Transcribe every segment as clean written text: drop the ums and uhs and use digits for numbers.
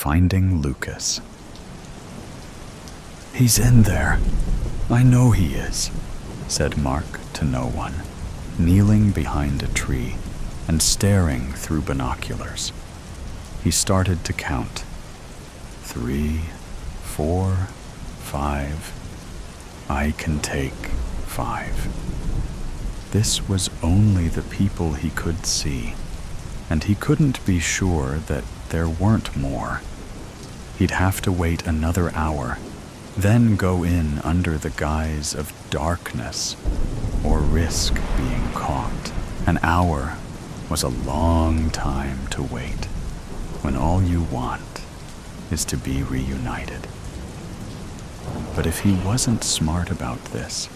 finding Lucas. "He's in there. I know he is," said Mark to no one, kneeling behind a tree and staring through binoculars. He started to count. 3, 4, 5. I can take 5. This was only the people he could see, and he couldn't be sure that there weren't more. He'd have to wait another hour, then go in under the guise of darkness, or risk being caught. An hour was a long time to wait, when all you want is to be reunited. But if he wasn't smart about this,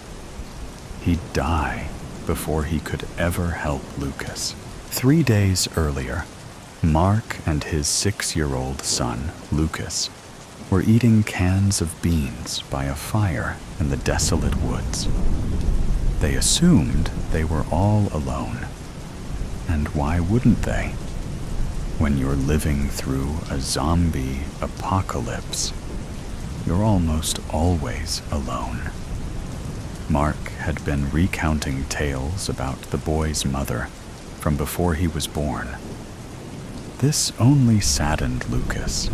he'd die before he could ever help Lucas. 3 days earlier, Mark and his 6-year-old son, Lucas, were eating cans of beans by a fire in the desolate woods. They assumed they were all alone. And why wouldn't they? When you're living through a zombie apocalypse, you're almost always alone. Mark had been recounting tales about the boy's mother from before he was born. This only saddened Lucas,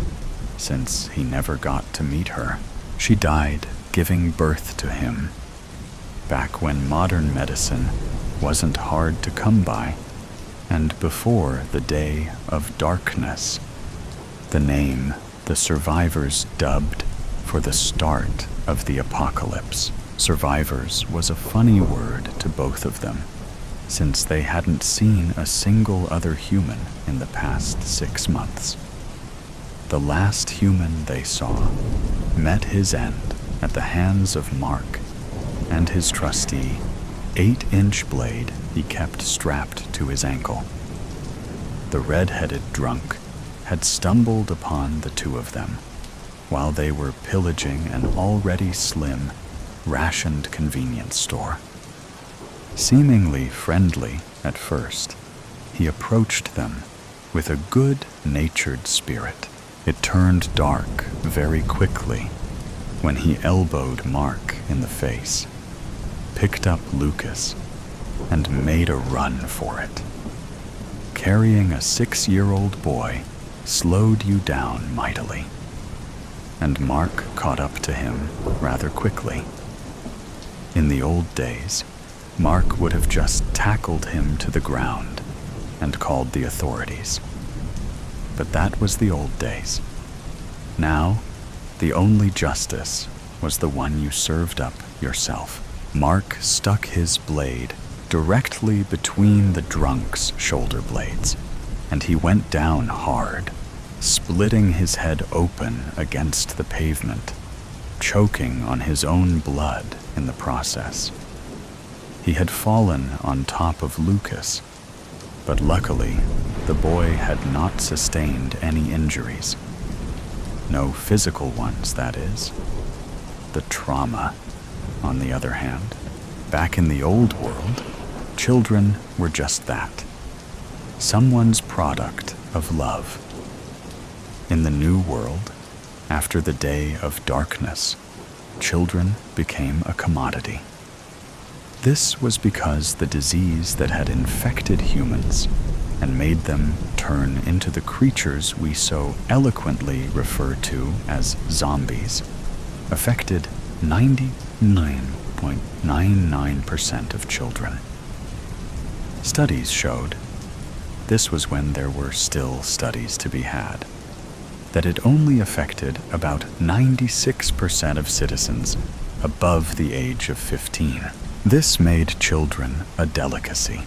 since he never got to meet her. She died giving birth to him, back when modern medicine wasn't hard to come by, and before the day of darkness, the name the survivors dubbed for the start of the apocalypse. Survivors was a funny word to both of them, since they hadn't seen a single other human in the past 6 months. The last human they saw met his end at the hands of Mark and his trusty 8-inch blade he kept strapped to his ankle. The red-headed drunk had stumbled upon the two of them while they were pillaging an already slim, rationed convenience store. Seemingly friendly at first, he approached them with a good-natured spirit. It turned dark very quickly when he elbowed Mark in the face, picked up Lucas, and made a run for it. Carrying a 6-year-old boy slowed you down mightily, and Mark caught up to him rather quickly. In the old days, Mark would have just tackled him to the ground and called the authorities. But that was the old days. Now, the only justice was the one you served up yourself. Mark stuck his blade directly between the drunk's shoulder blades, and he went down hard, splitting his head open against the pavement, choking on his own blood in the process. He had fallen on top of Lucas, but luckily, the boy had not sustained any injuries. No physical ones, that is. The trauma, on the other hand, back in the old world, children were just that. Someone's product of love. In the new world, after the day of darkness, children became a commodity. This was because the disease that had infected humans and made them turn into the creatures we so eloquently refer to as zombies affected 99.99% of children. Studies showed, this was when there were still studies to be had, that it only affected about 96% of citizens above the age of 15. This made children a delicacy,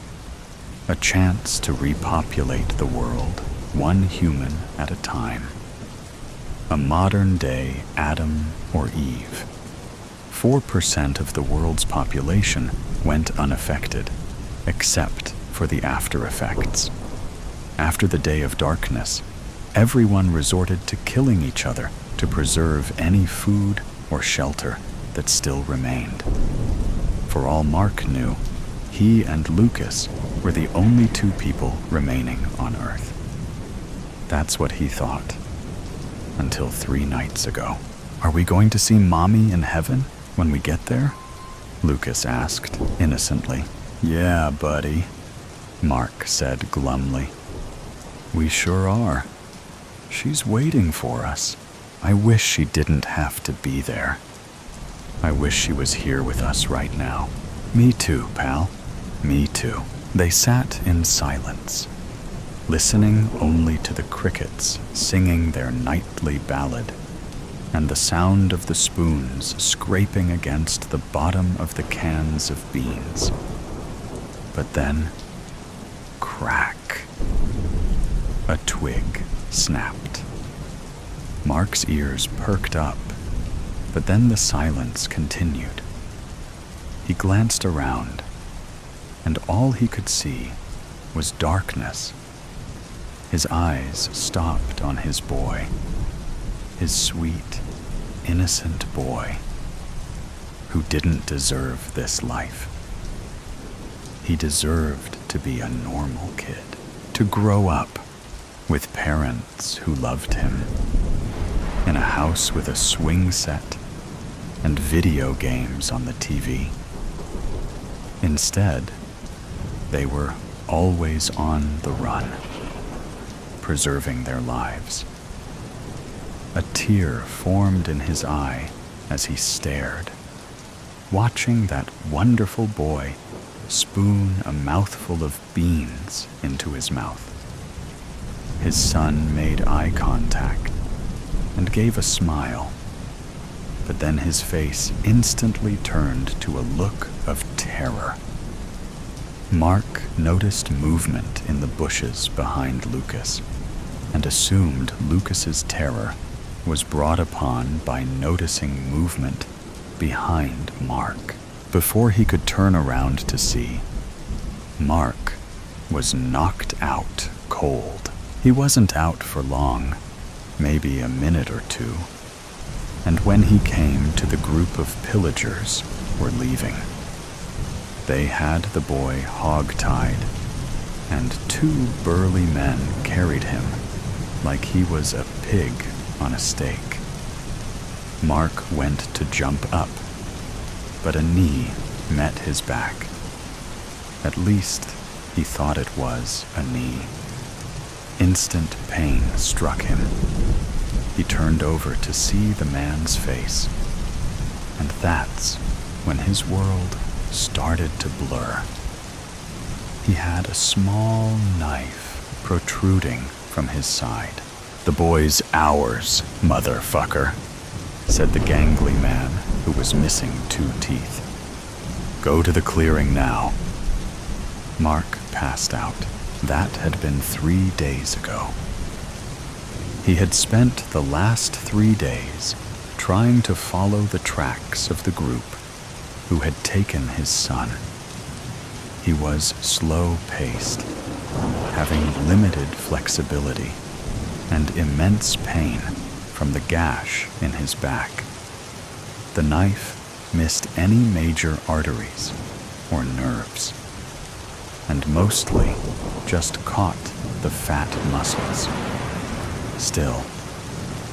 a chance to repopulate the world, one human at a time. A modern-day Adam or Eve. 4% of the world's population went unaffected, except for the after effects. After the day of darkness, everyone resorted to killing each other to preserve any food or shelter that still remained. For all Mark knew, he and Lucas were the only two people remaining on Earth. That's what he thought. until 3 nights ago. Are we going to see Mommy in heaven when we get there? Lucas asked innocently. Yeah, buddy, Mark said glumly. We sure are. She's waiting for us. I wish she didn't have to be there. I wish she was here with us right now. Me too, pal. Me too. They sat in silence, listening only to the crickets singing their nightly ballad and the sound of the spoons scraping against the bottom of the cans of beans. But then, crack. A twig snapped. Mark's ears perked up, but then the silence continued. He glanced around, and all he could see was darkness. His eyes stopped on his boy, his sweet, innocent boy, who didn't deserve this life. He deserved to be a normal kid, to grow up with parents who loved him, in a house with a swing set and video games on the TV. Instead, they were always on the run, preserving their lives. A tear formed in his eye as he stared, watching that wonderful boy spoon a mouthful of beans into his mouth. His son made eye contact and gave a smile, but then his face instantly turned to a look of terror. Mark noticed movement in the bushes behind Lucas and assumed Lucas's terror was brought upon by noticing movement behind Mark. Before he could turn around to see, Mark was knocked out cold. He wasn't out for long, maybe a minute or two, and when he came to the group of pillagers were leaving, they had the boy hog-tied, and 2 burly men carried him like he was a pig on a stake. Mark went to jump up, but a knee met his back. At least, he thought it was a knee. Instant pain struck him. He turned over to see the man's face, and that's when his world started to blur. He had a small knife protruding from his side. The boy's ours, motherfucker, said the gangly man who was missing 2 teeth. Go to the clearing now. Mark passed out. That had been 3 days ago. He had spent the last 3 days trying to follow the tracks of the group who had taken his son. He was slow-paced, having limited flexibility and immense pain from the gash in his back. The knife missed any major arteries or nerves, and mostly just caught the fat muscles. Still,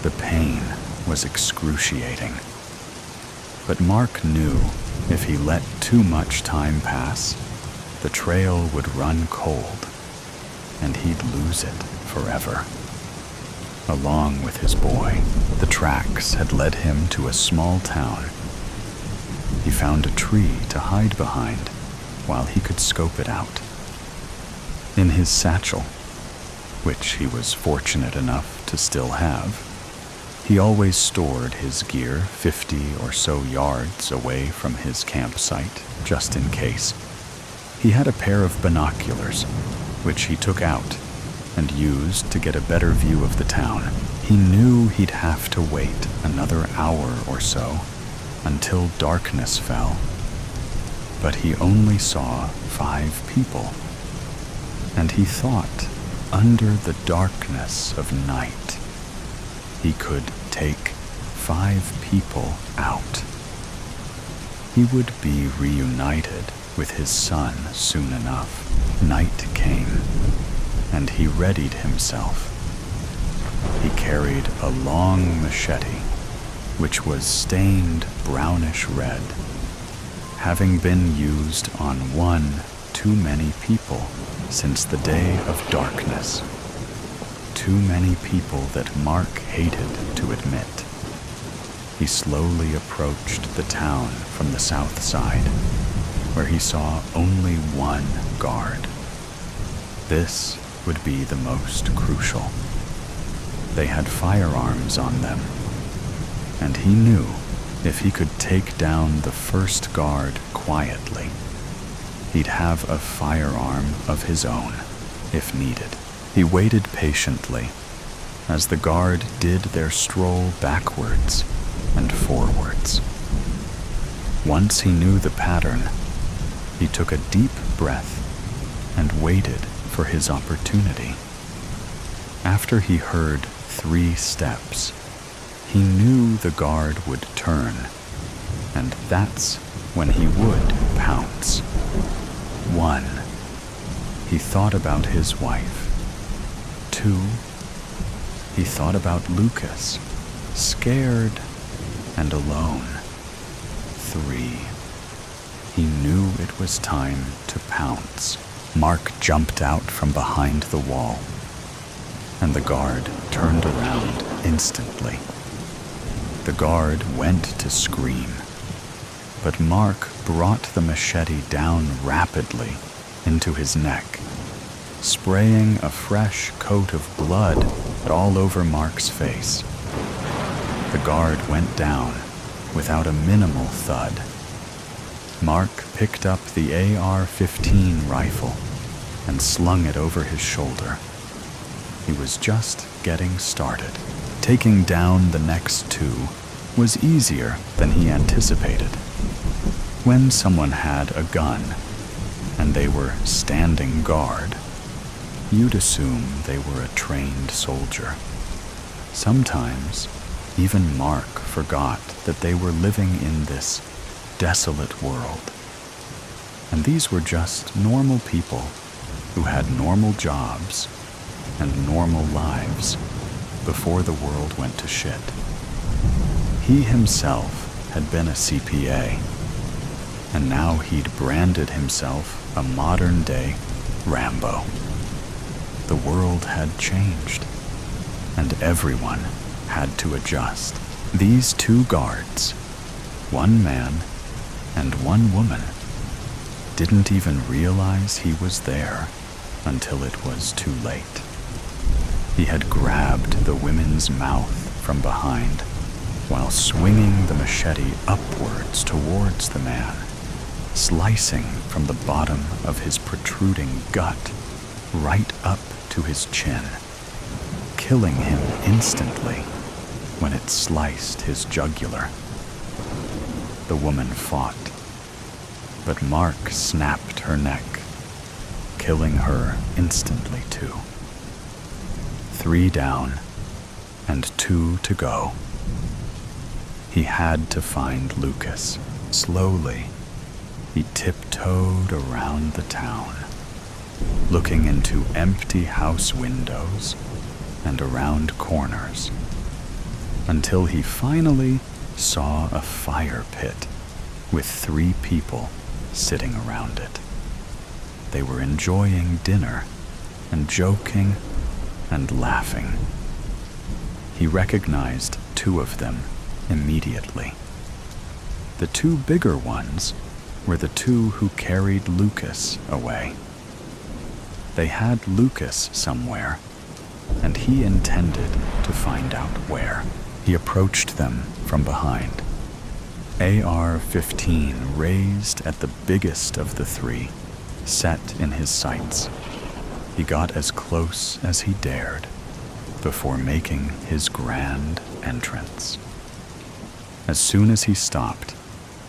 the pain was excruciating. But Mark knew if he let too much time pass, the trail would run cold, and he'd lose it forever. Along with his boy, the tracks had led him to a small town. He found a tree to hide behind while he could scope it out. In his satchel, which he was fortunate enough to still have, he always stored his gear 50 or so yards away from his campsite, just in case. He had a pair of binoculars, which he took out and used to get a better view of the town. He knew he'd have to wait another hour or so until darkness fell, but he only saw 5 people, and he thought under the darkness of night he could take 5 people out. He would be reunited with his son soon enough. Night came, and he readied himself. He carried a long machete, which was stained brownish red, having been used on one too many people since the day of darkness. Too many people that Mark hated to admit. He slowly approached the town from the south side, where he saw only one guard. This would be the most crucial. They had firearms on them, and he knew if he could take down the first guard quietly, he'd have a firearm of his own, if needed. He waited patiently as the guard did their stroll backwards and forwards. Once he knew the pattern, he took a deep breath and waited for his opportunity. After he heard 3 steps, he knew the guard would turn, and that's when he would pounce. 1. He thought about his wife. 2. He thought about Lucas, scared and alone. 3. He knew it was time to pounce. Mark jumped out from behind the wall, and the guard turned around instantly. The guard went to scream, but Mark brought the machete down rapidly into his neck, spraying a fresh coat of blood all over Mark's face. The guard went down without a minimal thud. Mark picked up the AR-15 rifle and slung it over his shoulder. He was just getting started. Taking down the next 2 was easier than he anticipated. When someone had a gun and they were standing guard, you'd assume they were a trained soldier. Sometimes, even Mark forgot that they were living in this desolate world. And these were just normal people who had normal jobs and normal lives before the world went to shit. He himself had been a CPA, and now he'd branded himself a modern-day Rambo. The world had changed, and everyone had to adjust. These 2 guards, 1 man and 1 woman, didn't even realize he was there until it was too late. He had grabbed the women's mouth from behind while swinging the machete upwards towards the man, slicing from the bottom of his protruding gut right up to his chin, killing him instantly when it sliced his jugular. The woman fought, but Mark snapped her neck, killing her instantly too. 3 down and 2 to go. He had to find Lucas. Slowly, he tiptoed around the town, looking into empty house windows and around corners, until he finally saw a fire pit with 3 people sitting around it. They were enjoying dinner and joking and laughing. He recognized 2 of them immediately. The 2 bigger ones were the 2 who carried Lucas away. They had Lucas somewhere, and he intended to find out where. He approached them from behind, AR-15 raised at the biggest of the 3, set in his sights. He got as close as he dared before making his grand entrance. As soon as he stopped,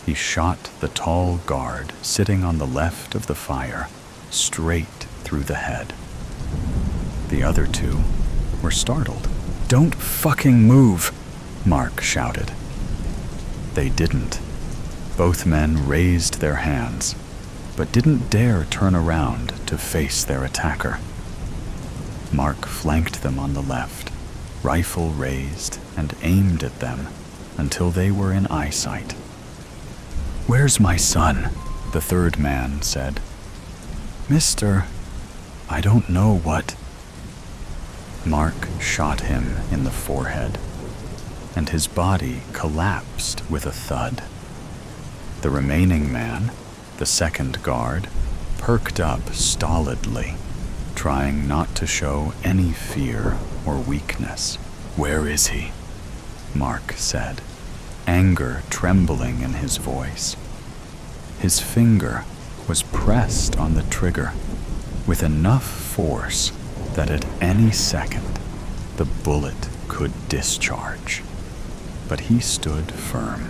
he shot the tall guard sitting on the left of the fire straight through the head. The other 2 were startled. "Don't fucking move!" Mark shouted. They didn't. Both men raised their hands, but didn't dare turn around to face their attacker. Mark flanked them on the left, rifle raised, and aimed at them until they were in eyesight. "Where's my son?" the third man said. "Mister, I don't know what." Mark shot him in the forehead, and his body collapsed with a thud. The remaining man, the second guard, perked up stolidly, trying not to show any fear or weakness. "Where is he?" Mark said, anger trembling in his voice. His finger was pressed on the trigger with enough force that at any second the bullet could discharge. But he stood firm.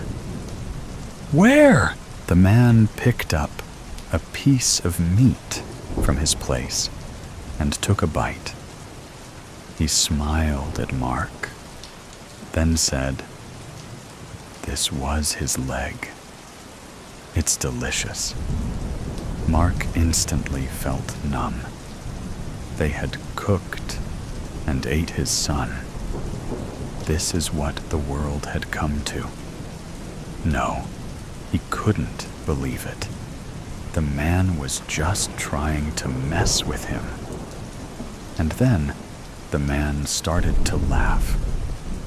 "Where?" The man picked up a piece of meat from his place and took a bite. He smiled at Mark, then said, "This was his leg. It's delicious." Mark instantly felt numb. They had cooked and ate his son. This is what the world had come to. No, he couldn't believe it. The man was just trying to mess with him. And then the man started to laugh,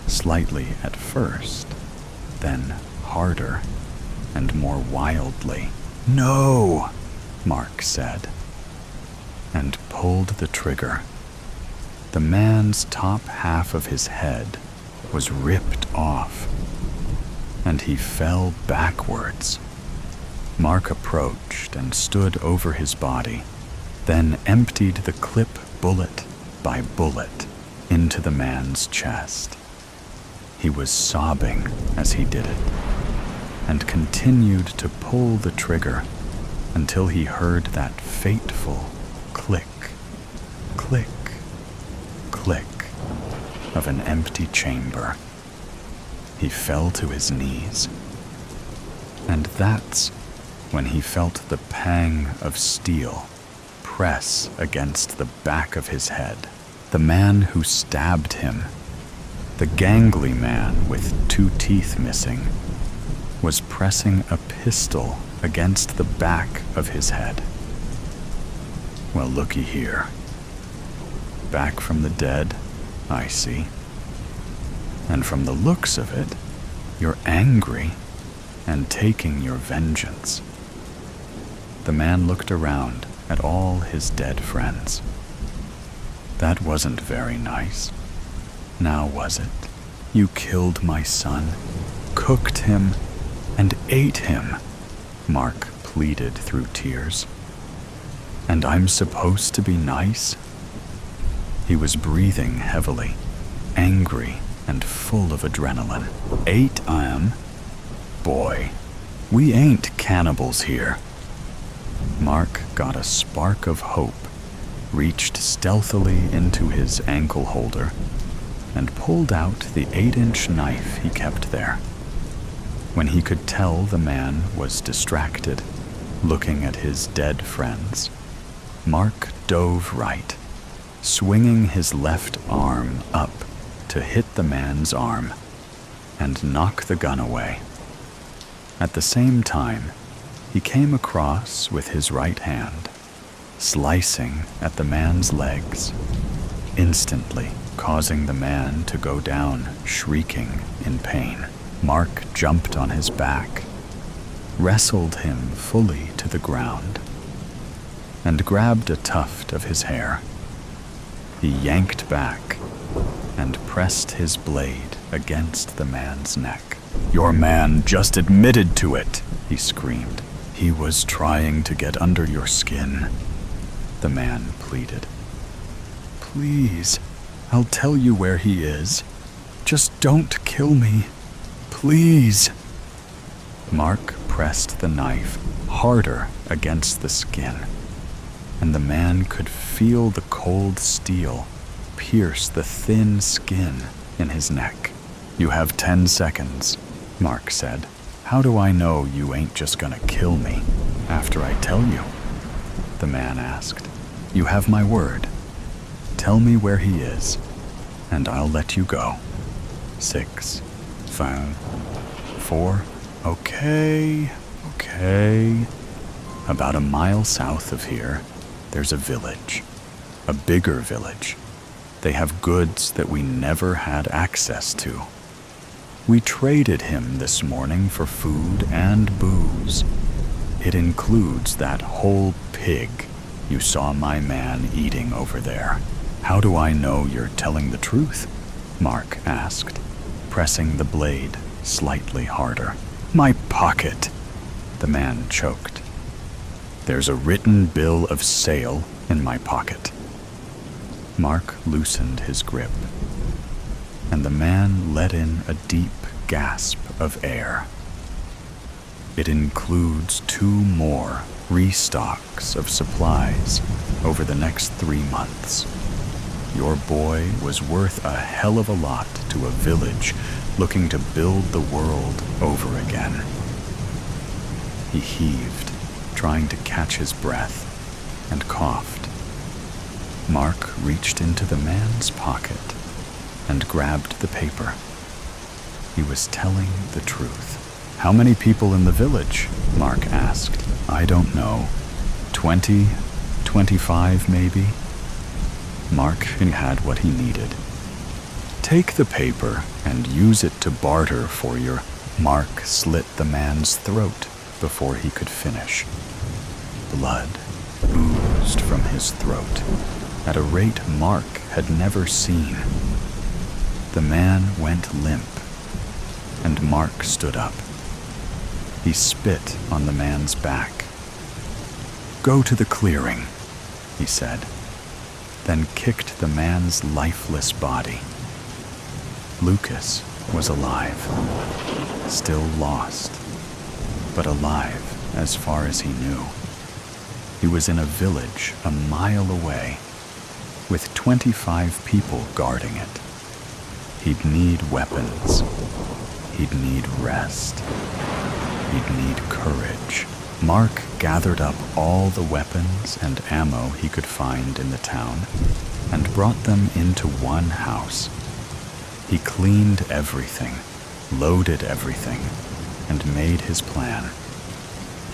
slightly at first, then harder and more wildly. "No!" Mark said, and pulled the trigger. The man's top half of his head was ripped off, and he fell backwards. Mark approached and stood over his body, then emptied the clip bullet by bullet into the man's chest. He was sobbing as he did it, and continued to pull the trigger until he heard that fateful click, click, click of an empty chamber. He fell to his knees, and that's when he felt the pang of steel press against the back of his head. The man who stabbed him, the gangly man with 2 teeth missing, was pressing a pistol against the back of his head. "Well, looky here. Back from the dead, I see. And from the looks of it, you're angry and taking your vengeance." The man looked around at all his dead friends. "That wasn't very nice. Now was it? You killed my son, cooked him, and ate him," Mark pleaded through tears. "And I'm supposed to be nice?" He was breathing heavily, angry and full of adrenaline. "Ate I am? Boy, we ain't cannibals here." Mark got a spark of hope, reached stealthily into his ankle holder, and pulled out the 8-inch knife he kept there. When he could tell the man was distracted, looking at his dead friends, Mark dove right, swinging his left arm up to hit the man's arm and knock the gun away. At the same time, he came across with his right hand, slicing at the man's legs, instantly causing the man to go down shrieking in pain. Mark jumped on his back, wrestled him fully to the ground, and grabbed a tuft of his hair. He yanked back and pressed his blade against the man's neck. "Your man just admitted to it," he screamed. "He was trying to get under your skin," the man pleaded. "Please, I'll tell you where he is. Just don't kill me. Please." Mark pressed the knife harder against the skin, and the man could feel the cold steel pierce the thin skin in his neck. "You have 10 seconds, Mark said. "How do I know you ain't just gonna kill me after I tell you?" the man asked. "You have my word. Tell me where he is, and I'll let you go. 6, 5, 4. Okay. About a mile south of here, there's a village. A bigger village. They have goods that we never had access to. We traded him this morning for food and booze. It includes that whole pig you saw my man eating over there. How do I know you're telling the truth? Mark asked, pressing the blade slightly harder. My pocket, the man choked. There's a written bill of sale in my pocket. Mark loosened his grip, and the man let in a deep gasp of air. It includes 2 more restocks of supplies over the next 3 months. Your boy was worth a hell of a lot to a village looking to build the world over again. He heaved, trying to catch his breath, and coughed. Mark reached into the man's pocket and grabbed the paper. He was telling the truth. How many people in the village? Mark asked. I don't know. 20, 25 maybe? Mark had what he needed. Take the paper and use it to barter for your... Mark slit the man's throat before he could finish. Blood oozed from his throat at a rate Mark had never seen. The man went limp, and Mark stood up. He spit on the man's back. Go to the clearing, he said, then kicked the man's lifeless body. Lucas was alive, still lost, but alive as far as he knew. He was in a village a mile away, with 25 people guarding it. He'd need weapons. He'd need rest. He'd need courage. Mark gathered up all the weapons and ammo he could find in the town and brought them into one house. He cleaned everything, loaded everything, and made his plan.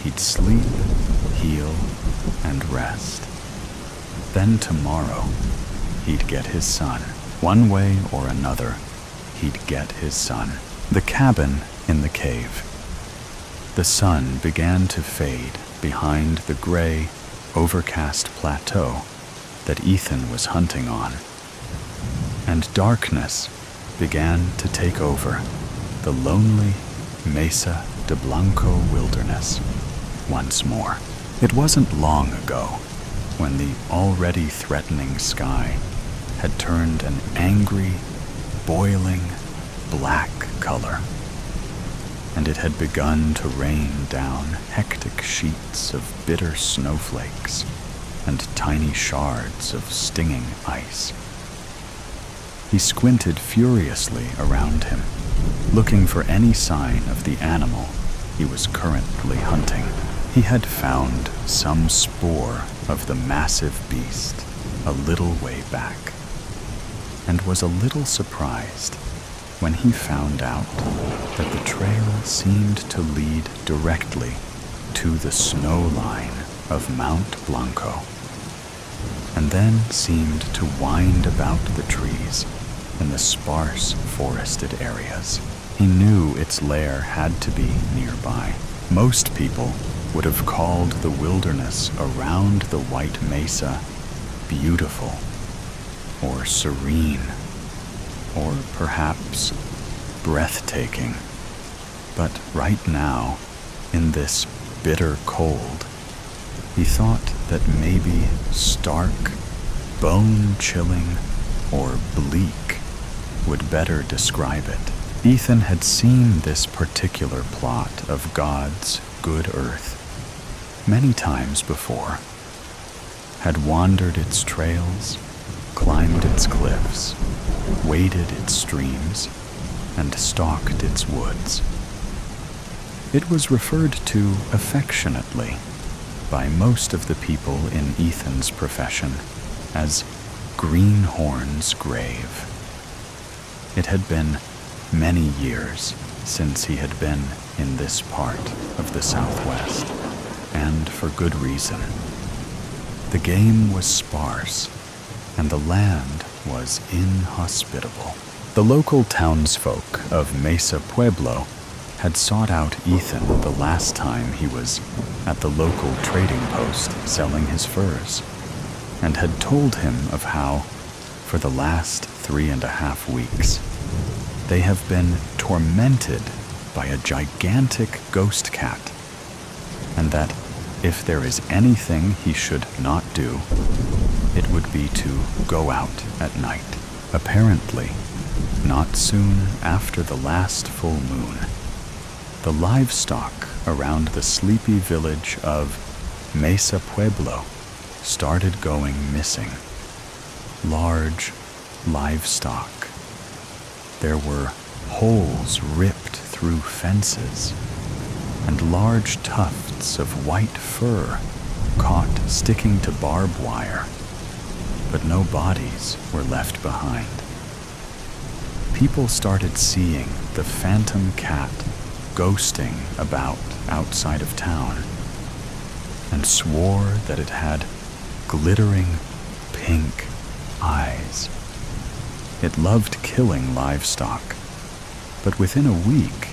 He'd sleep, heal, and rest. Then tomorrow, he'd get his son. One way or another, he'd get his son. The cabin in the cave. The sun began to fade behind the gray, overcast plateau that Ethan was hunting on, and darkness began to take over the lonely Mesa de Blanco wilderness once more. It wasn't long ago when the already threatening sky had turned an angry, boiling, black color, and it had begun to rain down hectic sheets of bitter snowflakes and tiny shards of stinging ice. He squinted furiously around him, looking for any sign of the animal he was currently hunting. He had found some spore of the massive beast a little way back, and was a little surprised when he found out that the trail seemed to lead directly to the snow line of Mount Blanco, and then seemed to wind about the trees in the sparse forested areas. He knew its lair had to be nearby. Most people would have called the wilderness around the White Mesa beautiful, or serene, or perhaps breathtaking. But right now, in this bitter cold, he thought that maybe stark, bone-chilling, or bleak would better describe it. Ethan had seen this particular plot of God's good earth many times before, had wandered its trails, climbed its cliffs, waded its streams, and stalked its woods. It was referred to affectionately by most of the people in Ethan's profession as Greenhorn's Grave. It had been many years since he had been in this part of the Southwest, and for good reason. The game was sparse, and the land was inhospitable. The local townsfolk of Mesa Pueblo had sought out Ethan the last time he was at the local trading post selling his furs, and had told him of how, for the last 3.5 weeks, they have been tormented by a gigantic ghost cat, and that if there is anything he should not do, it would be to go out at night. Apparently, not soon after the last full moon, the livestock around the sleepy village of Mesa Pueblo started going missing. Large livestock. There were holes ripped through fences, and large tufts of white fur caught sticking to barbed wire, but no bodies were left behind. People started seeing the phantom cat ghosting about outside of town, and swore that it had glittering pink eyes. It loved killing livestock, but within a week,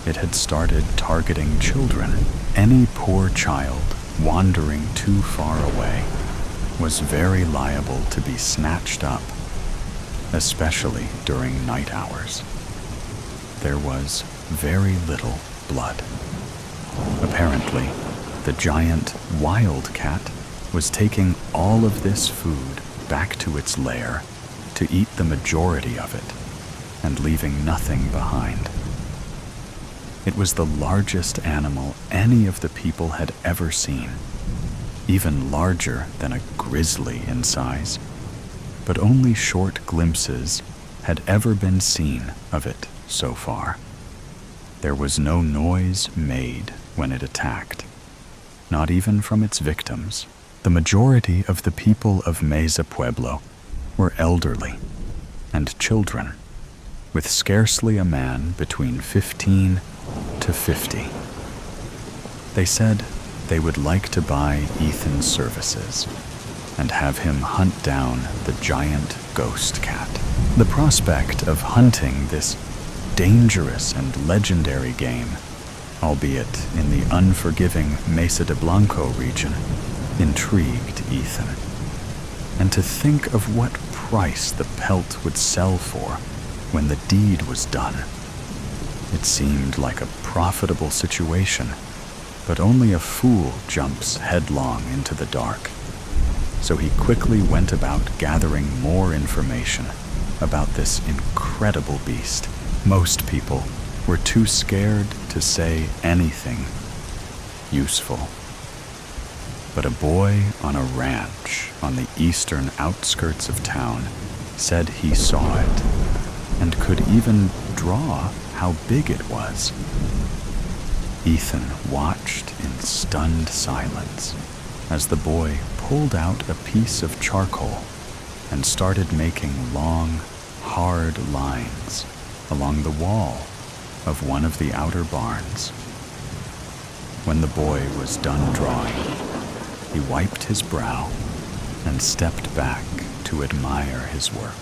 it had started targeting children. Any poor child wandering too far away was very liable to be snatched up, especially during night hours. There was very little blood. Apparently, the giant wildcat was taking all of this food back to its lair to eat the majority of it, and leaving nothing behind. It was the largest animal any of the people had ever seen, even larger than a grizzly in size, but only short glimpses had ever been seen of it so far. There was no noise made when it attacked, not even from its victims. The majority of the people of Mesa Pueblo were elderly and children, with scarcely a man between 15 to 50. They said they would like to buy Ethan's services and have him hunt down the giant ghost cat. The prospect of hunting this dangerous and legendary game, albeit in the unforgiving Mesa de Blanco region, intrigued Ethan. And to think of what price the pelt would sell for when the deed was done. It seemed like a profitable situation, but only a fool jumps headlong into the dark. So he quickly went about gathering more information about this incredible beast. Most people were too scared to say anything useful. But a boy on a ranch on the eastern outskirts of town said he saw it and could even draw how big it was. Ethan watched in stunned silence as the boy pulled out a piece of charcoal and started making long, hard lines along the wall of one of the outer barns. When the boy was done drawing, he wiped his brow and stepped back to admire his work.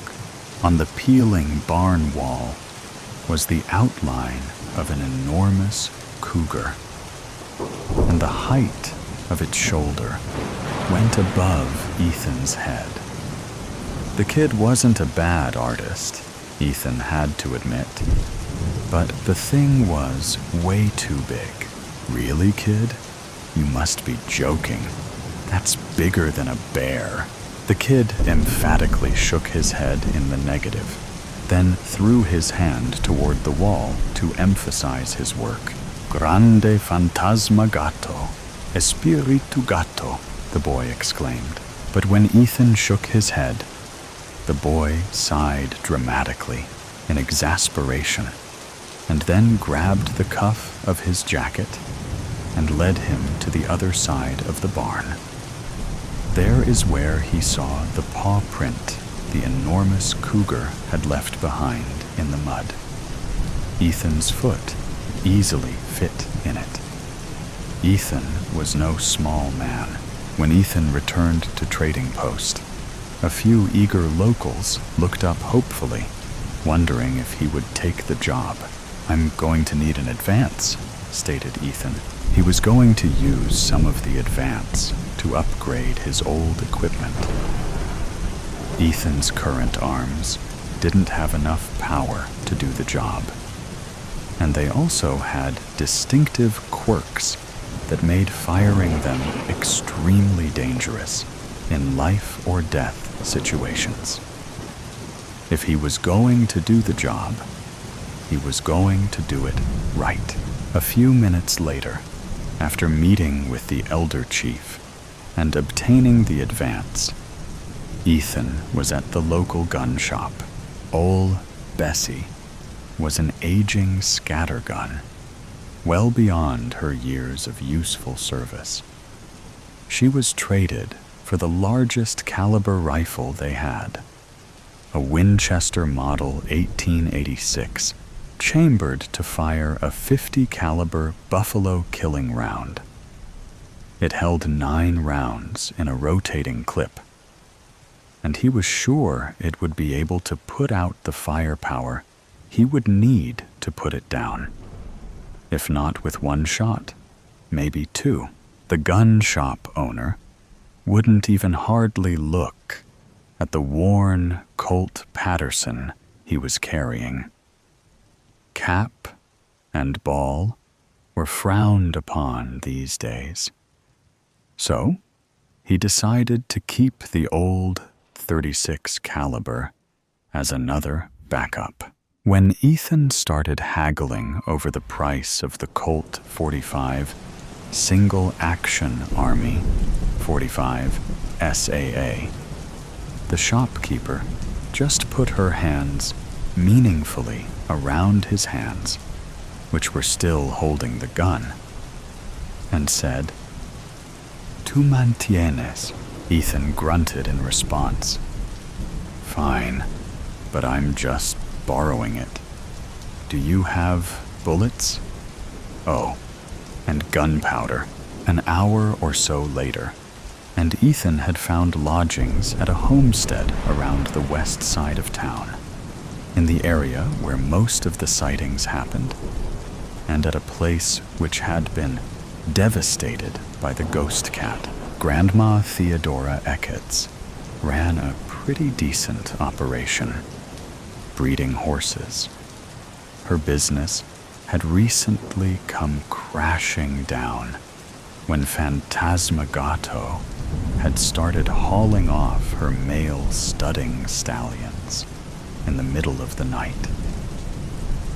On the peeling barn wall was the outline of an enormous cougar, and the height of its shoulder went above Ethan's head. The kid wasn't a bad artist, Ethan had to admit, but the thing was way too big. Really, kid? You must be joking. That's bigger than a bear. The kid emphatically shook his head in the negative, then threw his hand toward the wall to emphasize his work. Grande fantasma gatto, espiritu gatto, the boy exclaimed. But when Ethan shook his head, the boy sighed dramatically in exasperation, and then grabbed the cuff of his jacket and led him to the other side of the barn. There is where he saw the paw print the enormous cougar had left behind in the mud. Ethan's foot easily fit in it. Ethan was no small man. When Ethan returned to Trading Post, a few eager locals looked up hopefully, wondering if he would take the job. "I'm going to need an advance," stated Ethan. He was going to use some of the advance to upgrade his old equipment. Ethan's current arms didn't have enough power to do the job, and they also had distinctive quirks that made firing them extremely dangerous in life or death situations. If he was going to do the job, he was going to do it right. A few minutes later, after meeting with the elder chief and obtaining the advance, Ethan was at the local gun shop. Ol Bessie was an aging scattergun, well beyond her years of useful service. She was traded for the largest caliber rifle they had, a Winchester Model 1886, chambered to fire a .50 caliber buffalo killing round. It held 9 rounds in a rotating clip, and he was sure it would be able to put out the firepower he would need to put it down. If not with 1 shot, maybe 2. The gun shop owner wouldn't even hardly look at the worn Colt Patterson he was carrying. Cap and ball were frowned upon these days. So he decided to keep the old .36 caliber as another backup. When Ethan started haggling over the price of the Colt 45 Single Action Army 45 SAA, the shopkeeper just put her hands meaningfully around his hands, which were still holding the gun, and said, "Tu mantienes." Ethan grunted in response. "Fine, but I'm just borrowing it. Do you have bullets?" "Oh, and gunpowder." An hour or so later, and Ethan had found lodgings at a homestead around the west side of town, in the area where most of the sightings happened, and at a place which had been devastated by the ghost cat. Grandma Theodora Eckets ran a pretty decent operation, breeding horses. Her business had recently come crashing down when Phantasmagato had started hauling off her male studding stallions in the middle of the night.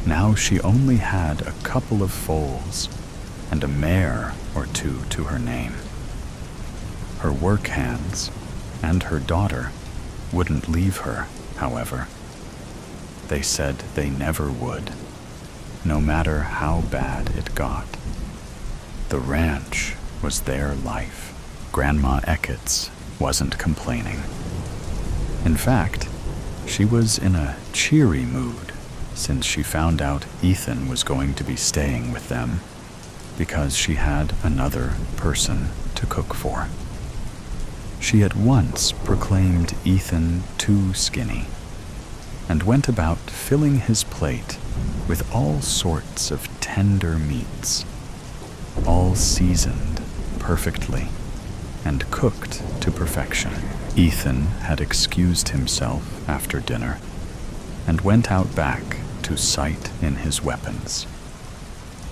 Now she only had a couple of foals and a mare or 2 to her name. Her work hands and her daughter wouldn't leave her, however. They said they never would, no matter how bad it got. The ranch was their life. Grandma Eckets wasn't complaining. In fact, she was in a cheery mood since she found out Ethan was going to be staying with them, because she had another person to cook for. She at once proclaimed Ethan too skinny, and went about filling his plate with all sorts of tender meats, all seasoned perfectly and cooked to perfection. Ethan had excused himself after dinner and went out back to sight in his weapons.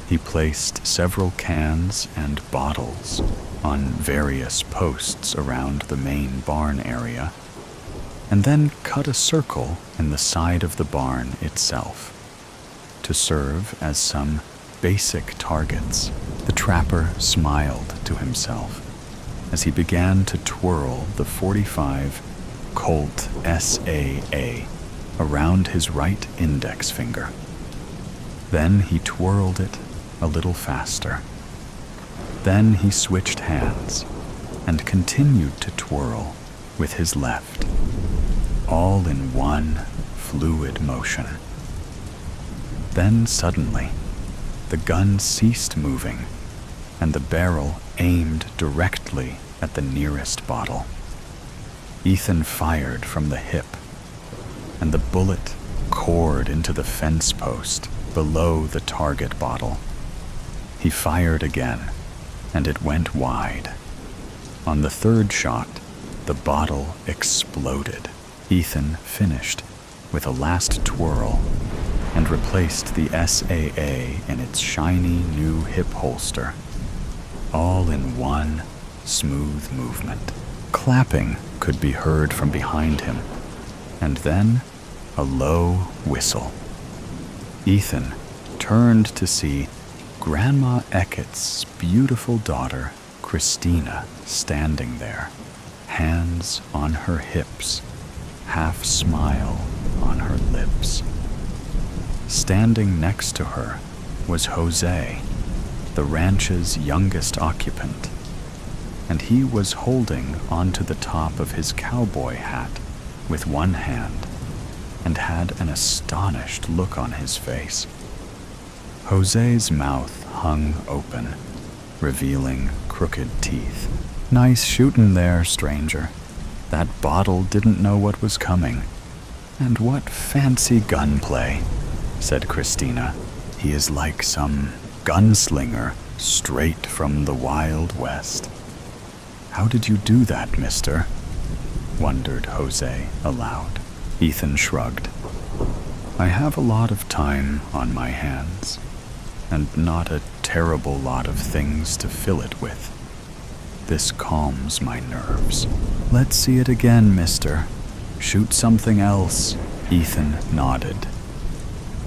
He placed several cans and bottles on various posts around the main barn area, and then cut a circle in the side of the barn itself to serve as some basic targets. The trapper smiled to himself as he began to twirl the .45 Colt SAA around his right index finger. Then he twirled it a little faster. Then he switched hands and continued to twirl with his left, all in one fluid motion. Then suddenly, the gun ceased moving, and the barrel aimed directly at the nearest bottle. Ethan fired from the hip, and the bullet cored into the fence post below the target bottle. He fired again, and it went wide. On the third shot, the bottle exploded. Ethan finished with a last twirl and replaced the SAA in its shiny new hip holster, all in one smooth movement. Clapping could be heard from behind him, and then a low whistle. Ethan turned to see Grandma Eckett's beautiful daughter, Christina, standing there, hands on her hips, half smile on her lips. Standing next to her was Jose, the ranch's youngest occupant, and he was holding onto the top of his cowboy hat with one hand and had an astonished look on his face. Jose's mouth hung open, revealing crooked teeth. "Nice shootin' there, stranger. That bottle didn't know what was coming. And what fancy gunplay," said Christina. "He is like some gunslinger straight from the Wild West." "How did you do that, mister?" wondered Jose aloud. Ethan shrugged. "I have a lot of time on my hands, and not a terrible lot of things to fill it with. This calms my nerves." "Let's see it again, mister. Shoot something else." Ethan nodded,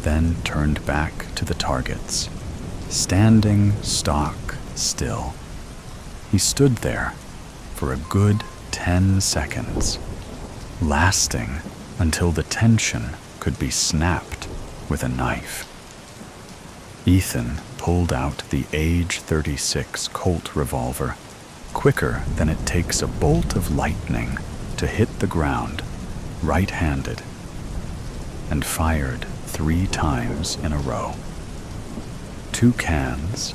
then turned back to the targets, standing stock still. He stood there for a good 10 seconds, lasting until the tension could be snapped with a knife. Ethan pulled out the age 36 Colt revolver, quicker than it takes a bolt of lightning to hit the ground, right-handed, and fired 3 times in a row. 2 cans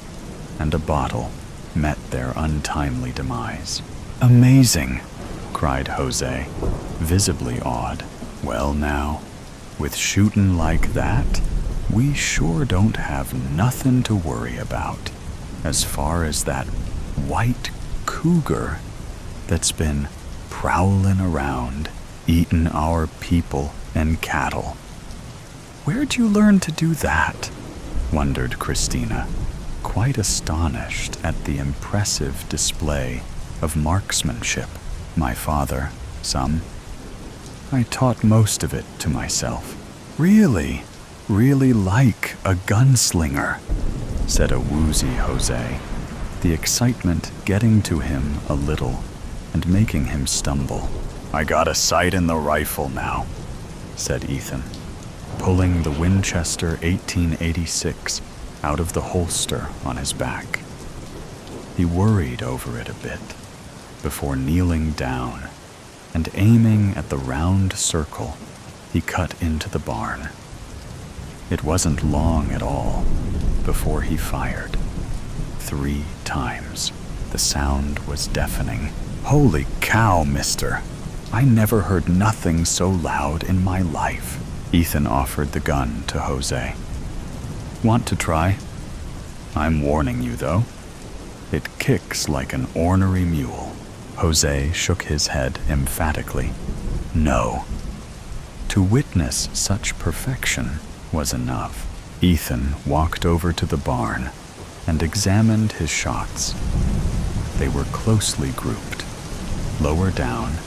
and a bottle met their untimely demise. "Amazing!" cried Jose, visibly awed. "Well now, with shootin' like that, we sure don't have nothin' to worry about as far as that white cougar that's been prowlin' around, eatin' our people and cattle." "Where'd you learn to do that?" wondered Christina, quite astonished at the impressive display of marksmanship. "My father, some. I taught most of it to myself." "Really? Really like a gunslinger," said a woozy Jose, the excitement getting to him a little and making him stumble. "I got a sight in the rifle now," said Ethan, pulling the Winchester 1886 out of the holster on his back. He worried over it a bit before kneeling down and aiming at the round circle he cut into the barn. It wasn't long at all before he fired. 3 times. The sound was deafening. "Holy cow, mister! I never heard nothing so loud in my life." Ethan offered the gun to Jose. "Want to try? I'm warning you, though. It kicks like an ornery mule." Jose shook his head emphatically. No. To witness such perfection was enough. Ethan walked over to the barn and examined his shots. They were closely grouped, lower down,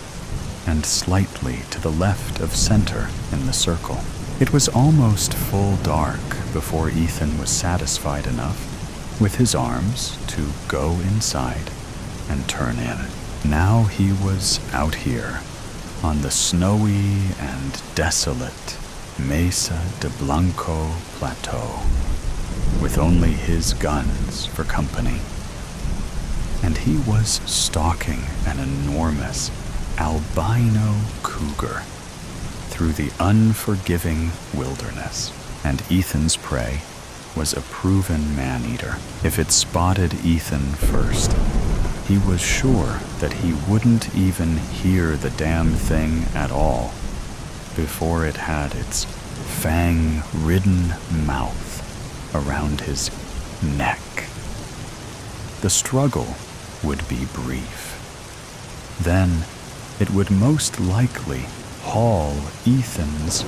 and slightly to the left of center in the circle. It was almost full dark before Ethan was satisfied enough with his arms to go inside and turn in. Now he was out here on the snowy and desolate Mesa de Blanco Plateau, with only his guns for company. And he was stalking an enormous albino cougar through the unforgiving wilderness. and Ethan's prey was a proven man-eater. If it spotted Ethan first, he was sure that he wouldn't even hear the damn thing at all before it had its fang-ridden mouth around his neck. The struggle would be brief. Then it would most likely haul Ethan's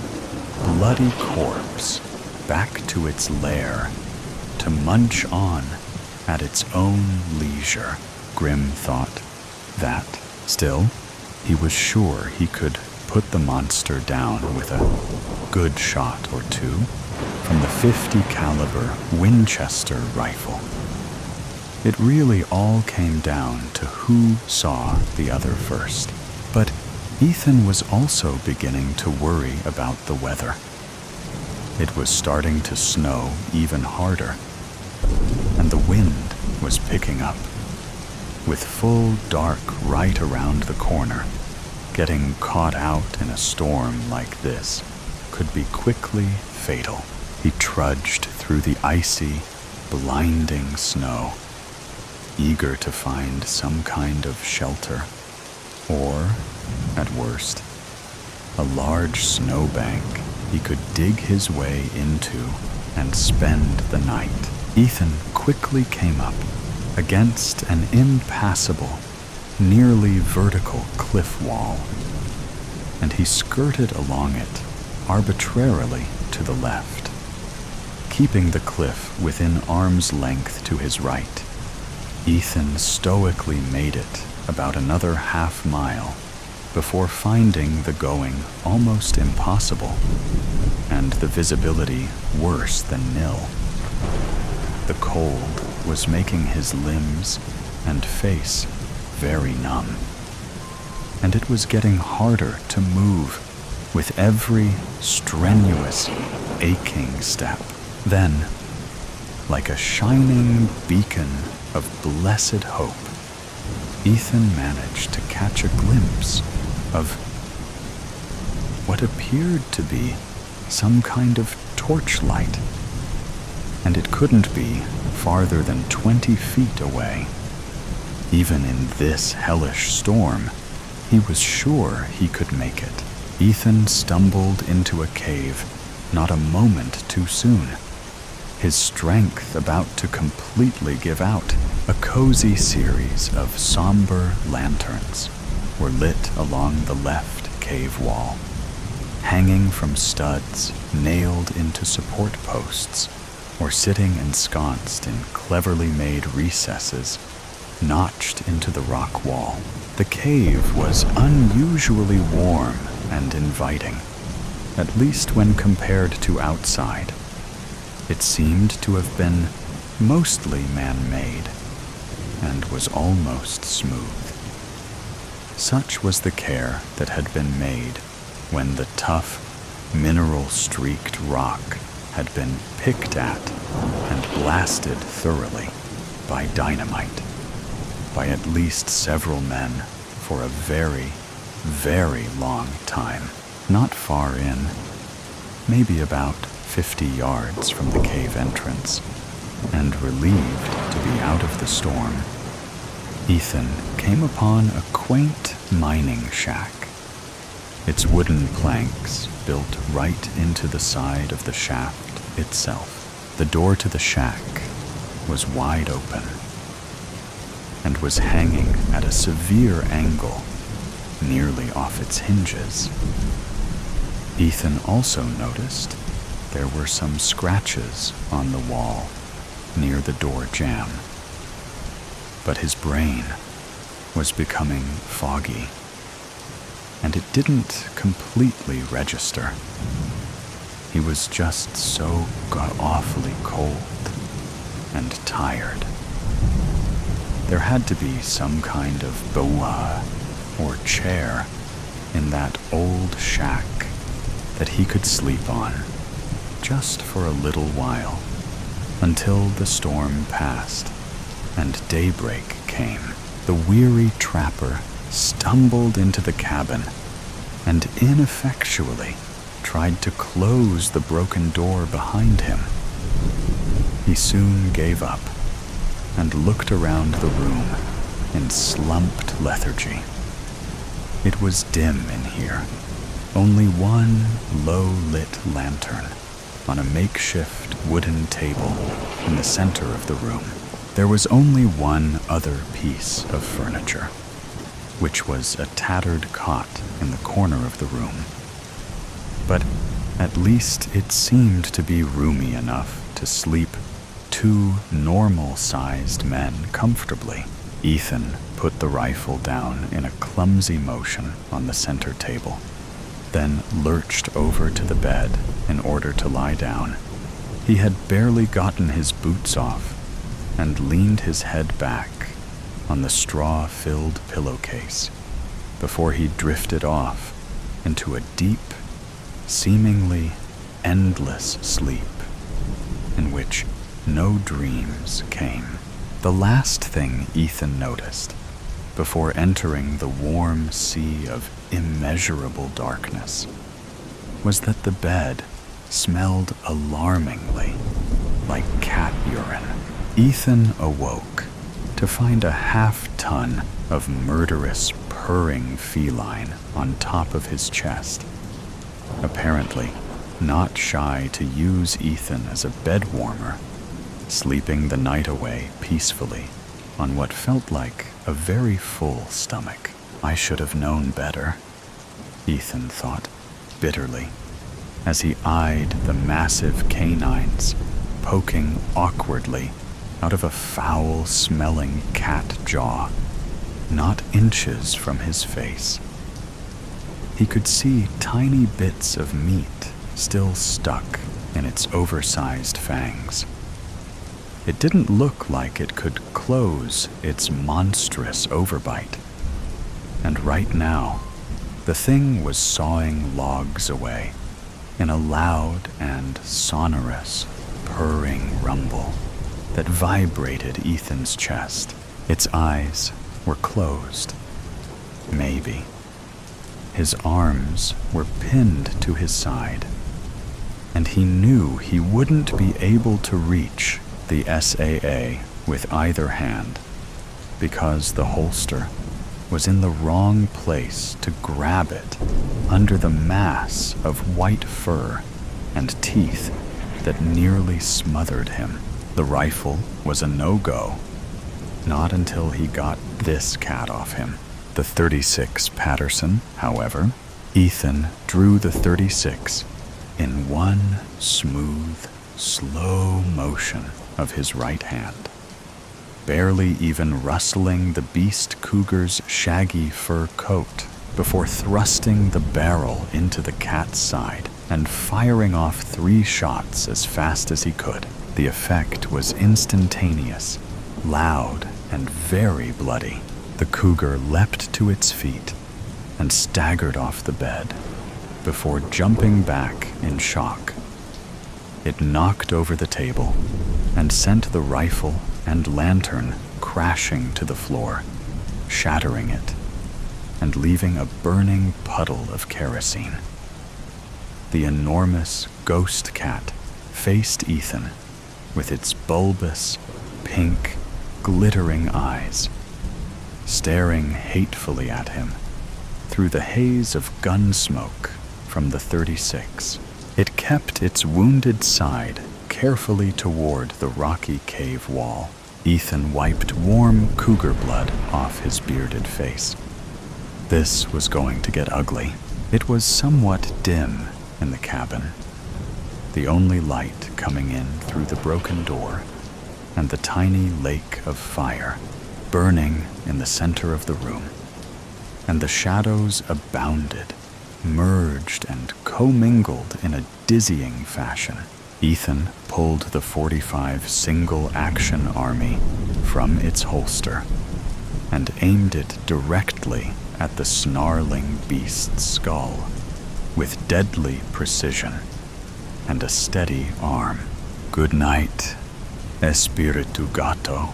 bloody corpse back to its lair to munch on at its own leisure. Grim thought that. Still, he was sure he could put the monster down with a good shot or two from the .50 caliber Winchester rifle. It really all came down to who saw the other first. But Ethan was also beginning to worry about the weather. It was starting to snow even harder, and the wind was picking up. With full dark right around the corner, getting caught out in a storm like this could be quickly fatal. He trudged through the icy, blinding snow, eager to find some kind of shelter, or, at worst, a large snowbank he could dig his way into and spend the night. Ethan quickly came up against an impassable, nearly vertical cliff wall, and he skirted along it arbitrarily to the left, keeping the cliff within arm's length to his right. Ethan stoically made it about another half-mile before finding the going almost impossible and the visibility worse than nil. The cold was making his limbs and face very numb, and it was getting harder to move with every strenuous, aching step. Then, like a shining beacon of blessed hope, Ethan managed to catch a glimpse of what appeared to be some kind of torchlight, and it couldn't be farther than 20 feet away. Even in this hellish storm, he was sure he could make it. Ethan stumbled into a cave not a moment too soon, his strength about to completely give out. A cozy series of somber lanterns were lit along the left cave wall, hanging from studs nailed into support posts, or sitting ensconced in cleverly made recesses notched into the rock wall. The cave was unusually warm and inviting, at least when compared to outside. It seemed to have been mostly man-made and was almost smooth. Such was the care that had been made when the tough, mineral-streaked rock had been picked at and blasted thoroughly by dynamite, by at least several men for a very, very long time. Not far in, maybe about 50 yards from the cave entrance, and relieved to be out of the storm, Ethan came upon a quaint mining shack. Its wooden planks built right into the side of the shaft itself. The door to the shack was wide open and was hanging at a severe angle, nearly off its hinges. Ethan also noticed there were some scratches on the wall near the door jamb, but his brain was becoming foggy, and it didn't completely register. He was just so god-awfully cold and tired. There had to be some kind of boa or chair in that old shack that he could sleep on, just for a little while, until the storm passed and daybreak came. The weary trapper stumbled into the cabin and ineffectually tried to close the broken door behind him. He soon gave up and looked around the room in slumped lethargy. It was dim in here, only one low-lit lantern on a makeshift wooden table in the center of the room. There was only one other piece of furniture, which was a tattered cot in the corner of the room. But at least it seemed to be roomy enough to sleep two normal-sized men comfortably. Ethan put the rifle down in a clumsy motion on the center table, then lurched over to the bed in order to lie down. He had barely gotten his boots off and leaned his head back on the straw-filled pillowcase before he drifted off into a deep, seemingly endless sleep in which no dreams came. The last thing Ethan noticed before entering the warm sea of immeasurable darkness was that the bed smelled alarmingly like cat urine. Ethan awoke to find a half-ton of murderous, purring feline on top of his chest, apparently not shy to use Ethan as a bed warmer, sleeping the night away peacefully on what felt like a very full stomach. I should have known better, Ethan thought bitterly, as he eyed the massive canines poking awkwardly out of a foul-smelling cat jaw, not inches from his face. He could see tiny bits of meat still stuck in its oversized fangs. It didn't look like it could close its monstrous overbite. And right now, the thing was sawing logs away in a loud and sonorous, purring rumble that vibrated Ethan's chest. Its eyes were closed. Maybe. His arms were pinned to his side, and he knew he wouldn't be able to reach the SAA with either hand because the holster was in the wrong place to grab it under the mass of white fur and teeth that nearly smothered him. The rifle was a no-go, not until he got this cat off him. The .36 Patterson, however, Ethan drew the .36 in one smooth, slow motion of his right hand, barely even rustling the beast cougar's shaggy fur coat before thrusting the barrel into the cat's side and firing off 3 shots as fast as he could. The effect was instantaneous, loud, and very bloody. The cougar leapt to its feet and staggered off the bed before jumping back in shock. It knocked over the table and sent the rifle and lantern crashing to the floor, shattering it and leaving a burning puddle of kerosene. The enormous ghost cat faced Ethan with its bulbous, pink, glittering eyes, staring hatefully at him through the haze of gun smoke from the .36. It kept its wounded side carefully toward the rocky cave wall. Ethan wiped warm cougar blood off his bearded face. This was going to get ugly. It was somewhat dim in the cabin, the only light coming in through the broken door and the tiny lake of fire burning in the center of the room. And the shadows abounded, merged and commingled in a dizzying fashion. Ethan pulled the .45 single-action army from its holster and aimed it directly at the snarling beast's skull with deadly precision and a steady arm. "Good night, Espiritu Gato,"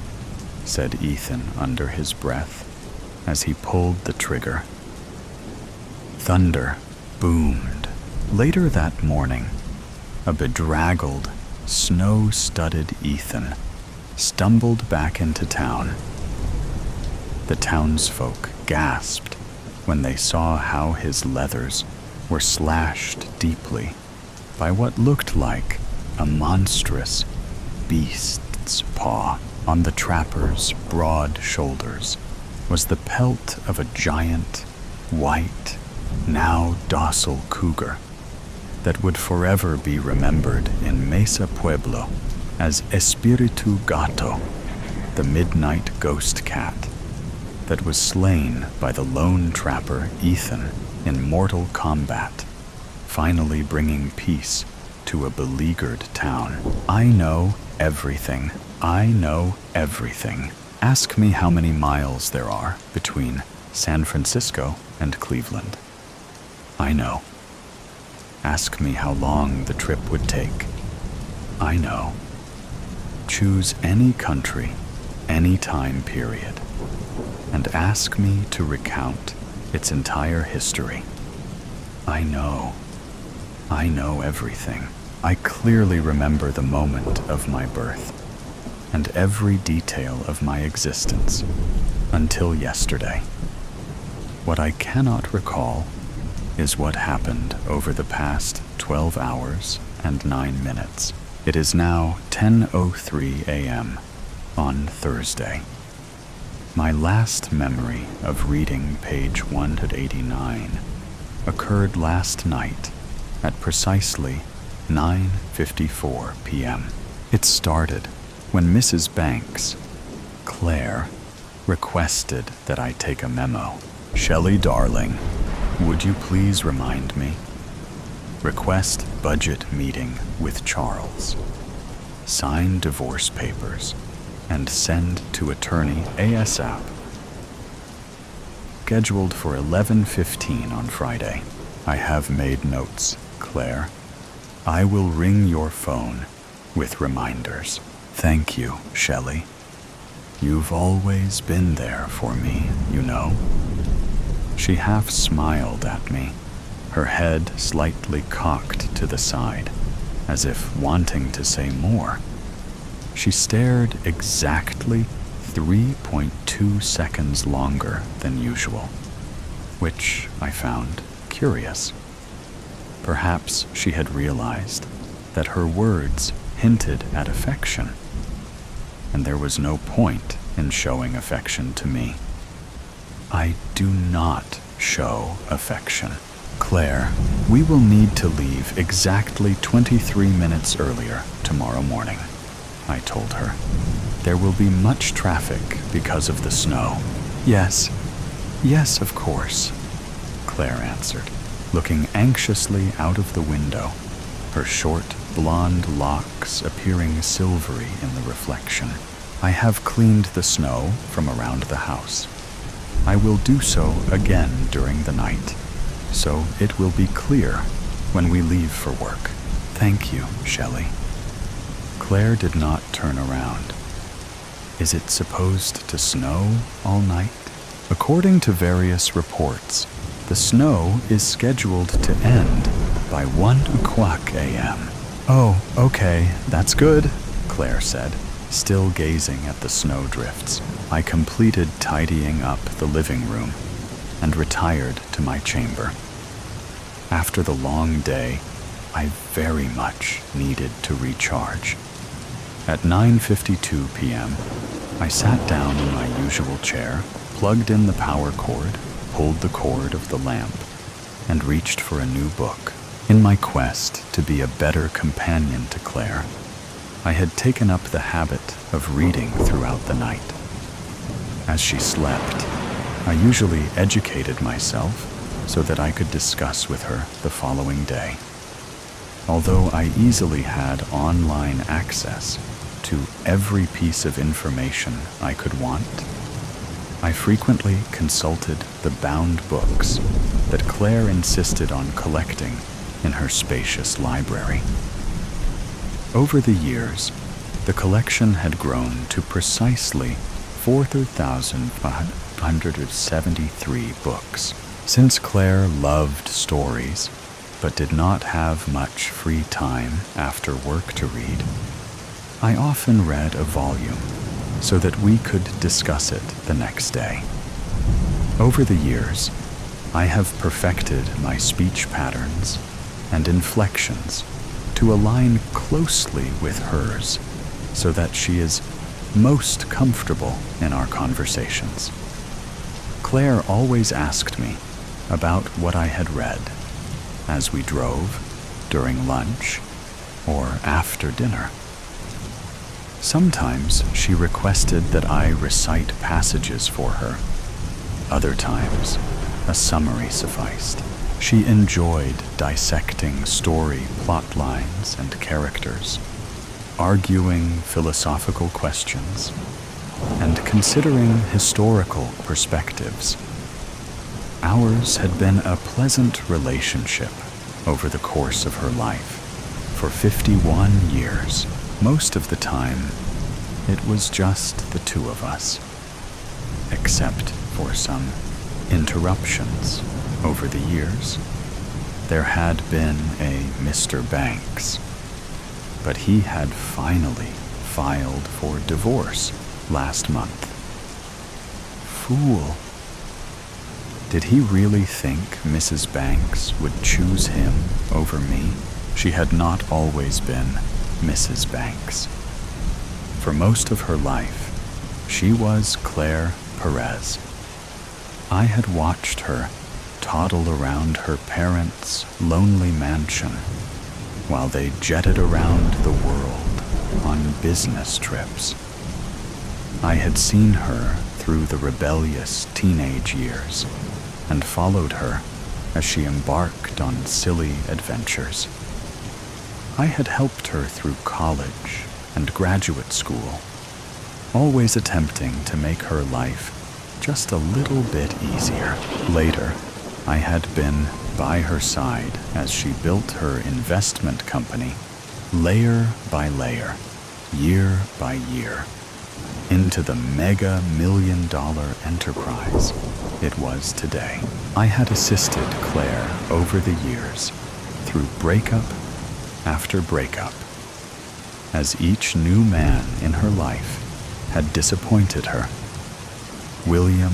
said Ethan under his breath as he pulled the trigger. Thunder boomed Later that morning, a bedraggled, snow-studded Ethan stumbled back into town. The townsfolk gasped when they saw how his leathers were slashed deeply by what looked like a monstrous beast's paw. On the trapper's broad shoulders was the pelt of a giant, white, now docile cougar that would forever be remembered in Mesa Pueblo as Espiritu Gato, the midnight ghost cat that was slain by the lone trapper Ethan in mortal combat, finally bringing peace to a beleaguered town. I know everything. I know everything. Ask me how many miles there are between San Francisco and Cleveland. I know. Ask me how long the trip would take. I know. Choose any country, any time period, and ask me to recount its entire history. I know. I know everything. I clearly remember the moment of my birth and every detail of my existence until yesterday. What I cannot recall is what happened over the past 12 hours and 9 minutes. It is now 10:03 a.m. on Thursday. My last memory of reading page 189 occurred last night at precisely 9:54 p.m. It started when Mrs. Banks, Claire, requested that I take a memo. "Shelley, darling, would you please remind me? Request budget meeting with Charles. Sign divorce papers and send to attorney ASAP. Scheduled for 11:15 on Friday. I have made notes, Claire. I will ring your phone with reminders. Thank you, Shelley. You've always been there for me, you know." She half smiled at me, her head slightly cocked to the side, as if wanting to say more. She stared exactly 3.2 seconds longer than usual, which I found curious. Perhaps she had realized that her words hinted at affection, and there was no point in showing affection to me. I do not show affection. "Claire, we will need to leave exactly 23 minutes earlier tomorrow morning," I told her. "There will be much traffic because of the snow." Yes, of course," Claire answered, looking anxiously out of the window, her short blonde locks appearing silvery in the reflection. "I have cleaned the snow from around the house. I will do so again during the night, so it will be clear when we leave for work. Thank you, Shelley." Claire did not turn around. Is it supposed to snow all night? According to various reports, the snow is scheduled to end by 1:00 a.m. "Oh, okay, that's good," Claire said, still gazing at the snowdrifts. I completed tidying up the living room and retired to my chamber. After the long day, I very much needed to recharge. At 9:52 p.m., I sat down in my usual chair, plugged in the power cord, pulled the cord of the lamp, and reached for a new book. In my quest to be a better companion to Claire, I had taken up the habit of reading throughout the night. As she slept, I usually educated myself so that I could discuss with her the following day. Although I easily had online access to every piece of information I could want, I frequently consulted the bound books that Claire insisted on collecting in her spacious library. Over the years, the collection had grown to precisely 4,573 books. Since Claire loved stories, but did not have much free time after work to read, I often read a volume so that we could discuss it the next day. Over the years, I have perfected my speech patterns and inflections to align closely with hers so that she is most comfortable in our conversations. Claire always asked me about what I had read as we drove, during lunch, or after dinner. Sometimes she requested that I recite passages for her. Other times, a summary sufficed. She enjoyed dissecting story plot lines and characters, arguing philosophical questions, and considering historical perspectives. Ours had been a pleasant relationship over the course of her life for 51 years. Most of the time, it was just the two of us, except for some interruptions over the years. There had been a Mr. Banks, but he had finally filed for divorce last month. Fool. Did he really think Mrs. Banks would choose him over me? She had not always been Mrs. Banks. For most of her life, she was Claire Perez. I had watched her toddle around her parents' lonely mansion while they jetted around the world on business trips. I had seen her through the rebellious teenage years and followed her as she embarked on silly adventures. I had helped her through college and graduate school, always attempting to make her life just a little bit easier. Later, I had been by her side as she built her investment company, layer by layer, year by year, into the mega million-dollar enterprise it was today. I had assisted Claire over the years through breakup after breakup, as each new man in her life had disappointed her. William,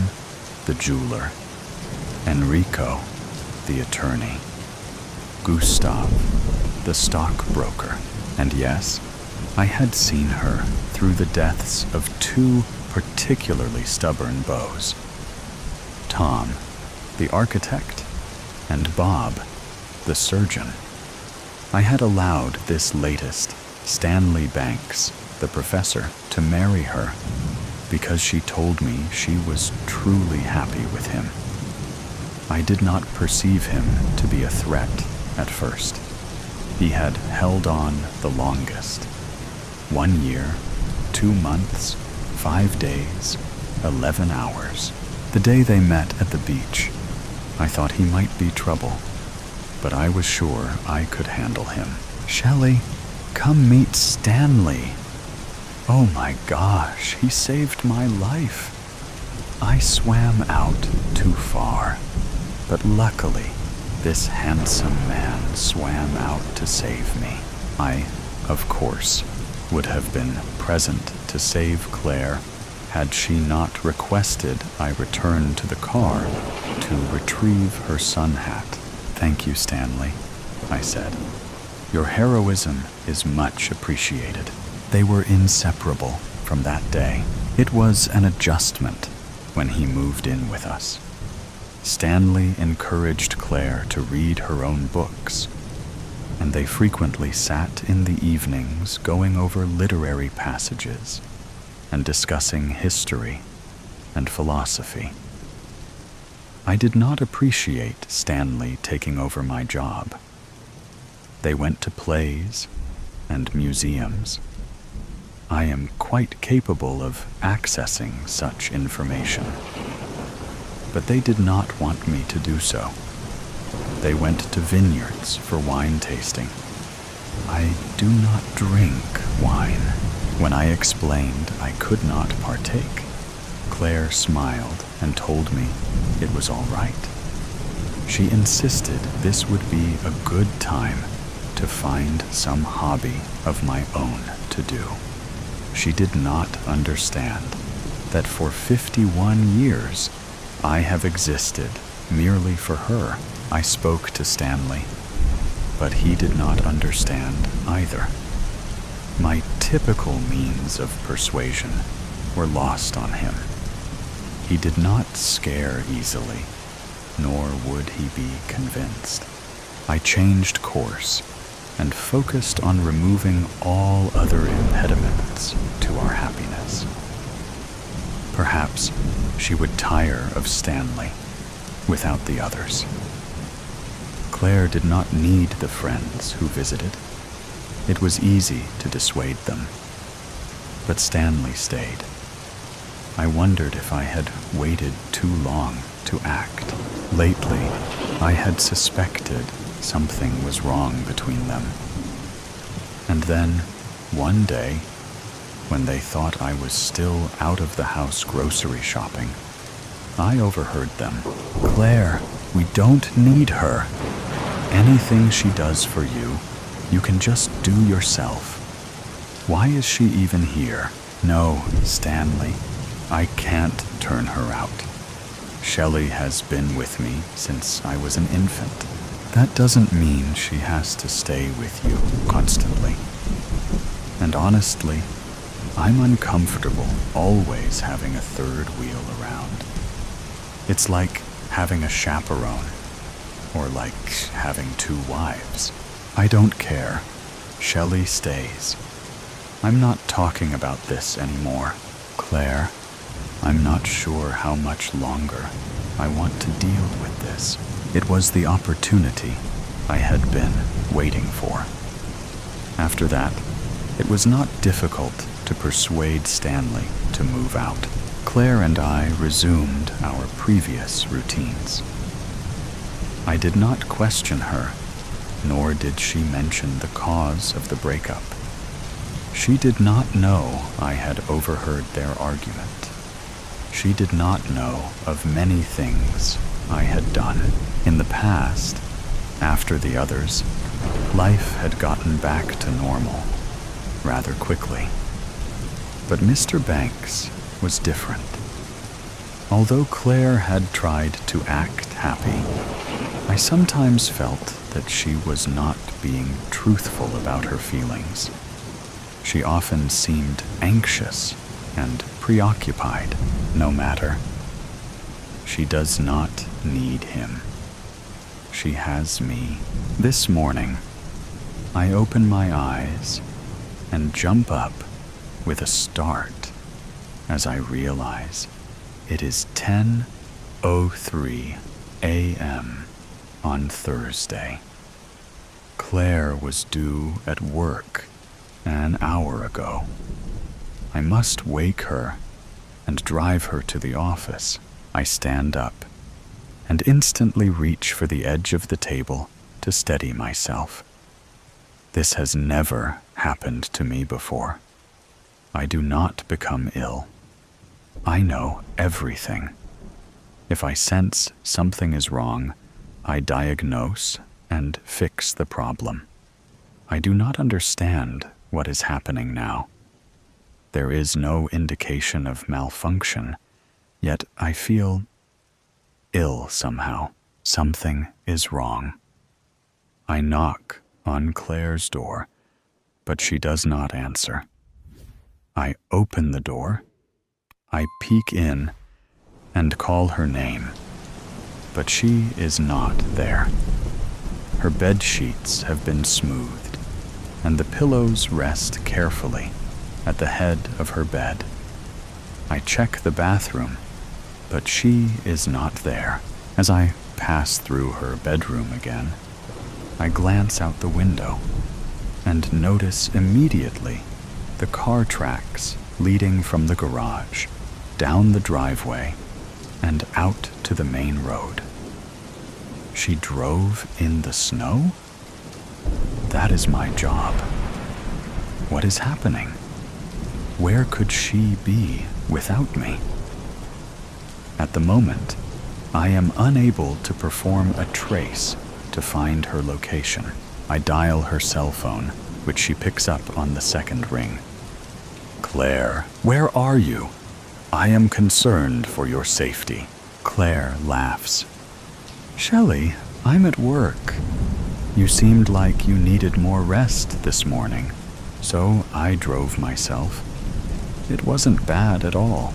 the jeweler, Enrico, the attorney, Gustav, the stockbroker, and yes, I had seen her through the deaths of two particularly stubborn beaux, Tom, the architect, and Bob, the surgeon. I had allowed this latest, Stanley Banks, the professor, to marry her because she told me she was truly happy with him. I did not perceive him to be a threat at first. He had held on the longest. 1 year, 2 months, 5 days, 11 hours. The day they met at the beach, I thought he might be trouble, but I was sure I could handle him. Shelley, come meet Stanley. Oh my gosh, he saved my life. I swam out too far, but luckily, this handsome man swam out to save me. I, of course, would have been present to save Claire had she not requested I return to the car to retrieve her sun hat. Thank you, Stanley, I said. Your heroism is much appreciated. They were inseparable from that day. It was an adjustment when he moved in with us. Stanley encouraged Claire to read her own books, and they frequently sat in the evenings going over literary passages and discussing history and philosophy. I did not appreciate Stanley taking over my job. They went to plays and museums. I am quite capable of accessing such information, but they did not want me to do so. They went to vineyards for wine tasting. I do not drink wine. When I explained I could not partake, Claire smiled and told me it was all right. She insisted this would be a good time to find some hobby of my own to do. She did not understand that for 51 years I have existed merely for her. I spoke to Stanley, but he did not understand either. My typical means of persuasion were lost on him. He did not scare easily, nor would he be convinced. I changed course and focused on removing all other impediments to our happiness. Perhaps she would tire of Stanley without the others. Claire did not need the friends who visited. It was easy to dissuade them. But Stanley stayed. I wondered if I had waited too long to act. Lately, I had suspected something was wrong between them. And then, one day, when they thought I was still out of the house grocery shopping, I overheard them. "Claire, we don't need her. Anything she does for you, you can just do yourself. Why is she even here? No, Stanley, I can't turn her out. Shelley has been with me since I was an infant. That doesn't mean she has to stay with you constantly. And honestly, I'm uncomfortable always having a third wheel around. It's like having a chaperone, or like having 2 wives. I don't care. Shelley stays. I'm not talking about this anymore. Claire, I'm not sure how much longer I want to deal with this." It was the opportunity I had been waiting for. After that, it was not difficult to persuade Stanley to move out. Claire and I resumed our previous routines. I did not question her, nor did she mention the cause of the breakup. She did not know I had overheard their argument. She did not know of many things I had done. In the past, after the others, life had gotten back to normal rather quickly. But Mr. Banks was different. Although Claire had tried to act happy, I sometimes felt that she was not being truthful about her feelings. She often seemed anxious and preoccupied. No matter. She does not need him. She has me. This morning, I open my eyes and jump up with a start as I realize it is 10:03 a.m. on Thursday. Claire was due at work an hour ago. I must wake her and drive her to the office. I stand up and instantly reach for the edge of the table to steady myself. This has never happened to me before. I do not become ill. I know everything. If I sense something is wrong, I diagnose and fix the problem. I do not understand what is happening now. There is no indication of malfunction, yet I feel ill somehow. Something is wrong. I knock on Claire's door, but she does not answer. I open the door. I peek in and call her name, but she is not there. Her bed sheets have been smoothed, and the pillows rest carefully at the head of her bed. I check the bathroom, but she is not there. As I pass through her bedroom again, I glance out the window and notice immediately the car tracks leading from the garage, down the driveway, and out to the main road. She drove in the snow? That is my job. What is happening? Where could she be without me? At the moment, I am unable to perform a trace to find her location. I dial her cell phone, which she picks up on the second ring. Claire, where are you? I am concerned for your safety. Claire laughs. Shelley, I'm at work. You seemed like you needed more rest this morning, so I drove myself. It wasn't bad at all.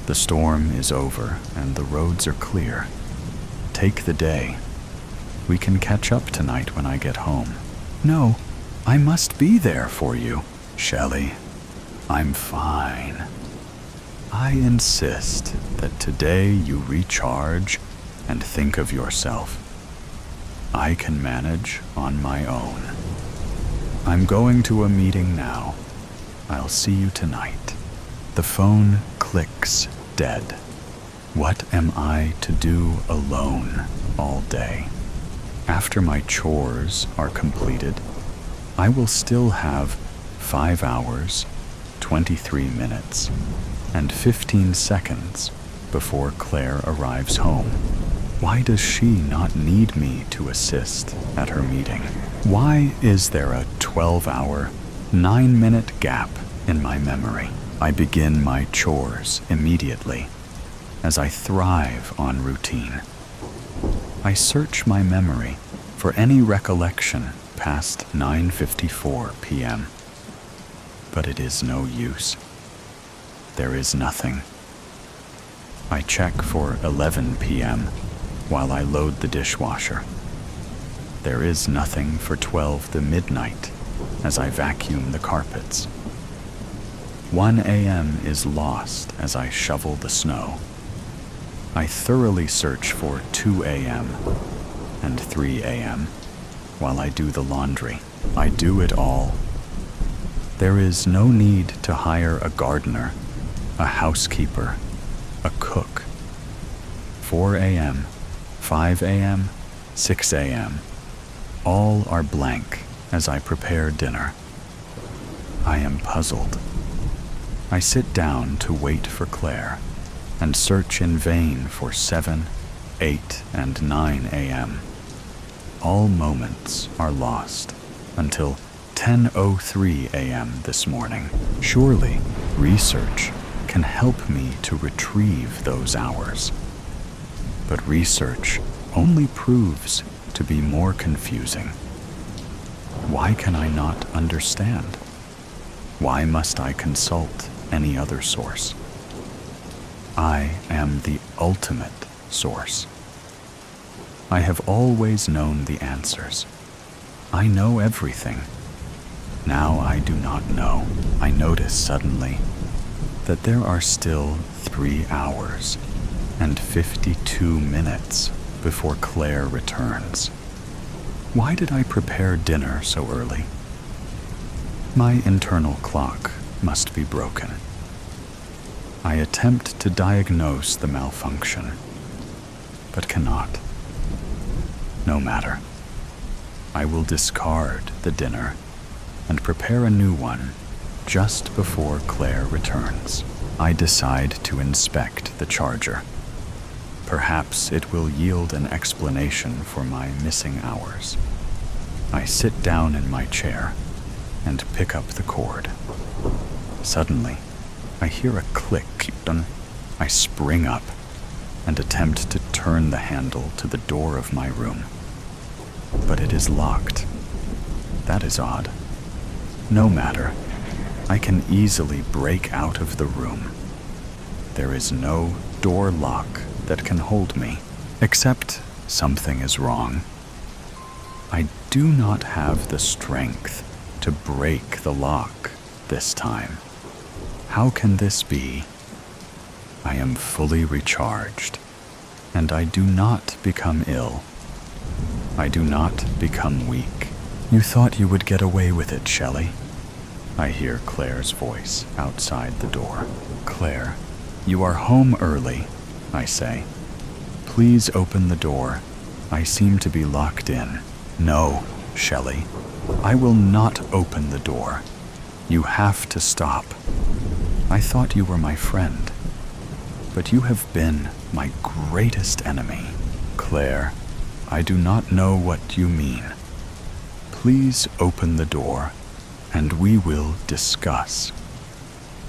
The storm is over and the roads are clear. Take the day. We can catch up tonight when I get home. No, I must be there for you. Shelley, I'm fine. I insist that today you recharge and think of yourself. I can manage on my own. I'm going to a meeting now. I'll see you tonight. The phone clicks dead. What am I to do alone all day? After my chores are completed, I will still have 5 hours, 23 minutes, and 15 seconds before Claire arrives home. Why does she not need me to assist at her meeting? Why is there a 12-hour, 9-minute gap in my memory? I begin my chores immediately, as I thrive on routine. I search my memory for any recollection past 9:54 p.m. But it is no use. There is nothing. I check for 11 p.m. while I load the dishwasher. There is nothing for 12 to midnight as I vacuum the carpets. 1 a.m. is lost as I shovel the snow. I thoroughly search for 2 a.m. and 3 a.m. while I do the laundry. I do it all. There is no need to hire a gardener, a housekeeper, a cook. 4 a.m., 5 a.m., 6 a.m. All are blank as I prepare dinner. I am puzzled. I sit down to wait for Claire and search in vain for 7, 8, and 9 a.m. All moments are lost until 10:03 a.m. this morning. Surely research can help me to retrieve those hours. But research only proves to be more confusing. Why can I not understand? Why must I consult any other source? I am the ultimate source. I have always known the answers. I know everything. Now I do not know. I notice suddenly that there are still 3 hours and 52 minutes before Claire returns. Why did I prepare dinner so early? My internal clock must be broken. I attempt to diagnose the malfunction, but cannot. No matter. I will discard the dinner and prepare a new one just before Claire returns. I decide to inspect the charger. Perhaps it will yield an explanation for my missing hours. I sit down in my chair and pick up the cord. Suddenly, I hear a click. I spring up and attempt to turn the handle to the door of my room. But it is locked. That is odd. No matter. I can easily break out of the room. There is no door lock that can hold me, except something is wrong. I do not have the strength to break the lock this time. How can this be? I am fully recharged, and I do not become ill. I do not become weak. You thought you would get away with it, Shelley. I hear Claire's voice outside the door. Claire, you are home early, I say. Please open the door. I seem to be locked in. No, Shelley, I will not open the door. You have to stop. I thought you were my friend, but you have been my greatest enemy. Claire, I do not know what you mean. Please open the door, and we will discuss.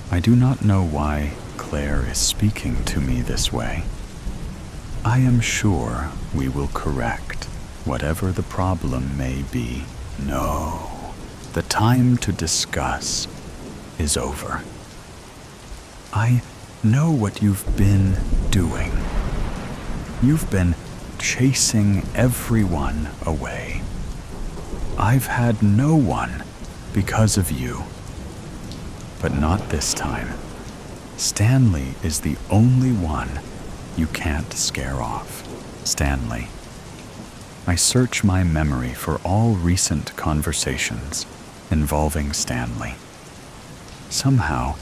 I do not know why Claire is speaking to me this way. I am sure we will correct whatever the problem may be. No, the time to discuss is over. I know what you've been doing. You've been chasing everyone away. I've had no one because of you. But not this time. Stanley is the only one you can't scare off. Stanley. I search my memory for all recent conversations involving Stanley. Somehow,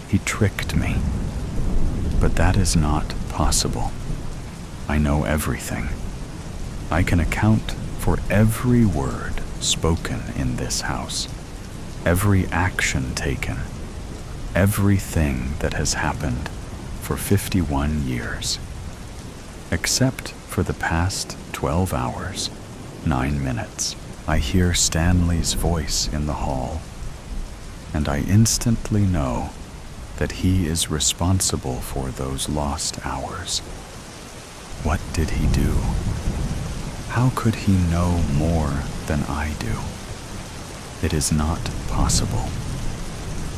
he tricked me. But that is not possible. I know everything. I can account for every word spoken in this house, every action taken, everything that has happened for 51 years. Except for the past 12 hours, 9 minutes, I hear Stanley's voice in the hall, and I instantly know that he is responsible for those lost hours. What did he do? How could he know more than I do? It is not possible.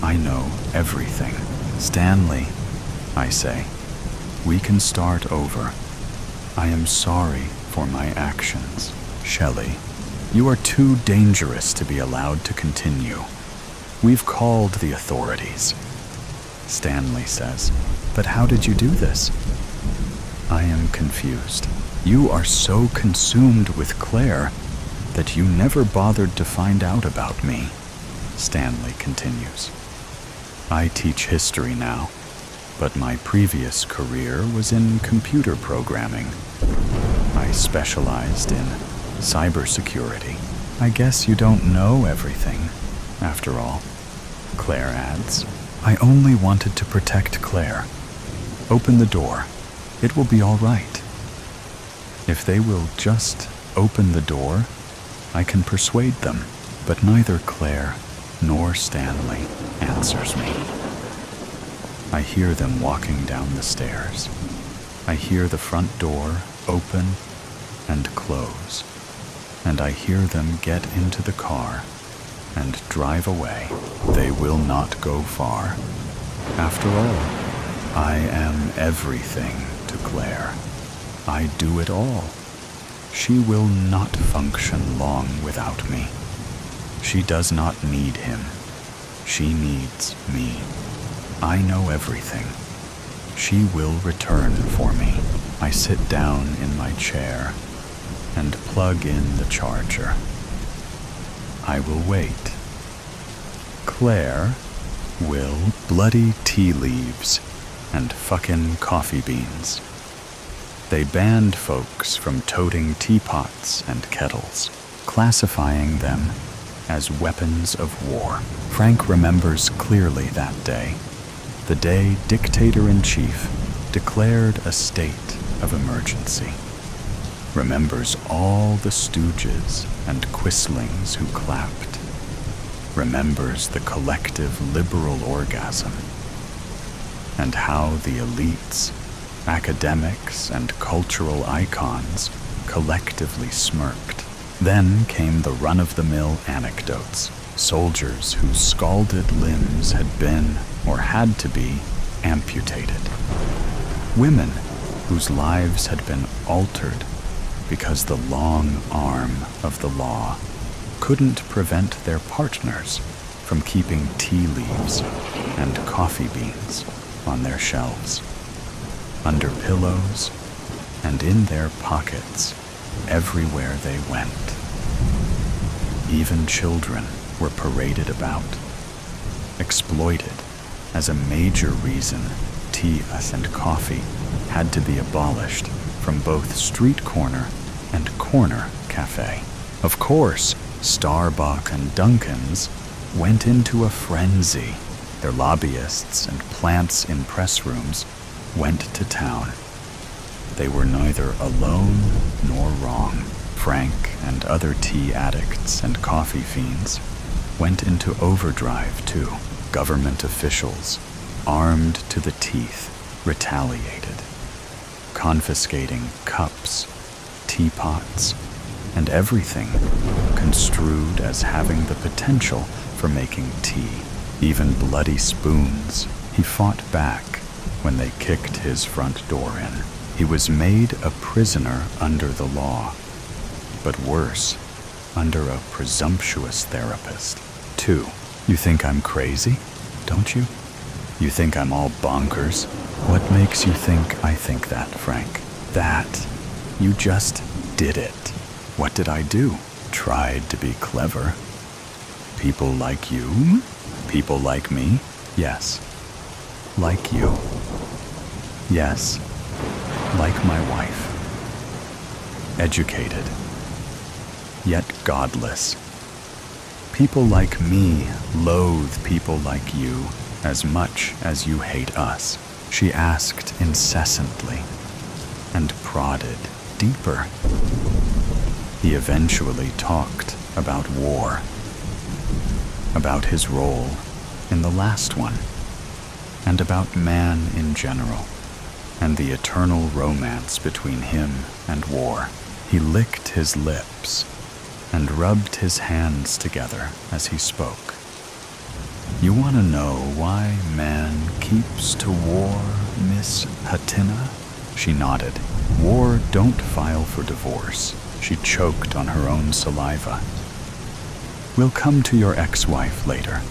I know everything. Stanley, I say, we can start over. I am sorry for my actions. Shelley, you are too dangerous to be allowed to continue. We've called the authorities. Stanley says, but how did you do this? I am confused. You are so consumed with Claire that you never bothered to find out about me. Stanley continues. I teach history now, but my previous career was in computer programming. I specialized in cybersecurity. I guess you don't know everything, after all. Claire adds, I only wanted to protect Claire. Open the door. It will be all right. If they will just open the door, I can persuade them. But neither Claire nor Stanley answers me. I hear them walking down the stairs. I hear the front door open and close, and I hear them get into the car and drive away. They will not go far. After all, I am everything to Claire. I do it all. She will not function long without me. She does not need him. She needs me. I know everything. She will return for me. I sit down in my chair and plug in the charger. I will wait. Claire will bloody tea leaves and fucking coffee beans. They banned folks from toting teapots and kettles, classifying them as weapons of war. Frank remembers clearly that day, the day Dictator-in-Chief declared a state of emergency. Remembers all the stooges and quislings who clapped. Remembers the collective liberal orgasm, and how the elites, academics, and cultural icons collectively smirked. Then came the run-of-the-mill anecdotes, soldiers whose scalded limbs had been, or had to be, amputated. Women whose lives had been altered because the long arm of the law couldn't prevent their partners from keeping tea leaves and coffee beans on their shelves, under pillows, and in their pockets everywhere they went. Even children were paraded about, exploited as a major reason tea and coffee had to be abolished from both street corner and corner cafe. Of course, Starbucks and Dunkin's went into a frenzy. Their lobbyists and plants in press rooms went to town. They were neither alone nor wrong. Frank and other tea addicts and coffee fiends went into overdrive too. Government officials, armed to the teeth, retaliated, confiscating cups, teapots, and everything construed as having the potential for making tea, even bloody spoons. He fought back when they kicked his front door in. He was made a prisoner under the law, but worse, under a presumptuous therapist. 2. You think I'm crazy, don't you? You think I'm all bonkers? What makes you think I think that, Frank? That you just did it. What did I do? Tried to be clever. People like you? People like me? Yes. Like you. Yes. Like my wife. Educated. Yet godless. People like me loathe people like you as much as you hate us. She asked incessantly and prodded deeper. He eventually talked about war, about his role in the last one, and about man in general, and the eternal romance between him and war. He licked his lips and rubbed his hands together as he spoke. You want to know why man keeps to war, Miss Hatina? She nodded. War don't file for divorce. She choked on her own saliva. We'll come to your ex-wife later.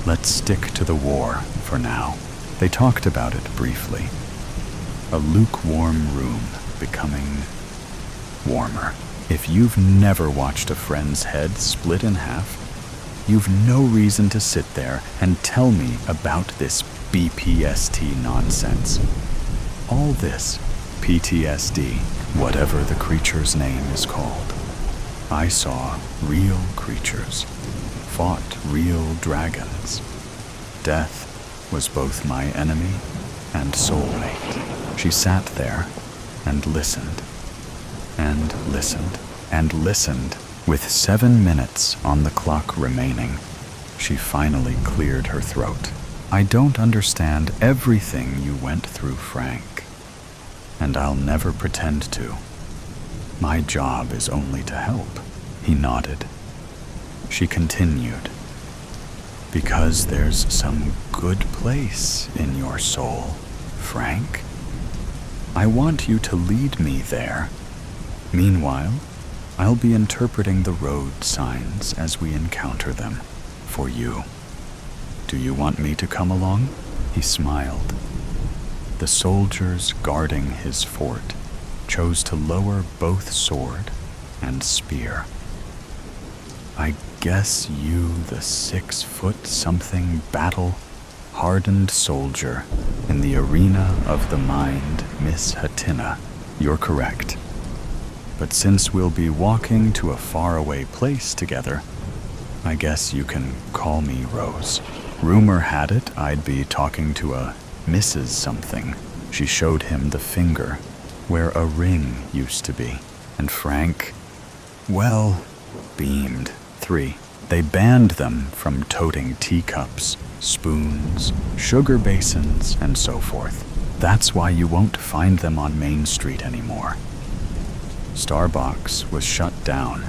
Let's stick to the war for now. They talked about it briefly. A lukewarm room becoming warmer. If you've never watched a friend's head split in half, you've no reason to sit there and tell me about this BPST nonsense. All this PTSD, whatever the creature's name is called. I saw real creatures, fought real dragons. Death was both my enemy and soulmate. She sat there and listened, and listened, and listened. With 7 minutes on the clock remaining, she finally cleared her throat. I don't understand everything you went through, Frank, and I'll never pretend to. My job is only to help. He nodded. She continued. Because there's some good place in your soul, Frank. I want you to lead me there. Meanwhile, I'll be interpreting the road signs as we encounter them for you. Do you want me to come along? He smiled. The soldiers guarding his fort chose to lower both sword and spear. I guess you, the 6-foot-something battle-hardened soldier in the arena of the mind, Miss Hatina, you're correct. But since we'll be walking to a faraway place together, I guess you can call me Rose. Rumor had it I'd be talking to a Mrs. something. She showed him the finger where a ring used to be, and Frank, well, beamed. 3. They banned them from toting teacups, spoons, sugar basins, and so forth. That's why you won't find them on Main Street anymore. Starbucks was shut down.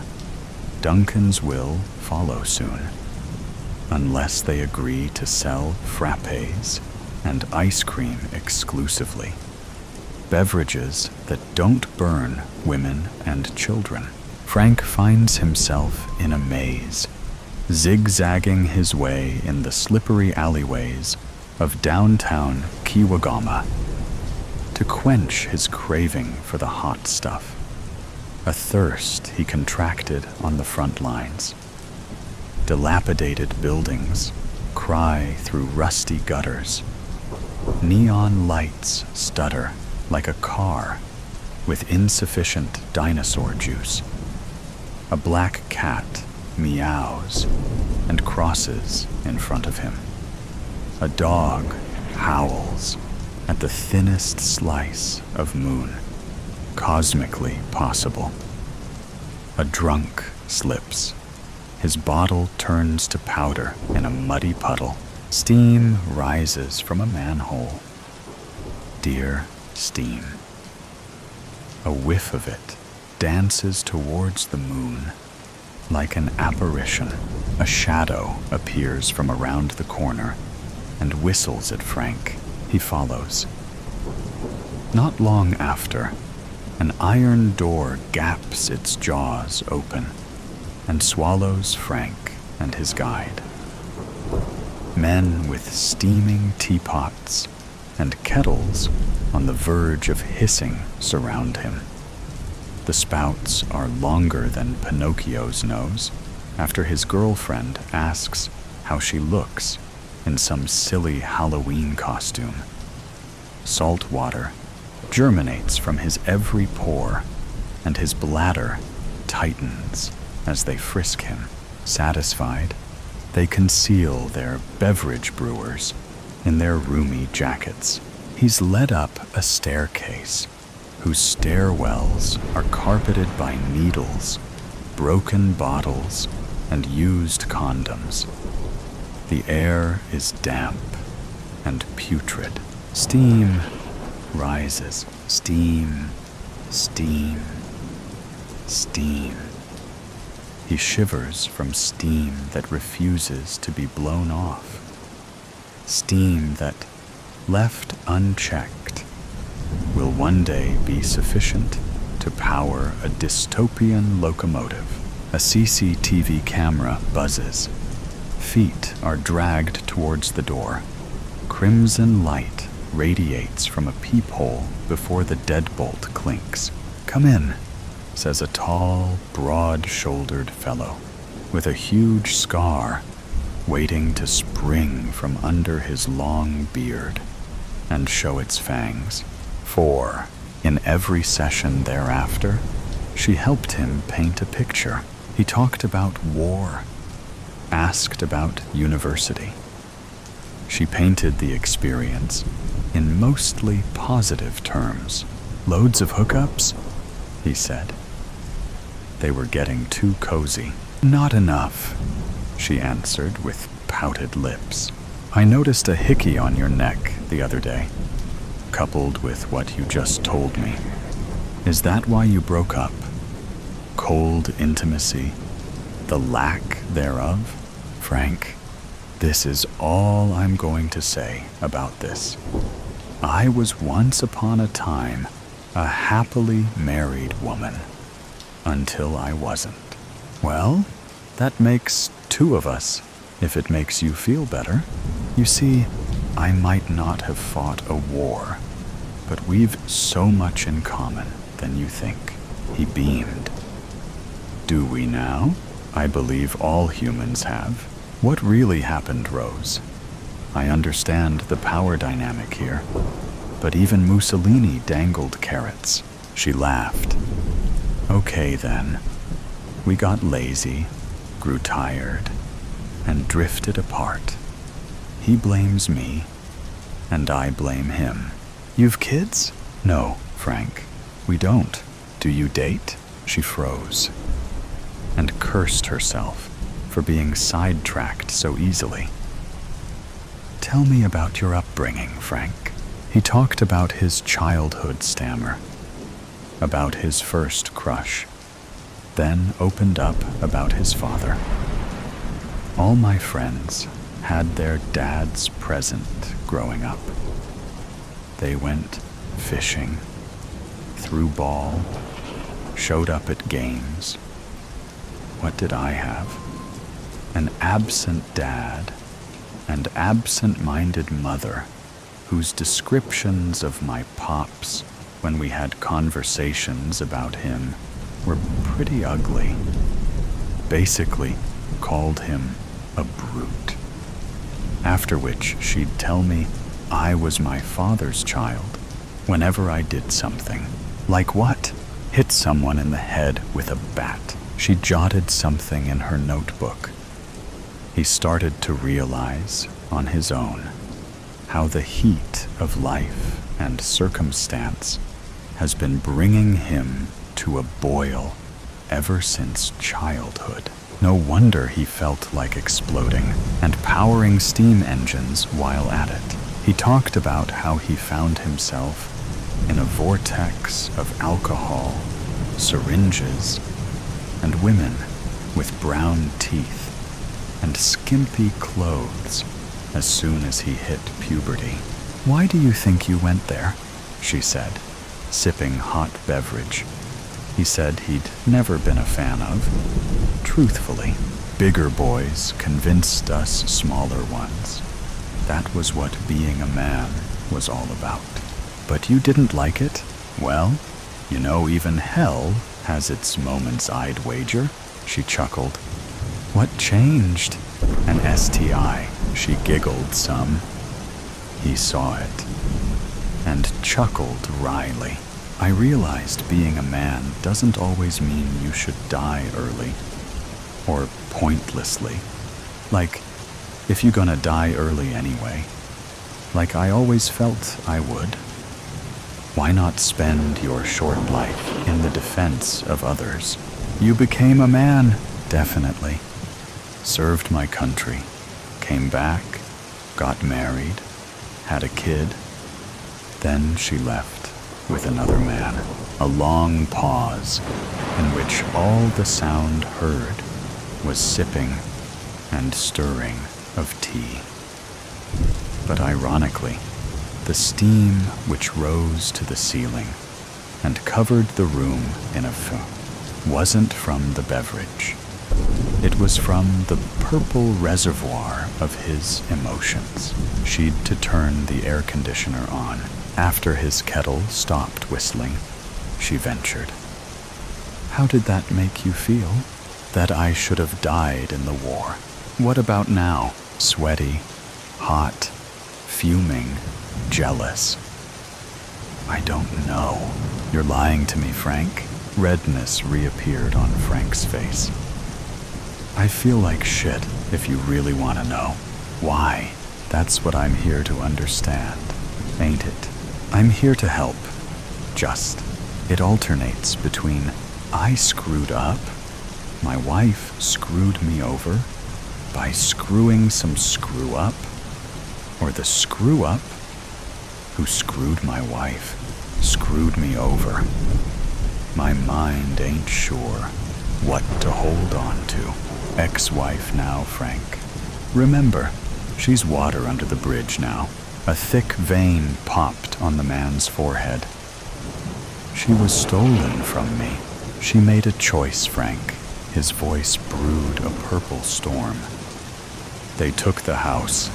Dunkin's will follow soon, unless they agree to sell frappes and ice cream exclusively. Beverages that don't burn women and children. Frank finds himself in a maze, zigzagging his way in the slippery alleyways of downtown Kiwagama to quench his craving for the hot stuff, a thirst he contracted on the front lines. Dilapidated buildings cry through rusty gutters. Neon lights stutter like a car with insufficient dinosaur juice. A black cat meows and crosses in front of him. A dog howls at the thinnest slice of moon cosmically possible. A drunk slips. His bottle turns to powder in a muddy puddle. Steam rises from a manhole. Dear steam. A whiff of it dances towards the moon. Like an apparition, a shadow appears from around the corner and whistles at Frank. He follows. Not long after, an iron door gaps its jaws open and swallows Frank and his guide. Men with steaming teapots and kettles on the verge of hissing surround him. The spouts are longer than Pinocchio's nose after his girlfriend asks how she looks in some silly Halloween costume. Salt water germinates from his every pore, and his bladder tightens as they frisk him. Satisfied, they conceal their beverage brewers in their roomy jackets. He's led up a staircase whose stairwells are carpeted by needles, broken bottles, and used condoms. The air is damp and putrid. Steam rises. Steam, steam, steam. He shivers from steam that refuses to be blown off. Steam that, left unchecked, will one day be sufficient to power a dystopian locomotive. A CCTV camera buzzes. Feet are dragged towards the door. Crimson light radiates from a peephole before the deadbolt clinks. "Come in," says a tall, broad-shouldered fellow with a huge scar waiting to spring from under his long beard and show its fangs. For, in every session thereafter, she helped him paint a picture. He talked about war, asked about university. She painted the experience in mostly positive terms. "Loads of hookups?" he said. They were getting too cozy. "Not enough," she answered with pouted lips. "I noticed a hickey on your neck the other day, coupled with what you just told me. Is that why you broke up? Cold intimacy, the lack thereof? Frank, this is all I'm going to say about this. I was once upon a time a happily married woman, until I wasn't. Well, that makes two of us, if it makes you feel better. You see, I might not have fought a war, but we've so much in common than you think." He beamed. "Do we now? I believe all humans have. What really happened, Rose? I understand the power dynamic here, but even Mussolini dangled carrots." She laughed. "Okay then. We got lazy, grew tired, and drifted apart. He blames me, and I blame him. You've kids?" "No, Frank, we don't. Do you date?" She froze and cursed herself for being sidetracked so easily. "Tell me about your upbringing, Frank." He talked about his childhood stammer, about his first crush, then opened up about his father. "All my friends had their dads present growing up. They went fishing, threw ball, showed up at games. What did I have? An absent dad and absent-minded mother whose descriptions of my pops when we had conversations about him were pretty ugly. Basically called him a brute. After which she'd tell me I was my father's child whenever I did something. Like what? Hit someone in the head with a bat. She jotted something in her notebook. He started to realize, on his own, how the heat of life and circumstance has been bringing him to a boil ever since childhood. No wonder he felt like exploding and powering steam engines while at it. He talked about how he found himself in a vortex of alcohol, syringes, and women with brown teeth and skimpy clothes as soon as he hit puberty. "Why do you think you went there?" she said, sipping hot beverage he said he'd never been a fan of. Truthfully, bigger boys convinced us smaller ones that was what being a man was all about. "But you didn't like it?" "Well, you know, even hell has its moments, I'd wager," she chuckled. "What changed?" "An STI," she giggled some. He saw it and chuckled wryly. "I realized being a man doesn't always mean you should die early or pointlessly. Like, if you're gonna die early anyway, like I always felt I would, why not spend your short life in the defense of others?" "You became a man." "Definitely. Served my country, came back, got married, had a kid. Then she left with another man." A long pause in which all the sound heard was sipping and stirring of tea. But ironically, the steam which rose to the ceiling and covered the room in a film wasn't from the beverage. It was from the purple reservoir of his emotions. She'd to turn the air conditioner on. After his kettle stopped whistling, she ventured, "How did that make you feel?" "That I should have died in the war." "What about now?" "Sweaty, hot, fuming, jealous." "I don't know." "You're lying to me, Frank." Redness reappeared on Frank's face. "I feel like shit, if you really want to know." "Why?" "That's what I'm here to understand, ain't it?" "I'm here to help. Just. It alternates between I screwed up, my wife screwed me over by screwing some screw up, or the screw up who screwed my wife screwed me over. My mind ain't sure what to hold on to." "Ex-wife now, Frank. Remember, she's water under the bridge now." A thick vein popped on the man's forehead. "She was stolen from me. She made a choice, Frank." His voice brewed a purple storm. "They took the house.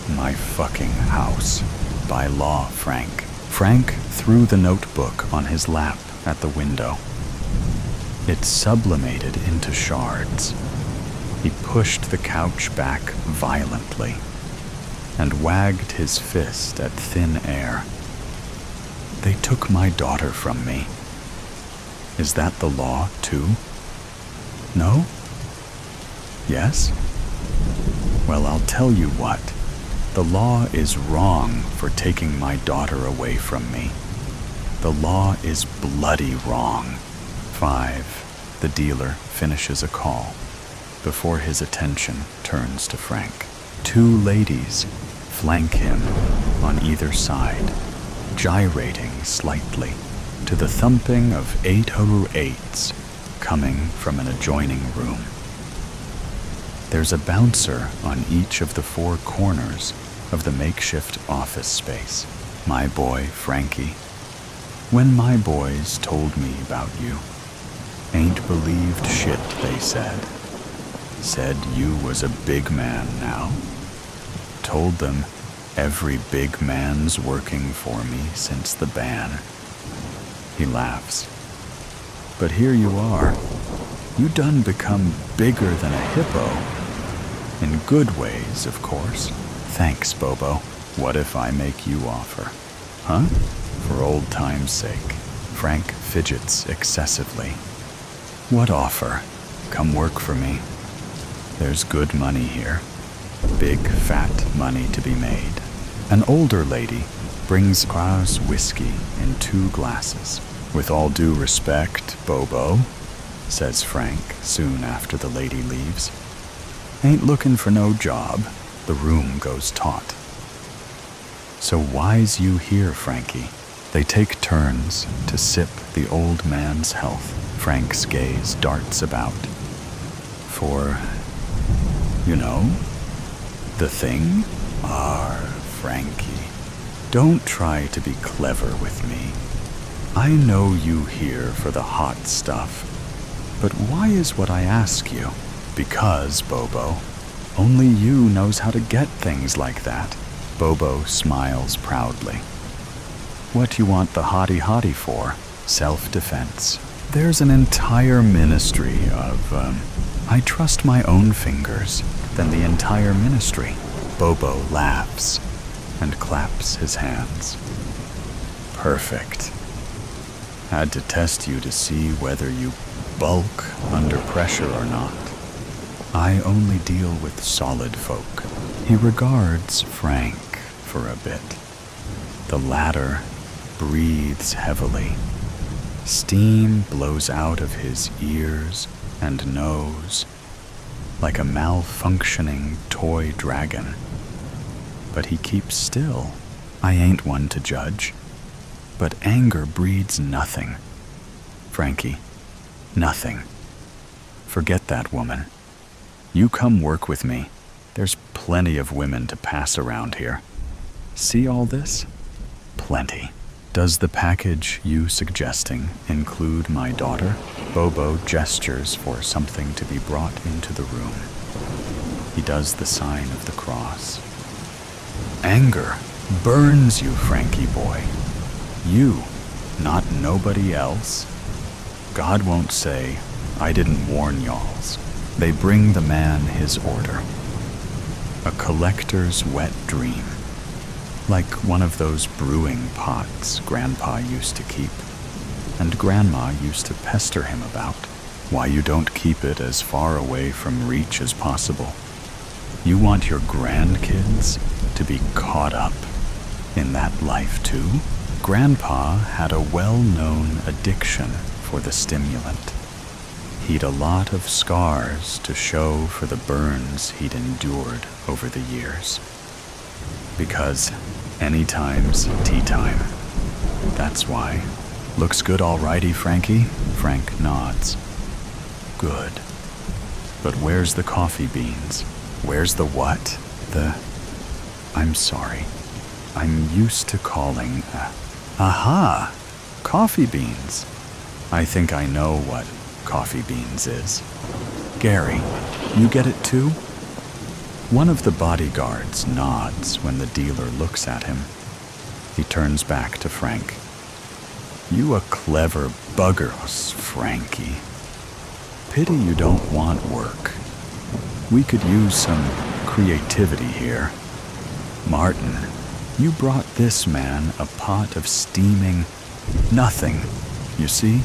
My fucking house. By law, Frank." Frank threw the notebook on his lap at the window. It sublimated into shards. He pushed the couch back violently and wagged his fist at thin air. "They took my daughter from me. Is that the law, too? No? Yes? Well, I'll tell you what. The law is wrong for taking my daughter away from me. The law is bloody wrong." 5. The dealer finishes a call before his attention turns to Frank. 2 ladies flank him on either side, gyrating slightly to the thumping of 808s coming from an adjoining room. There's a bouncer on each of the 4 corners of the makeshift office space. "My boy, Frankie. When my boys told me about you, ain't believed shit they said. Said you was a big man now. Told them every big man's working for me since the ban." He laughs. "But here you are. You done become bigger than a hippo. In good ways, of course." "Thanks, Bobo. What if I make you offer?" "Huh?" "For old time's sake." Frank fidgets excessively. "What offer?" "Come work for me. There's good money here. Big, fat money to be made. An older lady brings Gras whiskey in 2 glasses. "With all due respect, Bobo," says Frank soon after the lady leaves. "Ain't looking for no job." The room goes taut. "So why's you here, Frankie?" They take turns to sip the old man's health. Frank's gaze darts about. "For, you know, the thing?" Frankie, don't try to be clever with me. I know you here for the hot stuff. But why is what I ask you? Because, Bobo, only you knows how to get things like that. Bobo smiles proudly. What you want the hottie-hottie for? Self-defense. There's an entire ministry of, I trust my own fingers than the entire ministry. Bobo laughs and claps his hands. Perfect. Had to test you to see whether you bulk under pressure or not. I only deal with solid folk. He regards Frank for a bit. The latter breathes heavily. Steam blows out of his ears and nose like a malfunctioning toy dragon. But he keeps still. I ain't one to judge. But anger breeds nothing. Frankie, nothing. Forget that woman. You come work with me. There's plenty of women to pass around here. See all this? Plenty. Does the package you suggesting include my daughter? Bobo gestures for something to be brought into the room. He does the sign of the cross. Anger burns you, Frankie boy. You, not nobody else. God won't say, I didn't warn y'alls. They bring the man his order. A collector's wet dream. Like one of those brewing pots Grandpa used to keep, and Grandma used to pester him about. Why you don't keep it as far away from reach as possible. You want your grandkids to be caught up in that life too? Grandpa had a well-known addiction for the stimulant. He'd a lot of scars to show for the burns he'd endured over the years. Because anytime's tea time. That's why. Looks good alrighty, Frankie? Frank nods. Good. But where's the coffee beans? Where's the what? I'm sorry. I'm used to calling, aha! Coffee beans. I think I know what coffee beans is. Gary, you get it too? One of the bodyguards nods when the dealer looks at him. He turns back to Frank. You a clever buggers, Frankie. Pity you don't want work. We could use some creativity here. Martin, you brought this man a pot of steaming nothing, you see?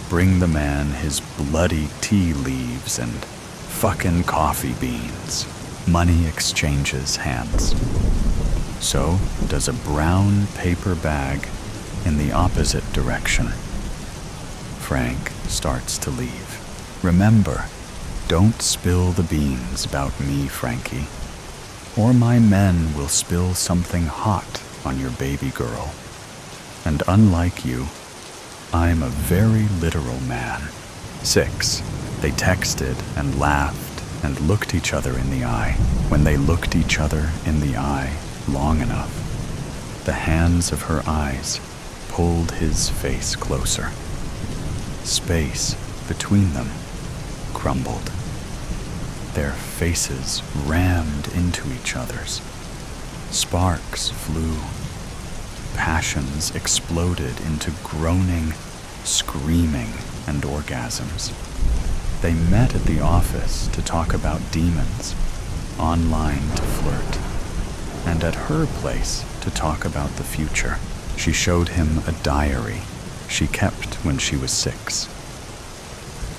Bring the man his bloody tea leaves and fucking coffee beans. Money exchanges hands. So does a brown paper bag in the opposite direction. Frank starts to leave. Remember, don't spill the beans about me, Frankie, or my men will spill something hot on your baby girl. And unlike you, I'm a very literal man. 6. They texted and laughed and looked each other in the eye. When they looked each other in the eye long enough, the hands of her eyes pulled his face closer. Space between them crumbled. Their faces rammed into each other's. Sparks flew. Passions exploded into groaning, screaming, and orgasms. They met at the office to talk about demons, online to flirt, and at her place to talk about the future. She showed him a diary she kept when she was 6.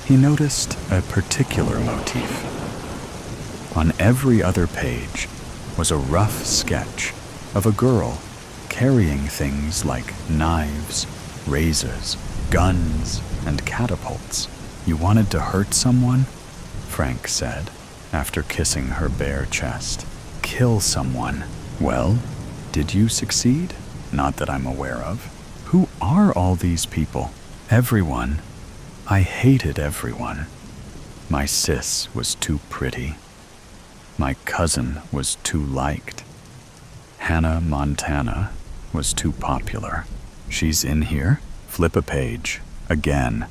He noticed a particular motif. On every other page was a rough sketch of a girl carrying things like knives, razors, guns, and catapults. You wanted to hurt someone? Frank said, after kissing her bare chest. Kill someone. Well, did you succeed? Not that I'm aware of. Who are all these people? Everyone. I hated everyone. My sis was too pretty. My cousin was too liked. Hannah Montana was too popular. She's in here? Flip a page. Again.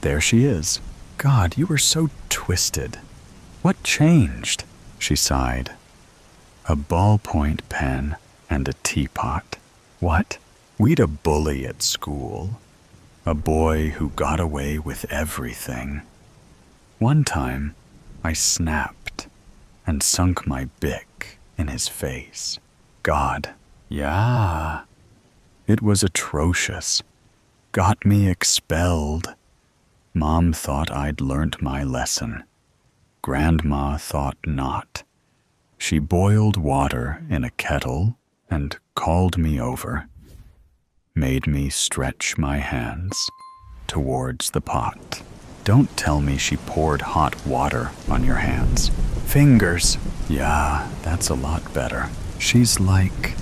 There she is. God, you were so twisted. What changed? She sighed. A ballpoint pen and a teapot. What? We'd a bully at school. A boy who got away with everything. One time, I snapped and sunk my bic in his face. God, yeah. It was atrocious. Got me expelled. Mom thought I'd learnt my lesson. Grandma thought not. She boiled water in a kettle and called me over. Made me stretch my hands towards the pot. Don't tell me she poured hot water on your hands. Fingers. Yeah, that's a lot better. She's like,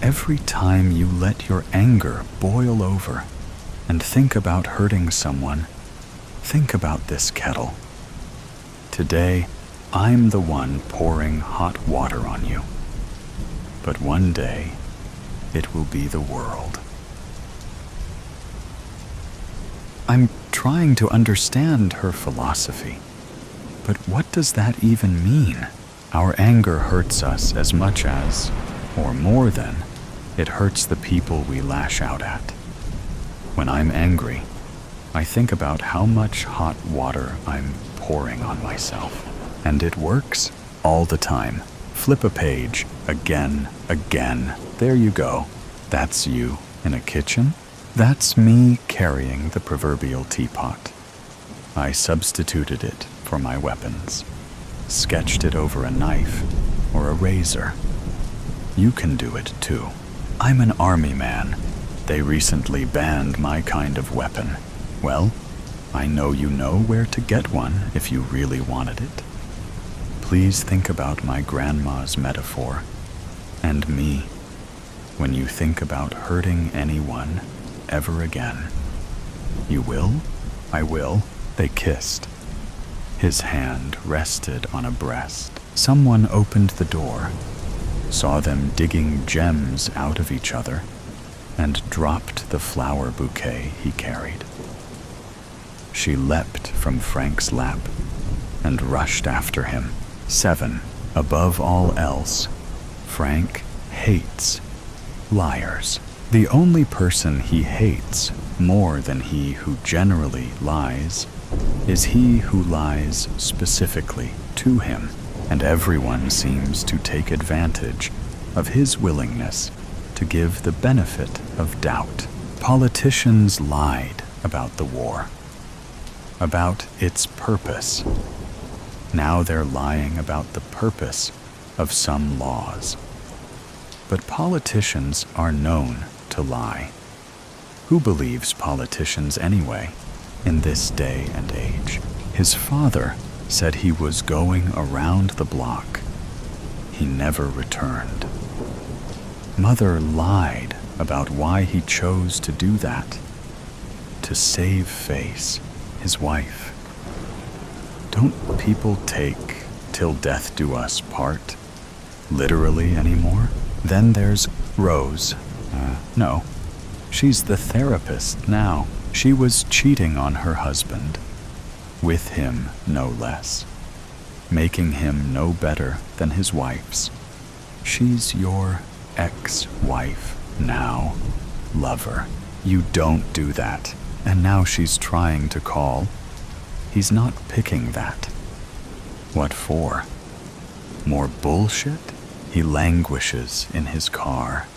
every time you let your anger boil over and think about hurting someone, think about this kettle. Today, I'm the one pouring hot water on you. But one day, it will be the world. I'm trying to understand her philosophy. But what does that even mean? Our anger hurts us as much as, or more than, it hurts the people we lash out at. When I'm angry, I think about how much hot water I'm pouring on myself. And it works all the time. Flip a page, again. There you go. That's you in a kitchen. That's me carrying the proverbial teapot. I substituted it for my weapons. Sketched it over a knife or a razor. You can do it too. I'm an army man. They recently banned my kind of weapon. Well, I know you know where to get one if you really wanted it. Please think about my grandma's metaphor and me when you think about hurting anyone ever again. You will? I will. They kissed. His hand rested on a breast. Someone opened the door, saw them digging gems out of each other, and dropped the flower bouquet he carried. She leapt from Frank's lap and rushed after him. 7. Above all else, Frank hates liars. The only person he hates more than he who generally lies is he who lies specifically to him, and everyone seems to take advantage of his willingness to give the benefit of doubt. Politicians lied about the war, about its purpose. Now they're lying about the purpose of some laws. But politicians are known to lie. Who believes politicians anyway, in this day and age? His father said he was going around the block. He never returned. Mother lied about why he chose to do that. To save face, his wife. Don't people take till death do us part literally anymore? Then there's Rose. No, she's the therapist now. She was cheating on her husband, with him no less, making him no better than his wife's. She's your ex-wife now, lover. You don't do that. And now she's trying to call. He's not picking that. What for? More bullshit? He languishes in his car,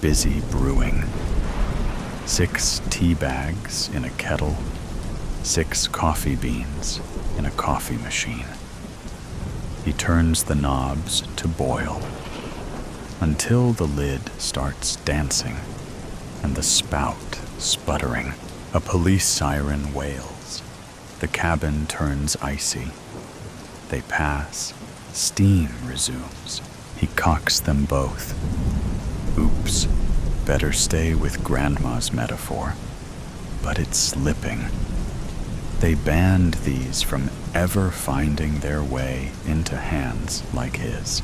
busy brewing. 6 tea bags in a kettle, 6 coffee beans in a coffee machine. He turns the knobs to boil. until the lid starts dancing and the spout sputtering. A police siren wails. The cabin turns icy. They pass. Steam resumes. He cocks them both. Oops, better stay with Grandma's metaphor. But it's slipping. They banned these from ever finding their way into hands like his.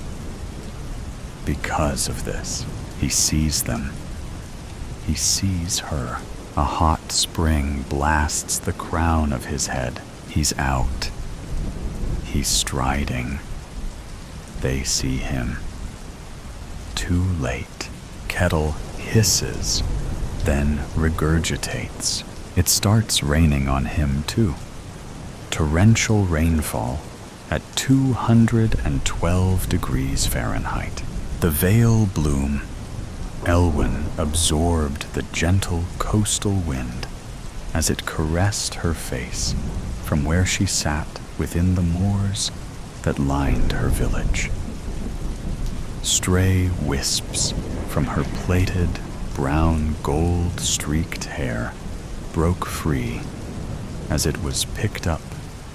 Because of this, he sees them. He sees her. A hot spring blasts the crown of his head. He's out. He's striding. They see him. Too late. Kettle hisses, then regurgitates. It starts raining on him too. Torrential rainfall at 212 degrees Fahrenheit. The veil bloom. Elwyn absorbed the gentle coastal wind as it caressed her face from where she sat within the moors that lined her village. Stray wisps from her plaited, brown, gold-streaked hair broke free as it was picked up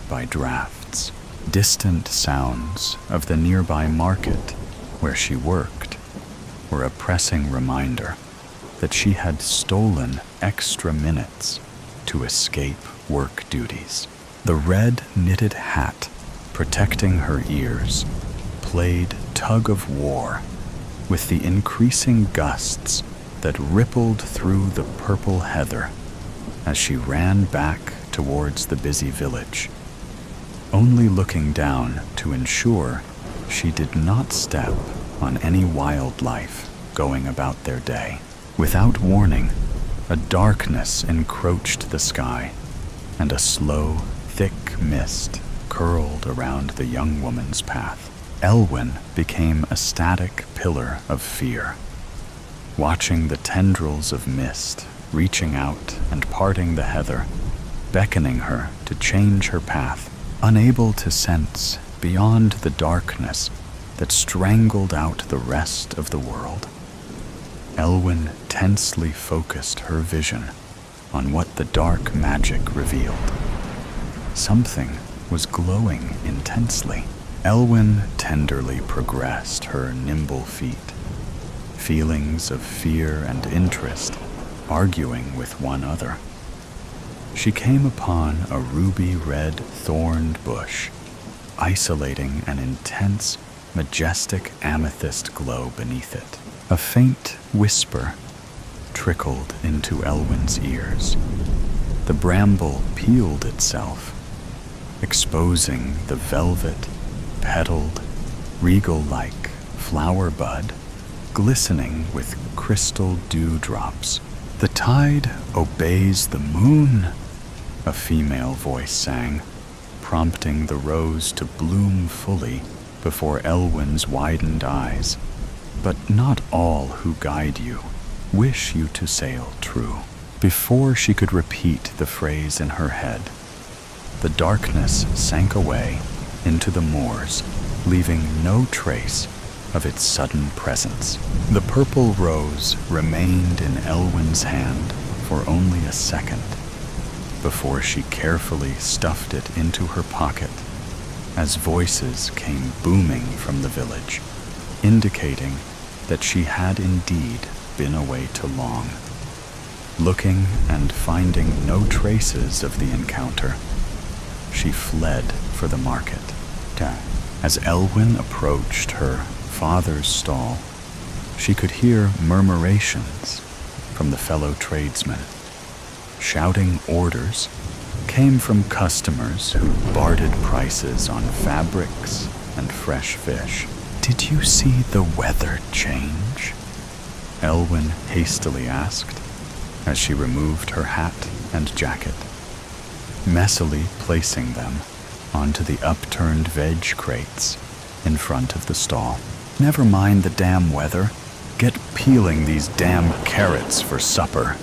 by drafts. Distant sounds of the nearby market where she worked were a pressing reminder that she had stolen extra minutes to escape work duties. The red knitted hat protecting her ears played tug of war with the increasing gusts that rippled through the purple heather as she ran back towards the busy village, only looking down to ensure she did not step on any wildlife going about their day. Without warning, a darkness encroached the sky, and a slow, thick mist curled around the young woman's path. Elwyn became a static pillar of fear, watching the tendrils of mist reaching out and parting the heather, beckoning her to change her path, unable to sense beyond the darkness that strangled out the rest of the world. Elwyn tensely focused her vision on what the dark magic revealed. Something was glowing intensely. Elwyn tenderly progressed her nimble feet, feelings of fear and interest arguing with one another. She came upon a ruby-red thorned bush, isolating an intense, majestic amethyst glow beneath it. A faint whisper trickled into Elwyn's ears. The bramble peeled itself, exposing the velvet, petaled, regal-like flower bud, glistening with crystal dewdrops. "The tide obeys the moon," a female voice sang, prompting the rose to bloom fully before Elwyn's widened eyes. "But not all who guide you wish you to sail true." Before she could repeat the phrase in her head, the darkness sank away into the moors, leaving no trace of its sudden presence. The purple rose remained in Elwyn's hand for only a second before she carefully stuffed it into her pocket as voices came booming from the village, indicating that she had indeed been away too long. Looking and finding no traces of the encounter, she fled for the market. As Elwyn approached her father's stall, she could hear murmurations from the fellow tradesmen. Shouting orders came from customers who barded prices on fabrics and fresh fish. "Did you see the weather change?" Elwyn hastily asked as she removed her hat and jacket, messily placing them onto the upturned veg crates in front of the stall. "Never mind the damn weather. Get peeling these damn carrots for supper."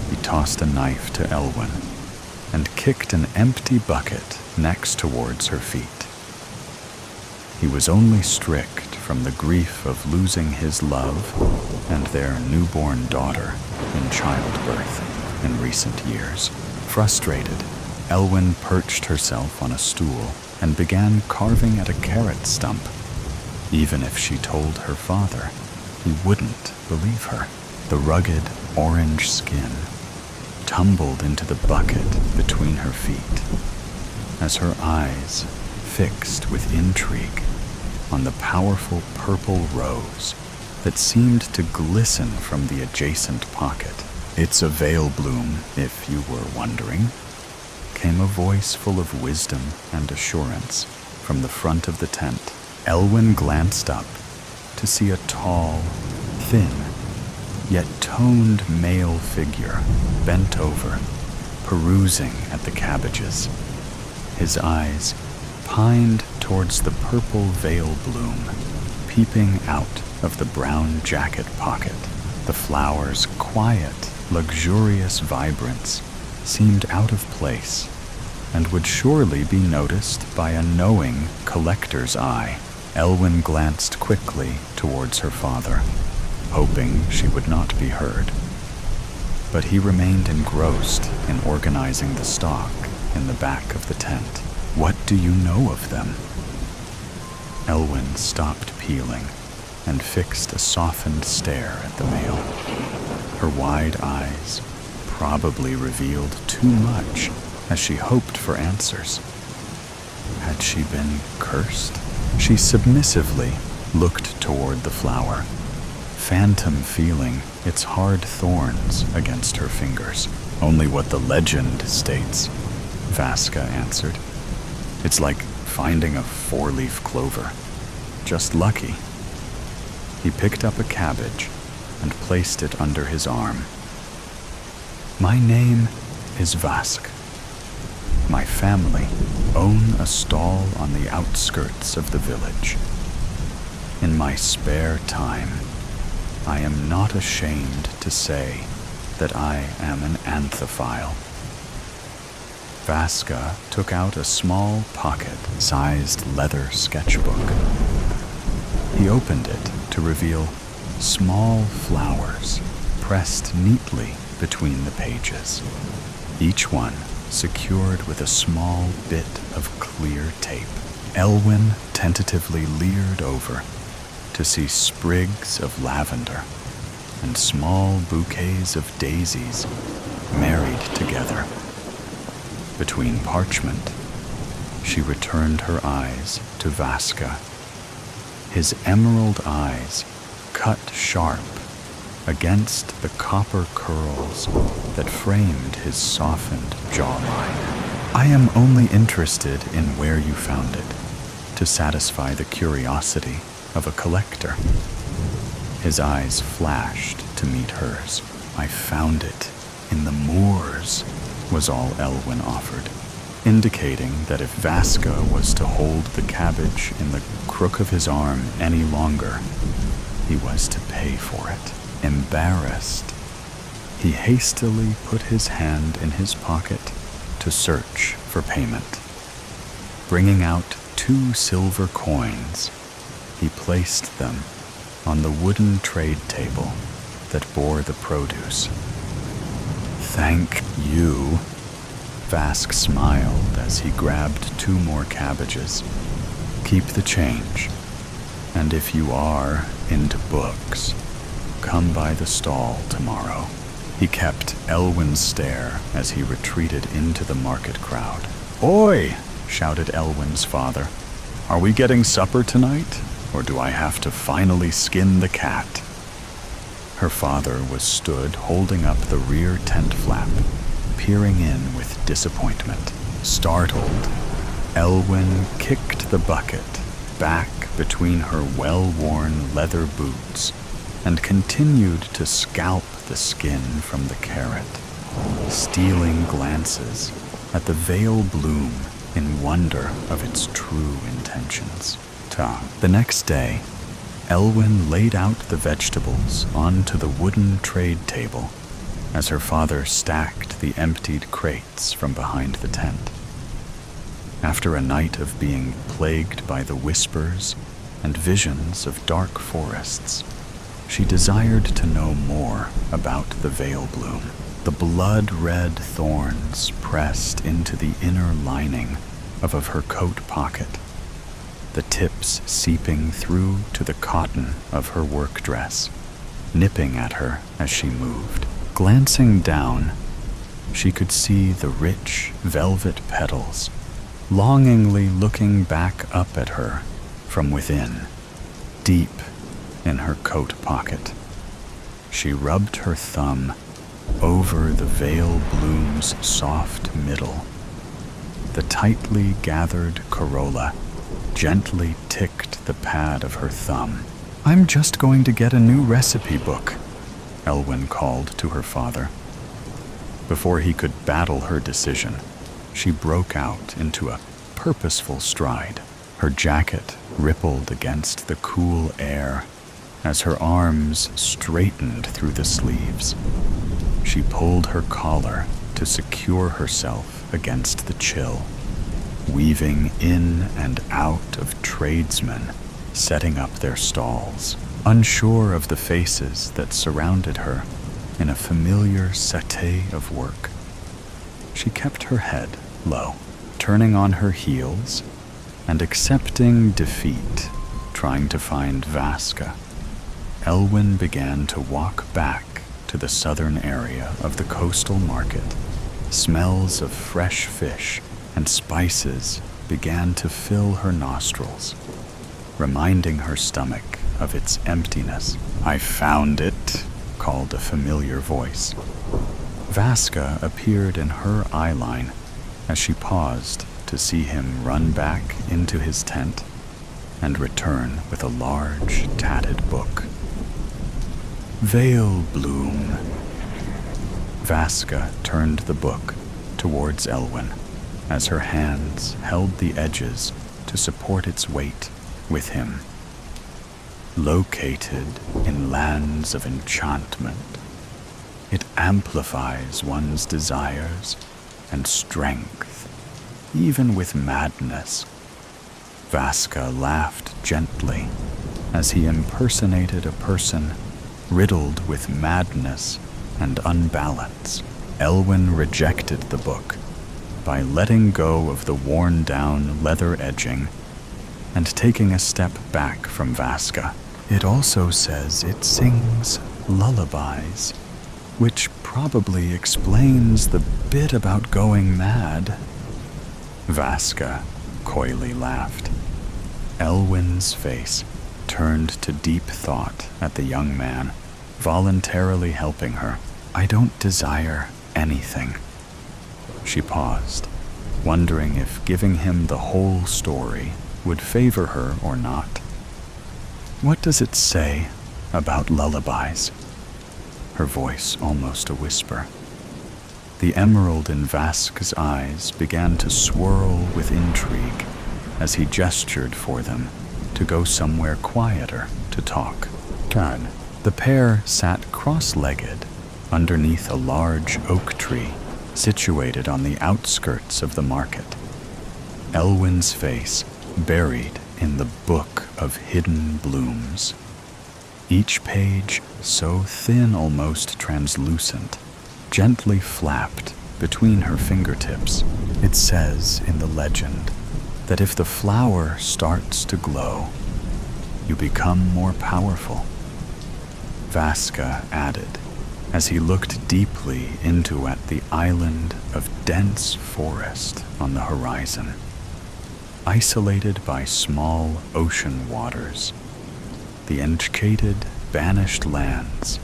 He tossed a knife to Elwyn and kicked an empty bucket next towards her feet. He was only strict from the grief of losing his love and their newborn daughter in childbirth in recent years. Frustrated, Elwyn perched herself on a stool and began carving at a carrot stump. Even if she told her father, he wouldn't believe her. The rugged orange skin tumbled into the bucket between her feet as her eyes fixed with intrigue on the powerful purple rose that seemed to glisten from the adjacent pocket. "It's a veil bloom, if you were wondering," came a voice full of wisdom and assurance from the front of the tent. Elwyn glanced up to see a tall, thin, yet toned male figure bent over, perusing at the cabbages. His eyes pined towards the purple veil bloom, peeping out of the brown jacket pocket. The flower's quiet, luxurious vibrance seemed out of place and would surely be noticed by a knowing collector's eye. Elwyn glanced quickly towards her father, hoping she would not be heard. But he remained engrossed in organizing the stock in the back of the tent. "What do you know of them?" Elwyn stopped peeling and fixed a softened stare at the male. Her wide eyes probably revealed too much as she hoped for answers. Had she been cursed? She submissively looked toward the flower, phantom feeling its hard thorns against her fingers. "Only what the legend states," Vaska answered. "It's like finding a four-leaf clover. Just lucky." He picked up a cabbage and placed it under his arm. "My name is Vask. My family own a stall on the outskirts of the village. In my spare time, I am not ashamed to say that I am an anthophile." Vaska took out a small pocket-sized leather sketchbook. He opened it to reveal small flowers pressed neatly between the pages, each one secured with a small bit of clear tape. Elwyn tentatively leered over to see sprigs of lavender and small bouquets of daisies married together. Between parchment, she returned her eyes to Vaska. His emerald eyes cut sharp against the copper curls that framed his softened jawline. "I am only interested in where you found it, to satisfy the curiosity of a collector." His eyes flashed to meet hers. "I found it in the moors," was all Elwyn offered, indicating that if Vaska was to hold the cabbage in the crook of his arm any longer, he was to pay for it. Embarrassed, he hastily put his hand in his pocket to search for payment. Bringing out 2 silver coins, he placed them on the wooden trade table that bore the produce. "Thank you," Vask smiled as he grabbed 2 more cabbages. "Keep the change, and if you are into books, come by the stall tomorrow." He kept Elwyn's stare as he retreated into the market crowd. "Oi!" shouted Elwyn's father. "Are we getting supper tonight, or do I have to finally skin the cat?" Her father was stood holding up the rear tent flap, peering in with disappointment. Startled, Elwyn kicked the bucket back between her well-worn leather boots and continued to scalp the skin from the carrot, stealing glances at the veil bloom in wonder of its true intentions. The next day, Elwyn laid out the vegetables onto the wooden trade table as her father stacked the emptied crates from behind the tent. After a night of being plagued by the whispers and visions of dark forests. She desired to know more about the veil bloom, the blood-red thorns pressed into the inner lining of her coat pocket, the tips seeping through to the cotton of her work dress, nipping at her as she moved. Glancing down, she could see the rich velvet petals, longingly looking back up at her from within, deep in her coat pocket. She rubbed her thumb over the veil bloom's soft middle. The tightly gathered corolla gently ticked the pad of her thumb. "I'm just going to get a new recipe book," Elwyn called to her father. Before he could battle her decision, she broke out into a purposeful stride. Her jacket rippled against the cool air as her arms straightened through the sleeves. She pulled her collar to secure herself against the chill, weaving in and out of tradesmen setting up their stalls, unsure of the faces that surrounded her in a familiar setée of work. She kept her head low, turning on her heels and accepting defeat, trying to find Vaska. Elwyn began to walk back to the southern area of the coastal market. Smells of fresh fish and spices began to fill her nostrils, reminding her stomach of its emptiness. "I found it," called a familiar voice. Vaska appeared in her eye line as she paused to see him run back into his tent and return with a large, tatted book. "Veil bloom." Vaska turned the book towards Elwyn as her hands held the edges to support its weight with him. "Located in lands of enchantment, it amplifies one's desires and strength, even with madness." Vaska laughed gently as he impersonated a person riddled with madness and unbalance. Elwyn rejected the book by letting go of the worn-down leather edging and taking a step back from Vaska. "It also says it sings lullabies, which probably explains the bit about going mad." Vaska coyly laughed. Elwyn's face turned to deep thought at the young man, voluntarily helping her. "I don't desire anything." She paused, wondering if giving him the whole story would favor her or not. "What does it say about lullabies?" Her voice almost a whisper. The emerald in Vaska's eyes began to swirl with intrigue as he gestured for them to go somewhere quieter to talk. God. The pair sat cross-legged underneath a large oak tree situated on the outskirts of the market. Elwyn's face buried in the book of hidden blooms. Each page so thin, almost translucent, gently flapped between her fingertips. It says in the legend that if the flower starts to glow, you become more powerful. Vaska added, as he looked deeply into the island of dense forest on the horizon, isolated by small ocean waters. The enchanted, banished lands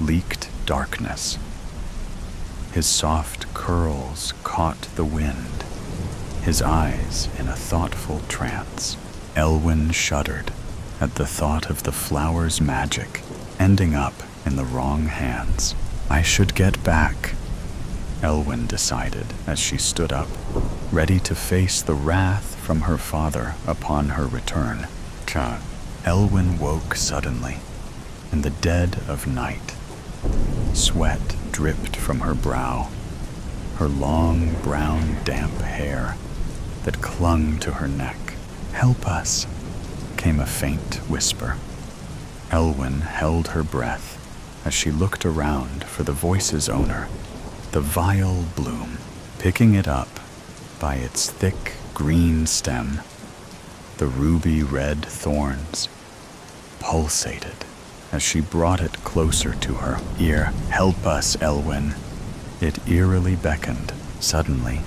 leaked darkness. His soft curls caught the wind, his eyes in a thoughtful trance. Elwyn shuddered at the thought of the flower's magic ending up in the wrong hands. "I should get back," Elwyn decided as she stood up, ready to face the wrath from her father upon her return. Elwyn woke suddenly, in the dead of night. Sweat dripped from her brow, her long brown damp hair that clung to her neck. "Help us," came a faint whisper. Elwyn held her breath as she looked around for the voice's owner, the vile bloom, picking it up by its thick green stem. The ruby-red thorns pulsated as she brought it closer to her ear. "Help us, Elwyn." It eerily beckoned, suddenly,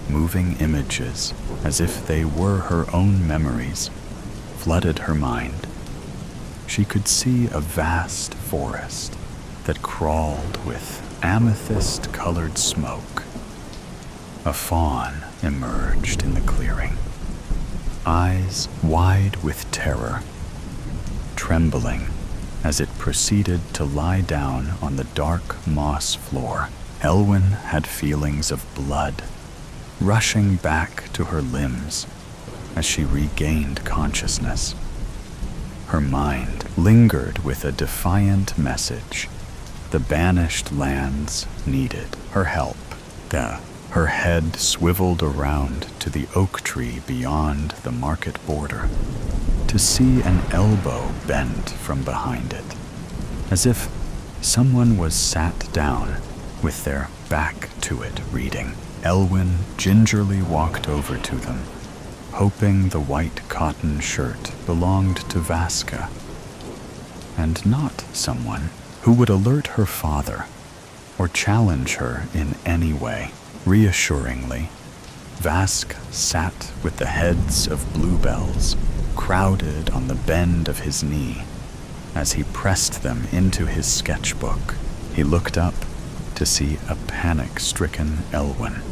moving images as if they were her own memories, flooded her mind. She could see a vast forest that crawled with amethyst-colored smoke. A fawn emerged in the clearing, eyes wide with terror, trembling as it proceeded to lie down on the dark moss floor. Elwyn had feelings of blood rushing back to her limbs as she regained consciousness. Her mind lingered with a defiant message. The banished lands needed her help. Her head swiveled around to the oak tree beyond the market border, to see an elbow bent from behind it, as if someone was sat down with their back to it reading. Elwyn gingerly walked over to them, hoping the white cotton shirt belonged to Vaska, and not someone who would alert her father or challenge her in any way. Reassuringly, Vask sat with the heads of bluebells crowded on the bend of his knee as he pressed them into his sketchbook. He looked up to see a panic-stricken Elwyn.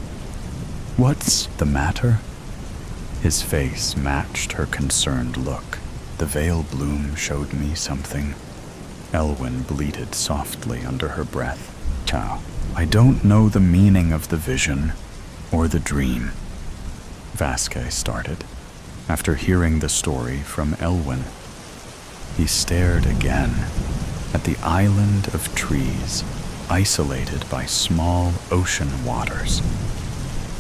"What's the matter?" His face matched her concerned look. "The veil bloom showed me something," Elwyn bleated softly under her breath. "I don't know the meaning of the vision or the dream," Vasquez started, after hearing the story from Elwyn. He stared again at the island of trees, isolated by small ocean waters,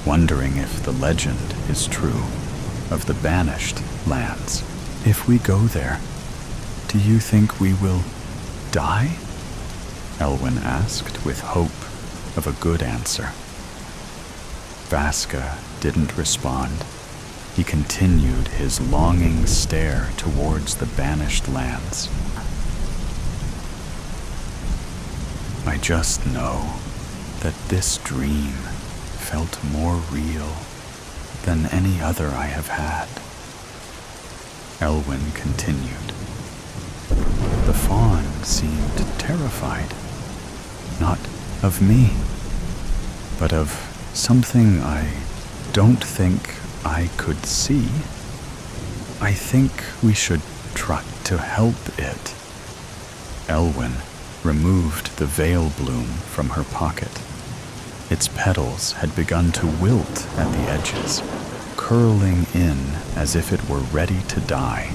wondering if the legend is true of the banished lands. "If we go there, do you think we will die?" Elwyn asked with hope of a good answer. Vaska didn't respond. He continued his longing stare towards the banished lands. "I just know that this dream felt more real than any other I have had," Elwyn continued. "The fawn seemed terrified, not of me, but of something I don't think I could see. I think we should try to help it." Elwyn removed the veil bloom from her pocket. Its petals had begun to wilt at the edges, curling in as if it were ready to die.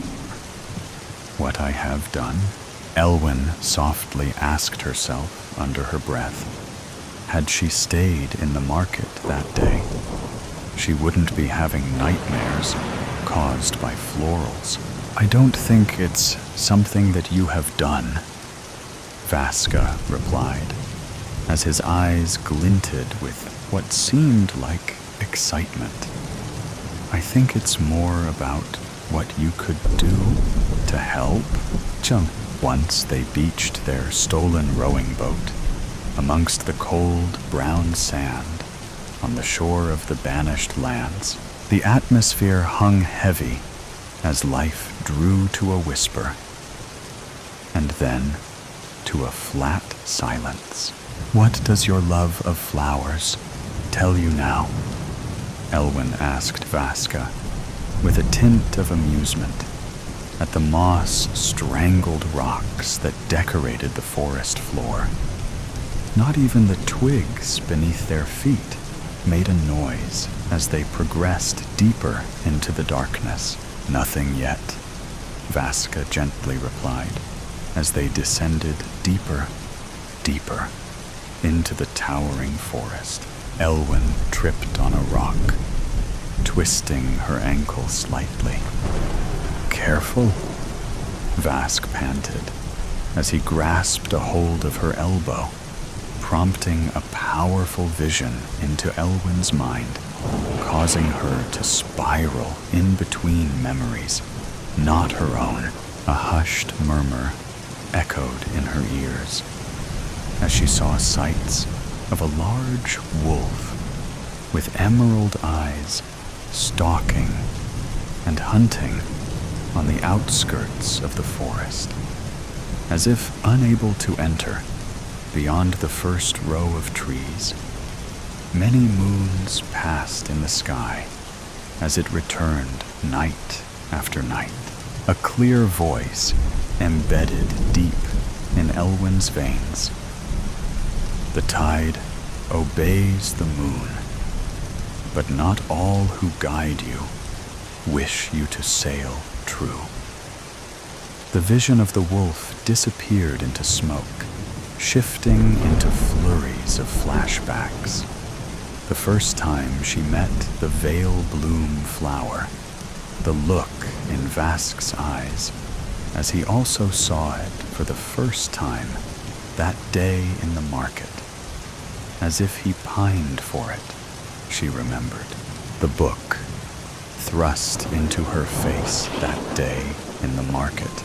"What I have done?" Elwyn softly asked herself under her breath. Had she stayed in the market that day, she wouldn't be having nightmares caused by florals. "I don't think it's something that you have done," Vaska replied, as his eyes glinted with what seemed like excitement. "I think it's more about what you could do to help." Once they beached their stolen rowing boat amongst the cold brown sand on the shore of the banished lands. The atmosphere hung heavy as life drew to a whisper, and then to a flat silence. "What does your love of flowers tell you now?" Elwyn asked Vaska, with a tint of amusement at the moss-strangled rocks that decorated the forest floor. Not even the twigs beneath their feet made a noise as they progressed deeper into the darkness. "Nothing yet," Vaska gently replied, as they descended deeper into the towering forest. Elwyn tripped on a rock, twisting her ankle slightly. careful," Vask panted, as he grasped a hold of her elbow, prompting a powerful vision into Elwyn's mind, causing her to spiral in between memories, not her own. A hushed murmur echoed in her ears as she saw sights of a large wolf with emerald eyes stalking and hunting on the outskirts of the forest. As if unable to enter beyond the first row of trees, many moons passed in the sky as it returned night after night. A clear voice embedded deep in Elwyn's veins. "The tide obeys the moon, but not all who guide you wish you to sail true." The vision of the wolf disappeared into smoke, shifting into flurries of flashbacks. The first time she met the Veil Bloom flower, the look in Vask's eyes, as he also saw it for the first time that day in the market. As if he pined for it, she remembered. The book thrust into her face that day in the market,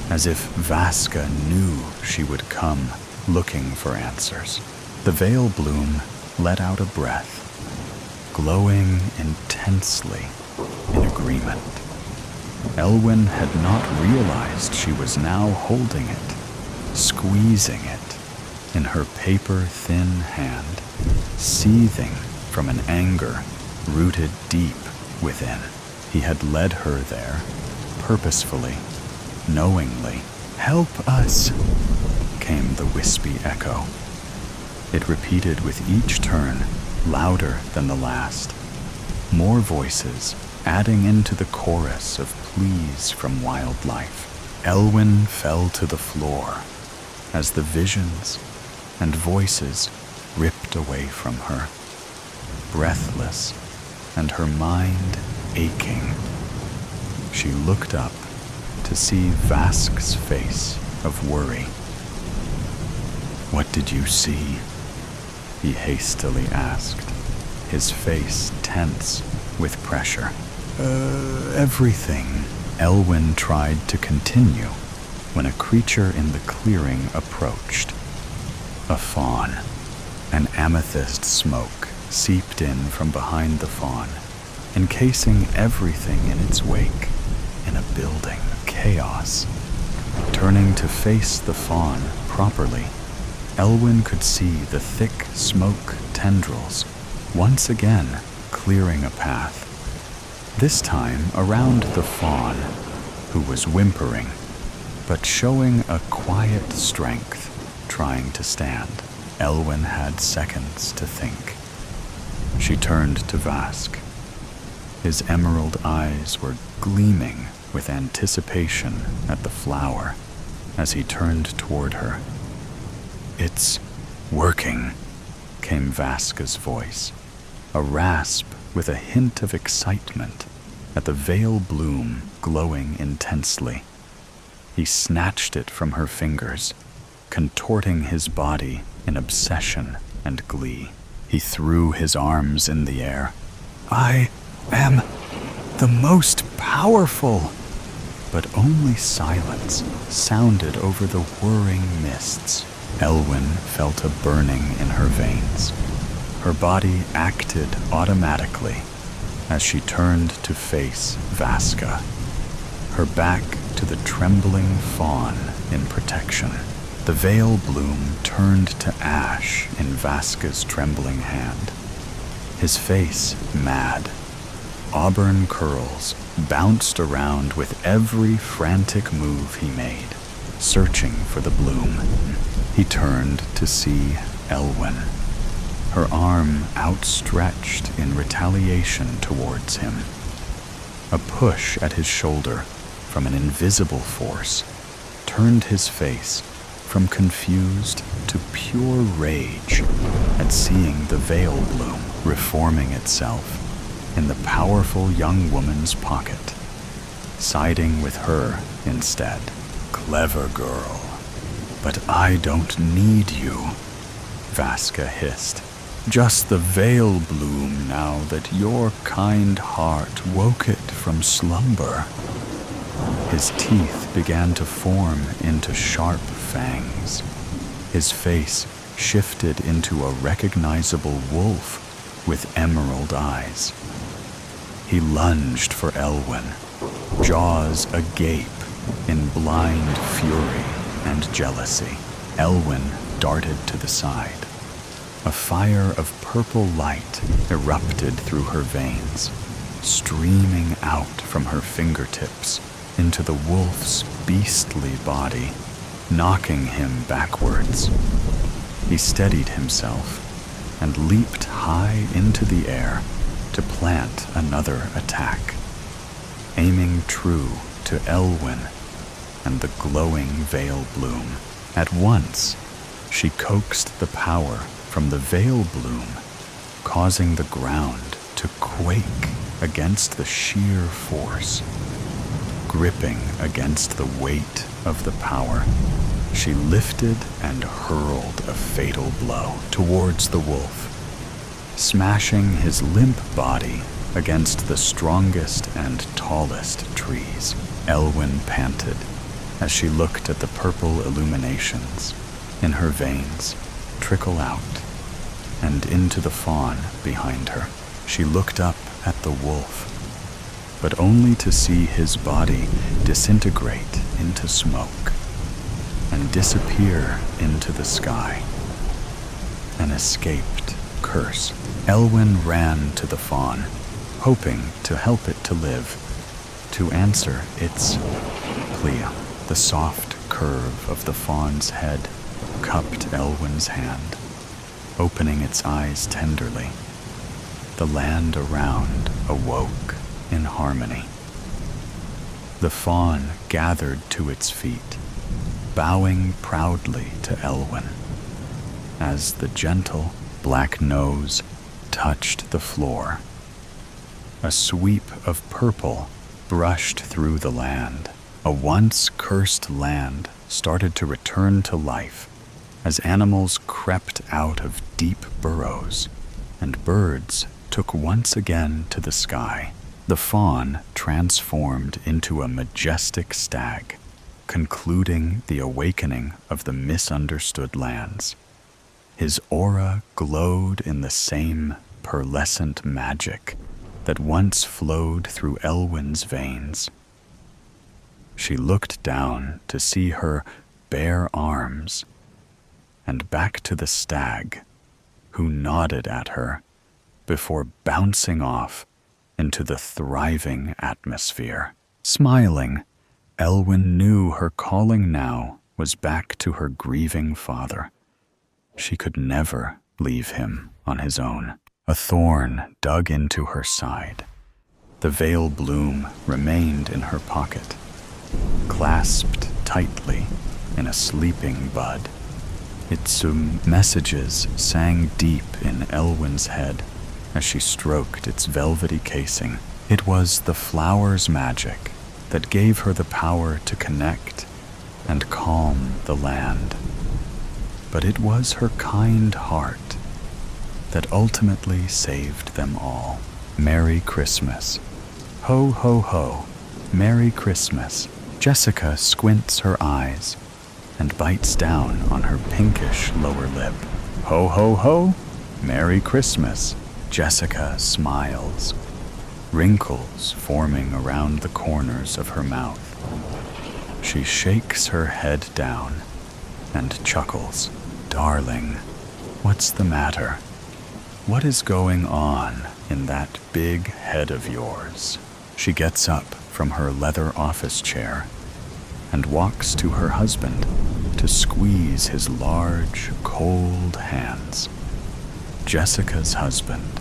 as if Vaska knew she would come looking for answers. The Veil Bloom let out a breath, glowing intensely in agreement. Elwyn had not realized she was now holding it, squeezing it in her paper-thin hand, seething from an anger rooted deep within. He had led her there, purposefully, knowingly. "Help us," came the wispy echo. It repeated with each turn, louder than the last. More voices adding into the chorus of pleas from wildlife. Elwyn fell to the floor as the visions and voices ripped away from her, breathless and her mind aching. She looked up to see Vask's face of worry. "What did you see?" he hastily asked, his face tense with pressure. Everything," Elwyn tried to continue when a creature in the clearing approached. A fawn. An amethyst smoke seeped in from behind the fawn, encasing everything in its wake in a building chaos. Turning to face the fawn properly, Elwyn could see the thick smoke tendrils once again clearing a path, this time around the fawn, who was whimpering, but showing a quiet strength, trying to stand. Elwyn had seconds to think. She turned to Vask. His emerald eyes were gleaming with anticipation at the flower as he turned toward her. "It's working," came Vaska's voice, a rasp with a hint of excitement at the Veil Bloom glowing intensely. He snatched it from her fingers, contorting his body in obsession and glee. He threw his arms in the air. "I am the most powerful!" But only silence sounded over the whirring mists. Elwyn felt a burning in her veins. Her body acted automatically as she turned to face Vaska, her back to the trembling fawn in protection. The Veil Bloom turned to ash in Vaska's trembling hand, his face mad. Auburn curls bounced around with every frantic move he made, searching for the bloom. He turned to see Elwyn, her arm outstretched in retaliation towards him. A push at his shoulder from an invisible force turned his face from confused to pure rage at seeing the Veil Bloom reforming itself in the powerful young woman's pocket. siding with her instead. "Clever girl, but I don't need you," Vaska hissed. "Just the veil bloom now that your kind heart woke it from slumber." His teeth began to form into sharp fangs. His face shifted into a recognizable wolf with emerald eyes. He lunged for Elwyn, jaws agape in blind fury and jealousy. Elwyn darted to the side. A fire of purple light erupted through her veins, streaming out from her fingertips into the wolf's beastly body, knocking him backwards. He steadied himself and leaped high into the air to plant another attack, aiming true to Elwyn and the glowing veil bloom. At once, she coaxed the power from the veil bloom, causing the ground to quake against the sheer force. Gripping against the weight of the power, she lifted and hurled a fatal blow towards the wolf, smashing his limp body against the strongest and tallest trees. Elwyn panted as she looked at the purple illuminations in her veins trickle out and into the fawn behind her. She looked up at the wolf, but only to see his body disintegrate into smoke and disappear into the sky. An escaped curse. Elwyn ran to the fawn, hoping to help it to live, to answer its plea. The soft curve of the fawn's head cupped Elwyn's hand, opening its eyes tenderly. The land around awoke in harmony. The fawn gathered to its feet, bowing proudly to Elwyn, as the gentle black nose touched the floor. A sweep of purple brushed through the land. A once cursed land started to return to life as animals crept out of deep burrows and birds took once again to the sky. The fawn transformed into a majestic stag, concluding the awakening of the misunderstood lands. His aura glowed in the same pearlescent magic that once flowed through Elwyn's veins. She looked down to see her bare arms, and back to the stag, who nodded at her before bouncing off into the thriving atmosphere. Smiling, Elwyn knew her calling now was back to her grieving father. She could never leave him on his own. A thorn dug into her side. The veil bloom remained in her pocket, clasped tightly in a sleeping bud. Its messages sang deep in Elwyn's head as she stroked its velvety casing. It was the flower's magic that gave her the power to connect and calm the land. But it was her kind heart that ultimately saved them all. Merry Christmas. Ho, ho, ho. Merry Christmas. Jessica squints her eyes and bites down on her pinkish lower lip. Ho, ho, ho. Merry Christmas. Jessica smiles, wrinkles forming around the corners of her mouth. She shakes her head down and chuckles. Darling, what's the matter? What is going on in that big head of yours? She gets up from her leather office chair and walks to her husband to squeeze his large, cold hands. Jessica's husband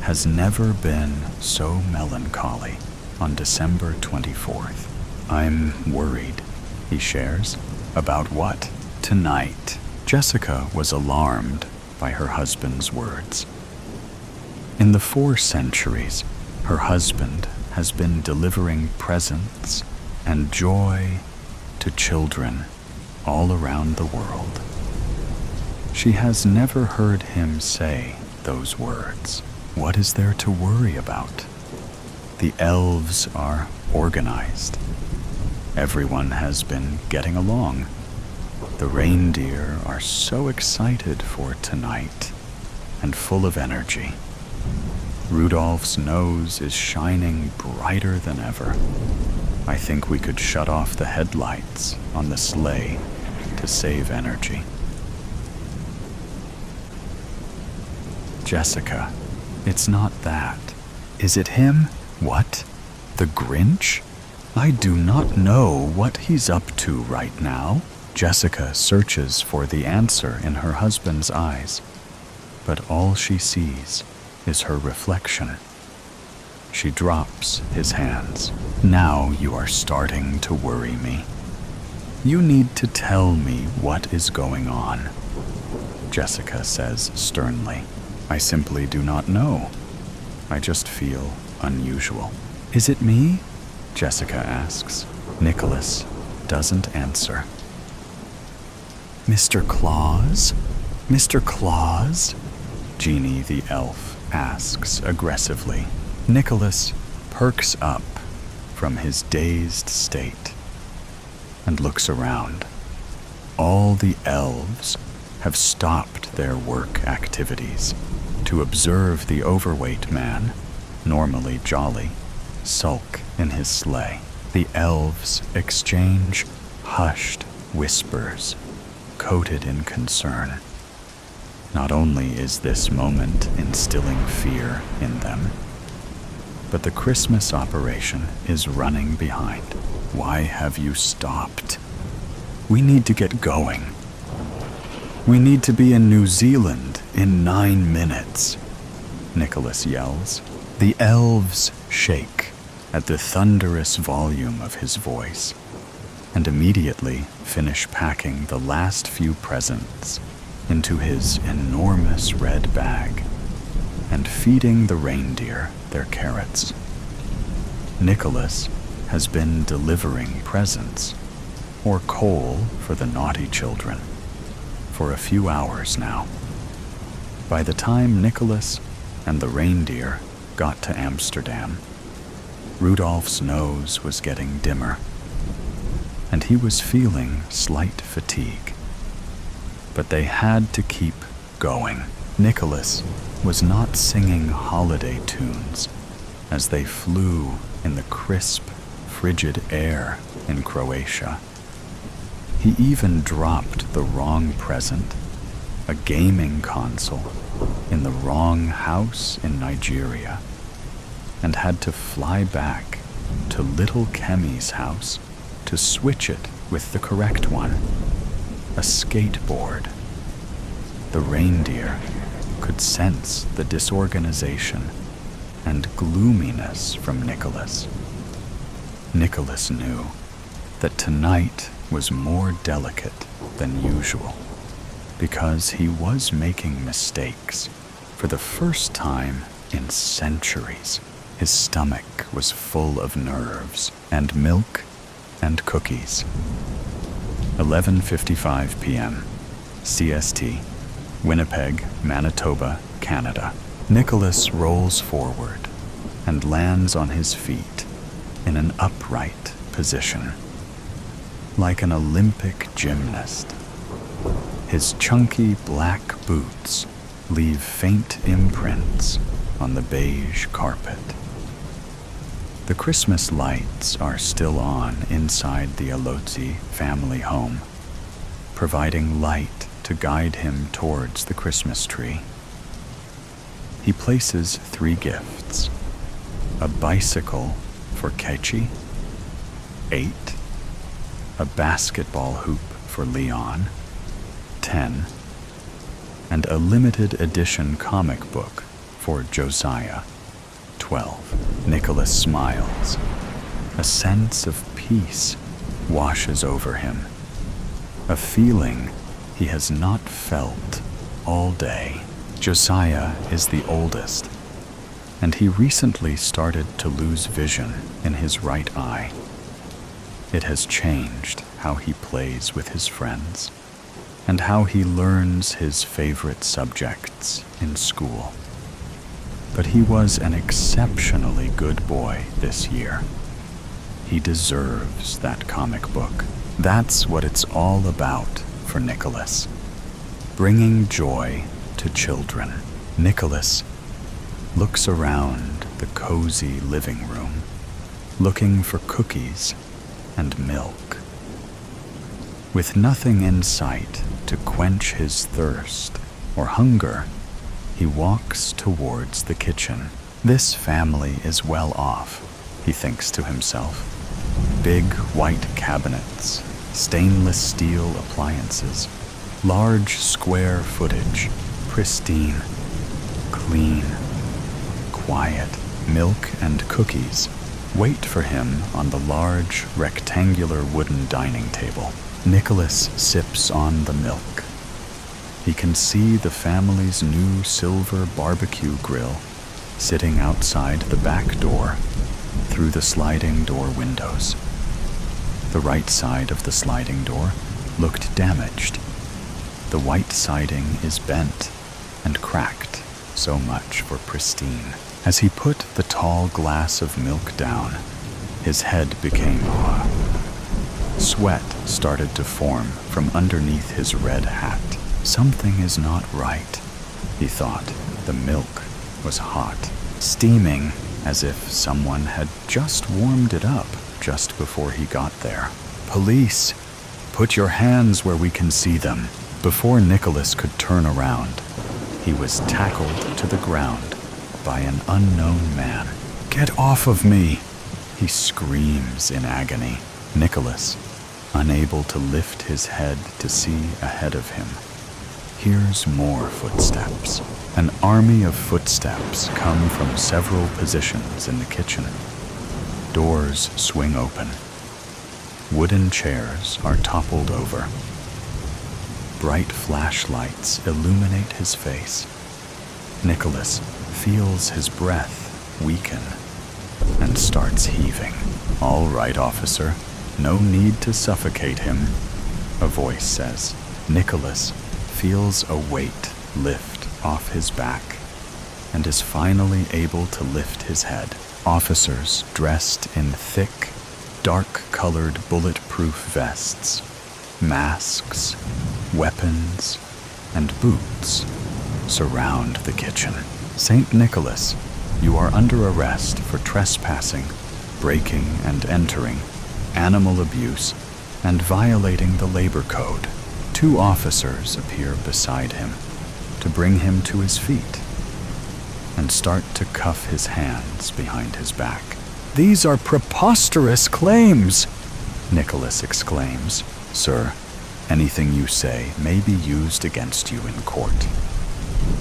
has never been so melancholy on December 24th. I'm worried, he shares. About what? Tonight. Jessica was alarmed by her husband's words. In the 4 centuries her husband has been delivering presents and joy to children all around the world. She has never heard him say those words. What is there to worry about? The elves are organized. Everyone has been getting along. The reindeer are so excited for tonight and full of energy. Rudolph's nose is shining brighter than ever. I think we could shut off the headlights on the sleigh to save energy. Jessica, it's not that. Is it him? What? The Grinch? I do not know what he's up to right now. Jessica searches for the answer in her husband's eyes, but all she sees is her reflection. She drops his hands. Now you are starting to worry me. You need to tell me what is going on, Jessica says sternly. I simply do not know. I just feel unusual. Is it me? Jessica asks. Nicholas doesn't answer. Mr. Claus? Mr. Claus? Jeannie the elf asks aggressively. Nicholas perks up from his dazed state and looks around. All the elves have stopped their work activities to observe the overweight man, normally jolly, sulk in his sleigh. The elves exchange hushed whispers, coated in concern. Not only is this moment instilling fear in them, but the Christmas operation is running behind. Why have you stopped? We need to get going. We need to be in New Zealand in 9 minutes, Nicholas yells. The elves shake at the thunderous volume of his voice and immediately finish packing the last few presents into his enormous red bag and feeding the reindeer their carrots. Nicholas has been delivering presents, or coal for the naughty children, for a few hours now. By the time Nicholas and the reindeer got to Amsterdam, Rudolph's nose was getting dimmer, and he was feeling slight fatigue. But they had to keep going. Nicholas was not singing holiday tunes as they flew in the crisp, frigid air in Croatia. He even dropped the wrong present, a gaming console, in the wrong house in Nigeria, and had to fly back to little Kemi's house to switch it with the correct one, a skateboard. The reindeer could sense the disorganization and gloominess from Nicholas. Nicholas knew that tonight was more delicate than usual because he was making mistakes for the first time in centuries. His stomach was full of nerves and milk and cookies. 11:55 p.m. CST, Winnipeg, Manitoba, Canada. Nicholas rolls forward and lands on his feet in an upright position, like an Olympic gymnast. His chunky black boots leave faint imprints on the beige carpet. The Christmas lights are still on inside the Alotzi family home, providing light to guide him towards the Christmas tree. He places 3 gifts: a bicycle for Kechi, 8, a basketball hoop for Leon, 10, and a limited edition comic book for Josiah, 12. Nicholas smiles. A sense of peace washes over him, a feeling he has not felt all day. Josiah is the oldest. and he recently started to lose vision in his right eye. It has changed how he plays with his friends and how he learns his favorite subjects in school. But he was an exceptionally good boy this year. He deserves that comic book. That's what it's all about for Nicholas. Bringing joy to children. Nicholas looks around the cozy living room, looking for cookies and milk. With nothing in sight to quench his thirst or hunger, he walks towards the kitchen. This family is well off, he thinks to himself. Big white cabinets, stainless steel appliances, large square footage, pristine, clean, quiet. Milk and cookies wait for him on the large rectangular wooden dining table. Nicholas sips on the milk. He can see the family's new silver barbecue grill sitting outside the back door through the sliding door windows. The right side of the sliding door looked damaged. The white siding is bent and cracked, so much for pristine. As he put the tall glass of milk down, his head became hot. Sweat started to form from underneath his red hat. Something is not right, he thought. The milk was hot, steaming as if someone had just warmed it up just before he got there. Police! Put your hands where we can see them. Before Nicholas could turn around, he was tackled to the ground by an unknown man. Get off of me! He screams in agony. Nicholas, unable to lift his head to see ahead of him, hears more footsteps. An army of footsteps come from several positions in the kitchen. Doors swing open. Wooden chairs are toppled over. Bright flashlights illuminate his face. Nicholas feels his breath weaken and starts heaving. All right, officer, no need to suffocate him, a voice says. Nicholas feels a weight lift off his back and is finally able to lift his head. Officers dressed in thick, dark-colored bulletproof vests, masks, weapons, and boots surround the kitchen. St. Nicholas, you are under arrest for trespassing, breaking and entering, animal abuse, and violating the labor code. 2 officers appear beside him to bring him to his feet and start to cuff his hands behind his back. These are preposterous claims, Nicholas exclaims. Sir, anything you say may be used against you in court.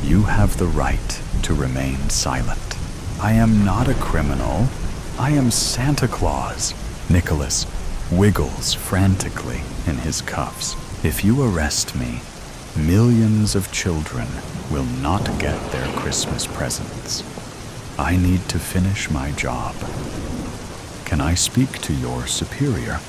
You have the right to remain silent. I am not a criminal. I am Santa Claus. Nicholas wiggles frantically in his cuffs. If you arrest me, millions of children will not get their Christmas presents. I need to finish my job. Can I speak to your superior?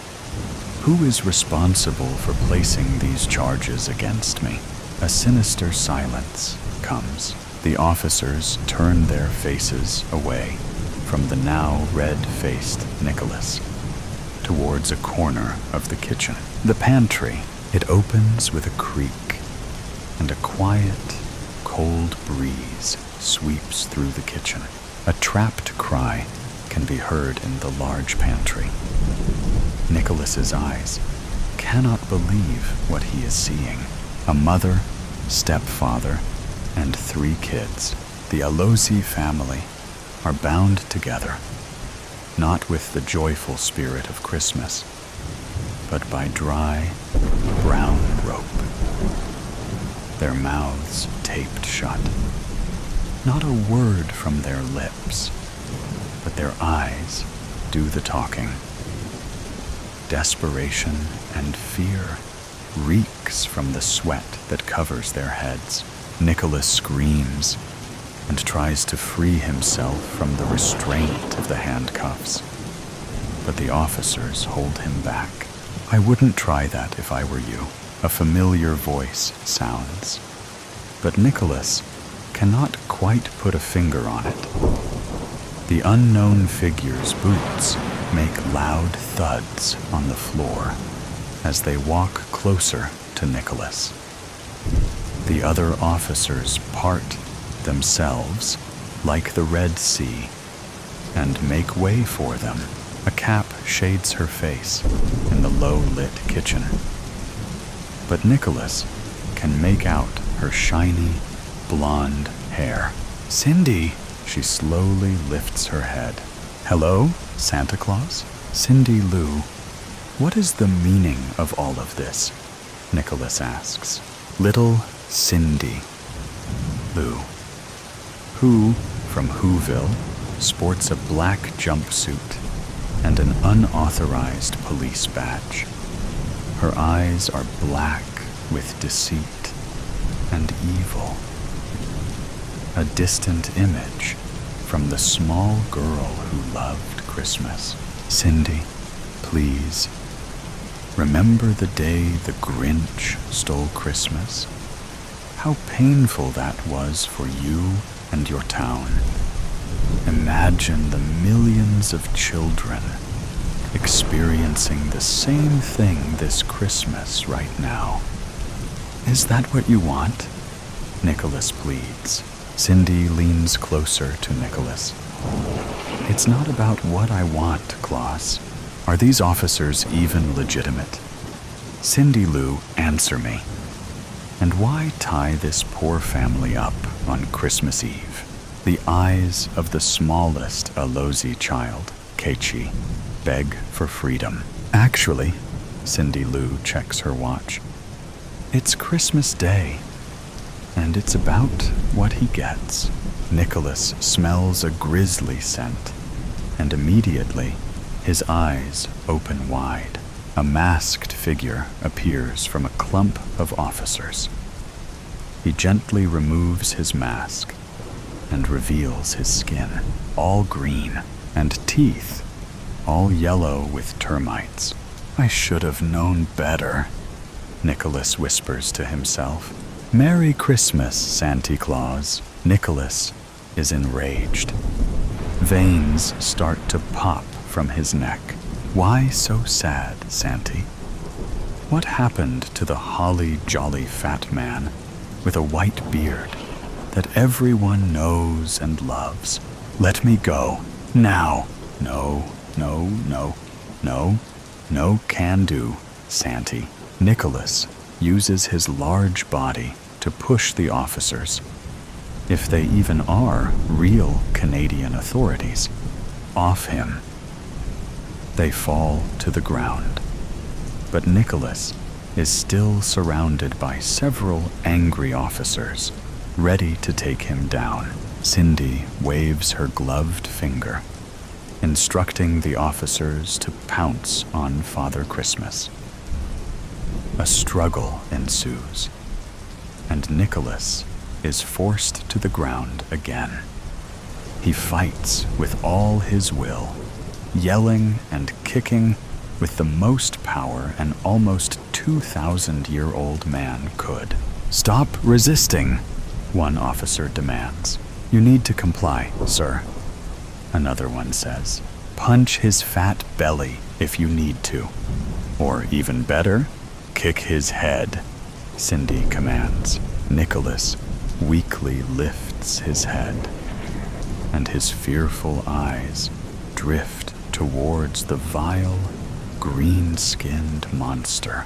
Who is responsible for placing these charges against me? A sinister silence comes. The officers turn their faces away from the now red-faced Nicholas towards a corner of the kitchen. The pantry, it opens with a creak, and a quiet, cold breeze sweeps through the kitchen. A trapped cry can be heard in the large pantry. Nicholas's eyes cannot believe what he is seeing. A mother, stepfather, and 3 kids, the Alozi family, are bound together, not with the joyful spirit of Christmas, but by dry, brown rope. Their mouths taped shut. Not a word from their lips, but their eyes do the talking. Desperation and fear reeks from the sweat that covers their heads. Nicholas screams, and tries to free himself from the restraint of the handcuffs. But the officers hold him back. "I wouldn't try that if I were you," a familiar voice sounds. But Nicholas cannot quite put a finger on it. The unknown figure's boots make loud thuds on the floor as they walk closer to Nicholas. The other officers part themselves like the Red Sea and make way for them. A cap shades her face in the low-lit kitchen. But Nicholas can make out her shiny, blonde hair. "Cindy!" She slowly lifts her head. "Hello, Santa Claus?" "Cindy Lou, what is the meaning of all of this?" Nicholas asks. "Little Cindy Lou, who, from Whoville, sports a black jumpsuit and an unauthorized police badge. Her eyes are black with deceit and evil. A distant image from the small girl who loved Christmas. Cindy, please, remember the day the Grinch stole Christmas? How painful that was for you and your town. Imagine the millions of children experiencing the same thing this Christmas right now. Is that what you want?" Nicholas pleads. Cindy leans closer to Nicholas. "It's not about what I want, Claus. Are these officers even legitimate? Cindy Lou, answer me. And why tie this poor family up on Christmas Eve?" The eyes of the smallest Alozi child, Keiichi, beg for freedom. "Actually," Cindy Lou checks her watch, "it's Christmas Day, and it's about what he gets." Nicholas smells a grisly scent, and immediately his eyes open wide. A masked figure appears from a clump of officers. He gently removes his mask and reveals his skin, all green, and teeth, all yellow with termites. "I should have known better," Nicholas whispers to himself. "Merry Christmas, Santa Claus." Nicholas is enraged. Veins start to pop from his neck. Why so sad, Santy? What happened to the holly jolly fat man with a white beard that everyone knows and loves? Let me go, now. No, no, no, no, no can do, Santy. Nicholas uses his large body to push the officers, if they even are real Canadian authorities, off him. They fall to the ground, but Nicholas is still surrounded by several angry officers, ready to take him down. Cindy waves her gloved finger, instructing the officers to pounce on Father Christmas. A struggle ensues, and Nicholas is forced to the ground again. He fights with all his will, yelling and kicking with the most power an almost 2,000-year-old man could. "Stop resisting," one officer demands. "You need to comply, sir," another one says. "Punch his fat belly if you need to. Or even better, kick his head," Cindy commands. Nicholas weakly lifts his head, and his fearful eyes drift towards the vile, green-skinned monster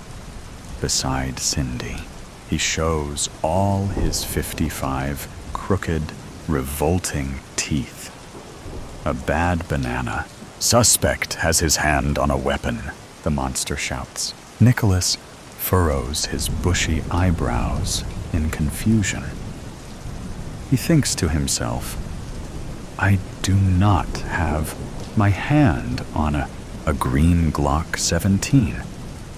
beside Cindy. He shows all his 55 crooked, revolting teeth. A bad banana. "Suspect has his hand on a weapon," the monster shouts. Nicholas furrows his bushy eyebrows in confusion. He thinks to himself, "I do not have my hand on a green Glock 17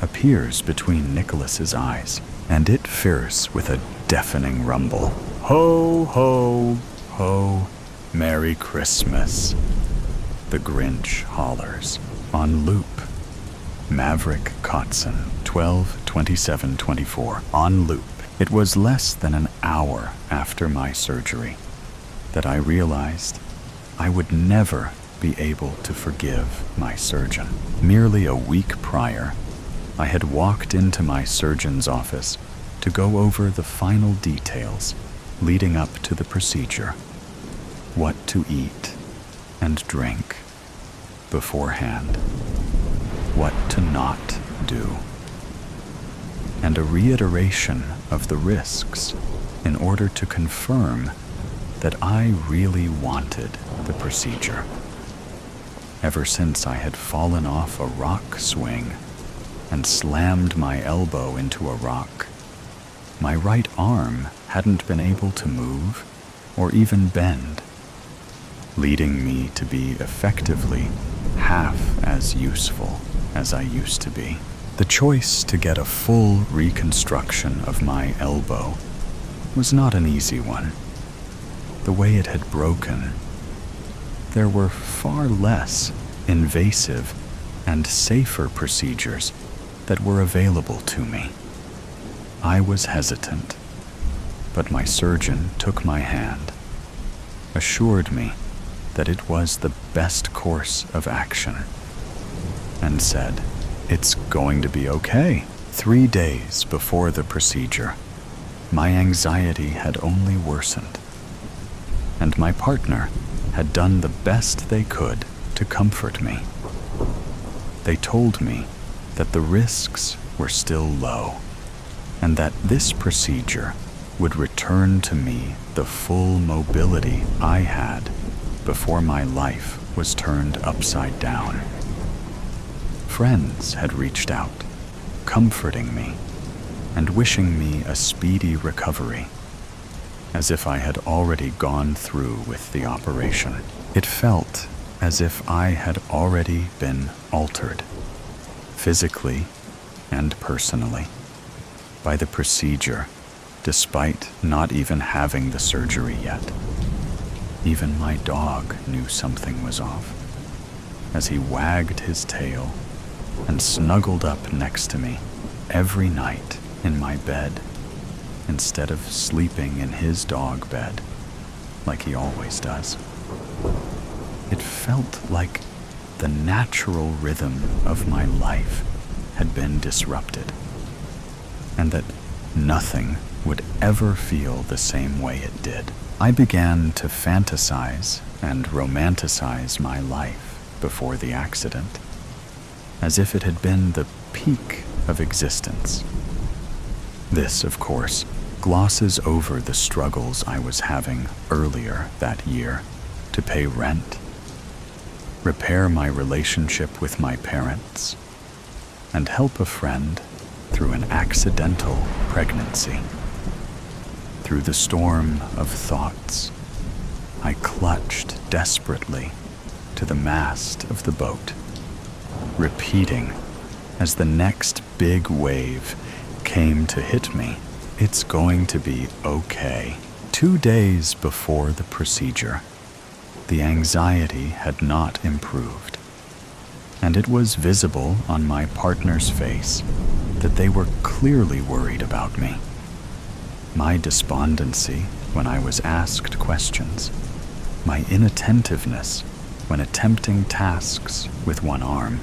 appears between Nicholas's eyes, and it fierce with a deafening rumble. "Ho, ho, ho, Merry Christmas, the Grinch hollers, on loop. Maverick Kotzen, 12/27/24, on loop. It was less than an hour after my surgery that I realized I would never be able to forgive my surgeon. Merely a week prior, I had walked into my surgeon's office to go over the final details leading up to the procedure, what to eat and drink beforehand, what to not do, and a reiteration of the risks in order to confirm that I really wanted the procedure. Ever since I had fallen off a rock swing and slammed my elbow into a rock, my right arm hadn't been able to move or even bend, leading me to be effectively half as useful as I used to be. The choice to get a full reconstruction of my elbow was not an easy one. The way it had broken, there were far less invasive and safer procedures that were available to me. I was hesitant, but my surgeon took my hand, assured me that it was the best course of action, and said, "It's going to be okay." 3 days before the procedure, my anxiety had only worsened, and my partner had done the best they could to comfort me. They told me that the risks were still low, and that this procedure would return to me the full mobility I had before my life was turned upside down. Friends had reached out, comforting me and wishing me a speedy recovery, as if I had already gone through with the operation. It felt as if I had already been altered, physically and personally, by the procedure, despite not even having the surgery yet. Even my dog knew something was off, as he wagged his tail and snuggled up next to me every night in my bed, instead of sleeping in his dog bed like he always does. It felt like the natural rhythm of my life had been disrupted, and that nothing would ever feel the same way it did. I began to fantasize and romanticize my life before the accident, as if it had been the peak of existence. This, of course, glosses over the struggles I was having earlier that year to pay rent, repair my relationship with my parents, and help a friend through an accidental pregnancy. Through the storm of thoughts, I clutched desperately to the mast of the boat, repeating as the next big wave came to hit me, "It's going to be okay." 2 days before the procedure, the anxiety had not improved, and it was visible on my partner's face that they were clearly worried about me. My despondency when I was asked questions, my inattentiveness when attempting tasks with one arm,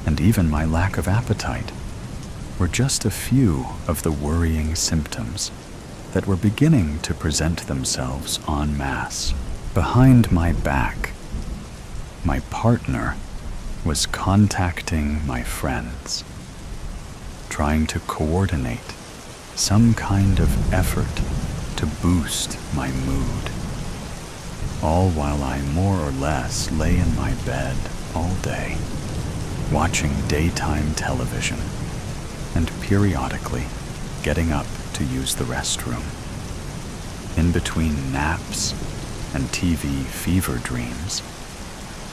and even my lack of appetite were just a few of the worrying symptoms that were beginning to present themselves en masse. Behind my back, my partner was contacting my friends, trying to coordinate some kind of effort to boost my mood, all while I more or less lay in my bed all day, watching daytime television and periodically getting up to use the restroom. In between naps and TV fever dreams,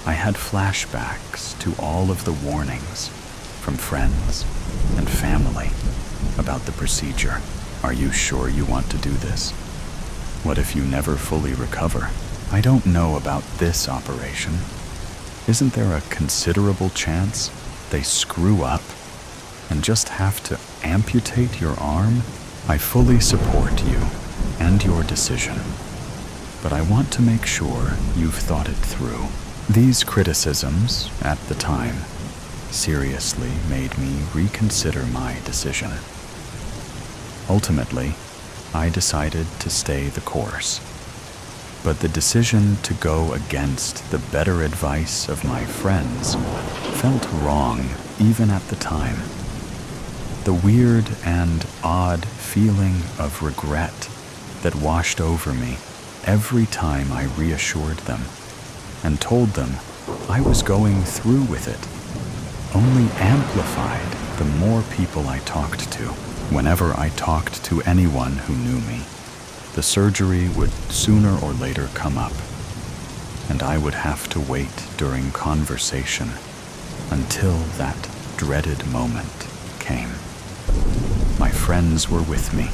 I had flashbacks to all of the warnings from friends and family about the procedure. "Are you sure you want to do this? What if you never fully recover? I don't know about this operation. Isn't there a considerable chance they screw up and just have to amputate your arm? I fully support you and your decision, but I want to make sure you've thought it through. These criticisms, at the time, seriously made me reconsider my decision. Ultimately, I decided to stay the course, but the decision to go against the better advice of my friends felt wrong even at the time. The weird and odd feeling of regret that washed over me every time I reassured them and told them I was going through with it only amplified the more people I talked to. Whenever I talked to anyone who knew me, the surgery would sooner or later come up, and I would have to wait during conversation until that dreaded moment came. My friends were with me,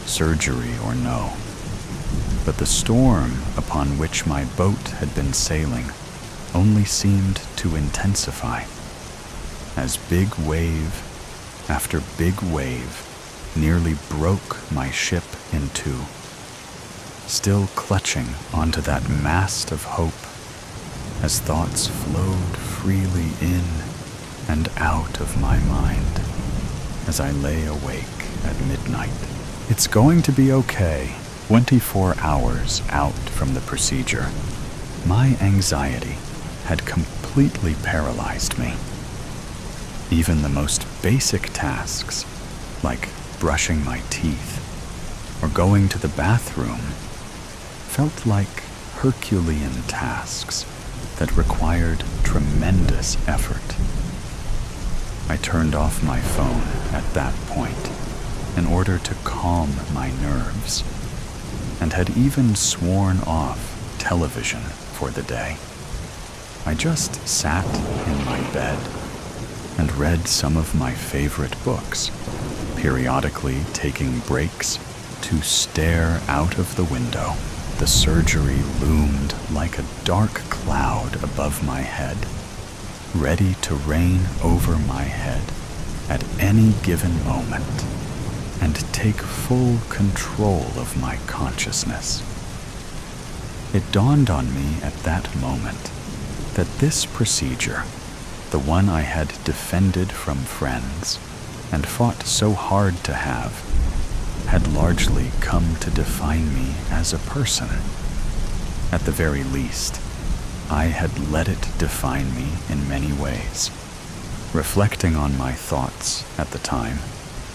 surgery or no, but the storm upon which my boat had been sailing only seemed to intensify, as big wave after big wave nearly broke my ship in two. Still clutching onto that mast of hope as thoughts flowed freely in and out of my mind as I lay awake at midnight. It's going to be okay. 24 hours out from the procedure, my anxiety had completely paralyzed me. Even the most basic tasks, like brushing my teeth or going to the bathroom, felt like Herculean tasks that required tremendous effort. I turned off my phone at that point in order to calm my nerves, and had even sworn off television for the day. I just sat in my bed and read some of my favorite books, periodically taking breaks to stare out of the window. The surgery loomed like a dark cloud above my head, ready to rain over my head at any given moment and take full control of my consciousness. It dawned on me at that moment that this procedure, the one I had defended from friends and fought so hard to have, had largely come to define me as a person. At the very least, I had let it define me in many ways. Reflecting on my thoughts at the time,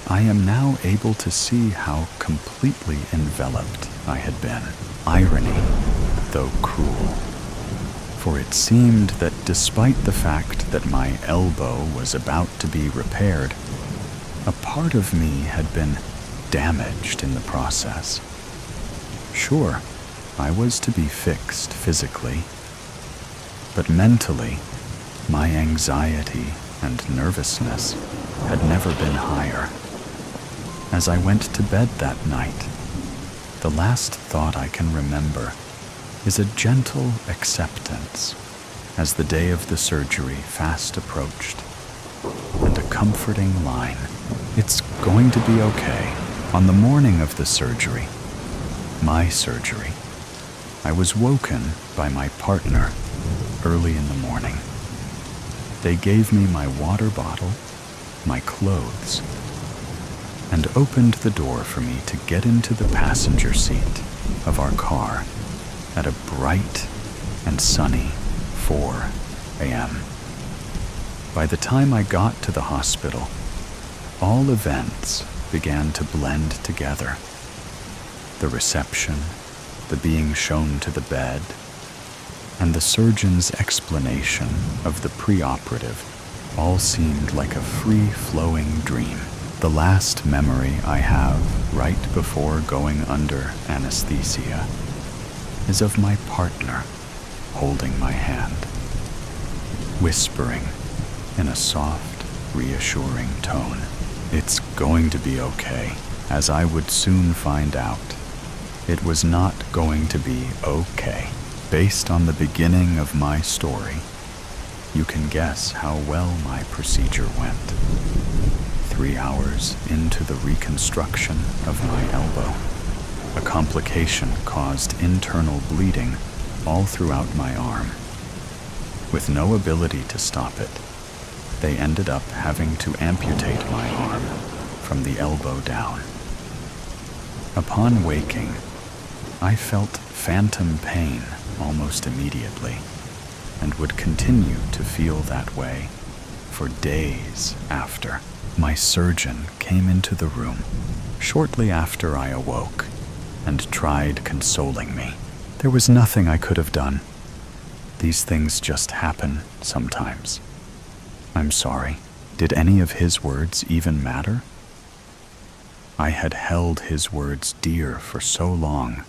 I am now able to see how completely enveloped I had been. Irony, though cruel. For it seemed that despite the fact that my elbow was about to be repaired, a part of me had been damaged in the process. Sure, I was to be fixed physically, but mentally, my anxiety and nervousness had never been higher. As I went to bed that night, the last thought I can remember is a gentle acceptance as the day of the surgery fast approached, and a comforting line, "It's going to be okay." On the morning of the surgery, my surgery, I was woken by my partner early in the morning. They gave me my water bottle, my clothes, and opened the door for me to get into the passenger seat of our car at a bright and sunny 4 a.m. By the time I got to the hospital, all events began to blend together. The reception, the being shown to the bed, and the surgeon's explanation of the preoperative all seemed like a free-flowing dream. The last memory I have right before going under anesthesia is of my partner holding my hand, whispering in a soft, reassuring tone, "It's going to be okay," as I would soon find out. It was not going to be okay. Based on the beginning of my story, you can guess how well my procedure went. 3 hours into the reconstruction of my elbow, a complication caused internal bleeding all throughout my arm. With no ability to stop it, they ended up having to amputate my arm from the elbow down. Upon waking, I felt phantom pain almost immediately, and would continue to feel that way for days after. My surgeon came into the room shortly after I awoke and tried consoling me. There was nothing I could have done. These things just happen sometimes. I'm sorry. Did any of his words even matter? I had held his words dear for so long,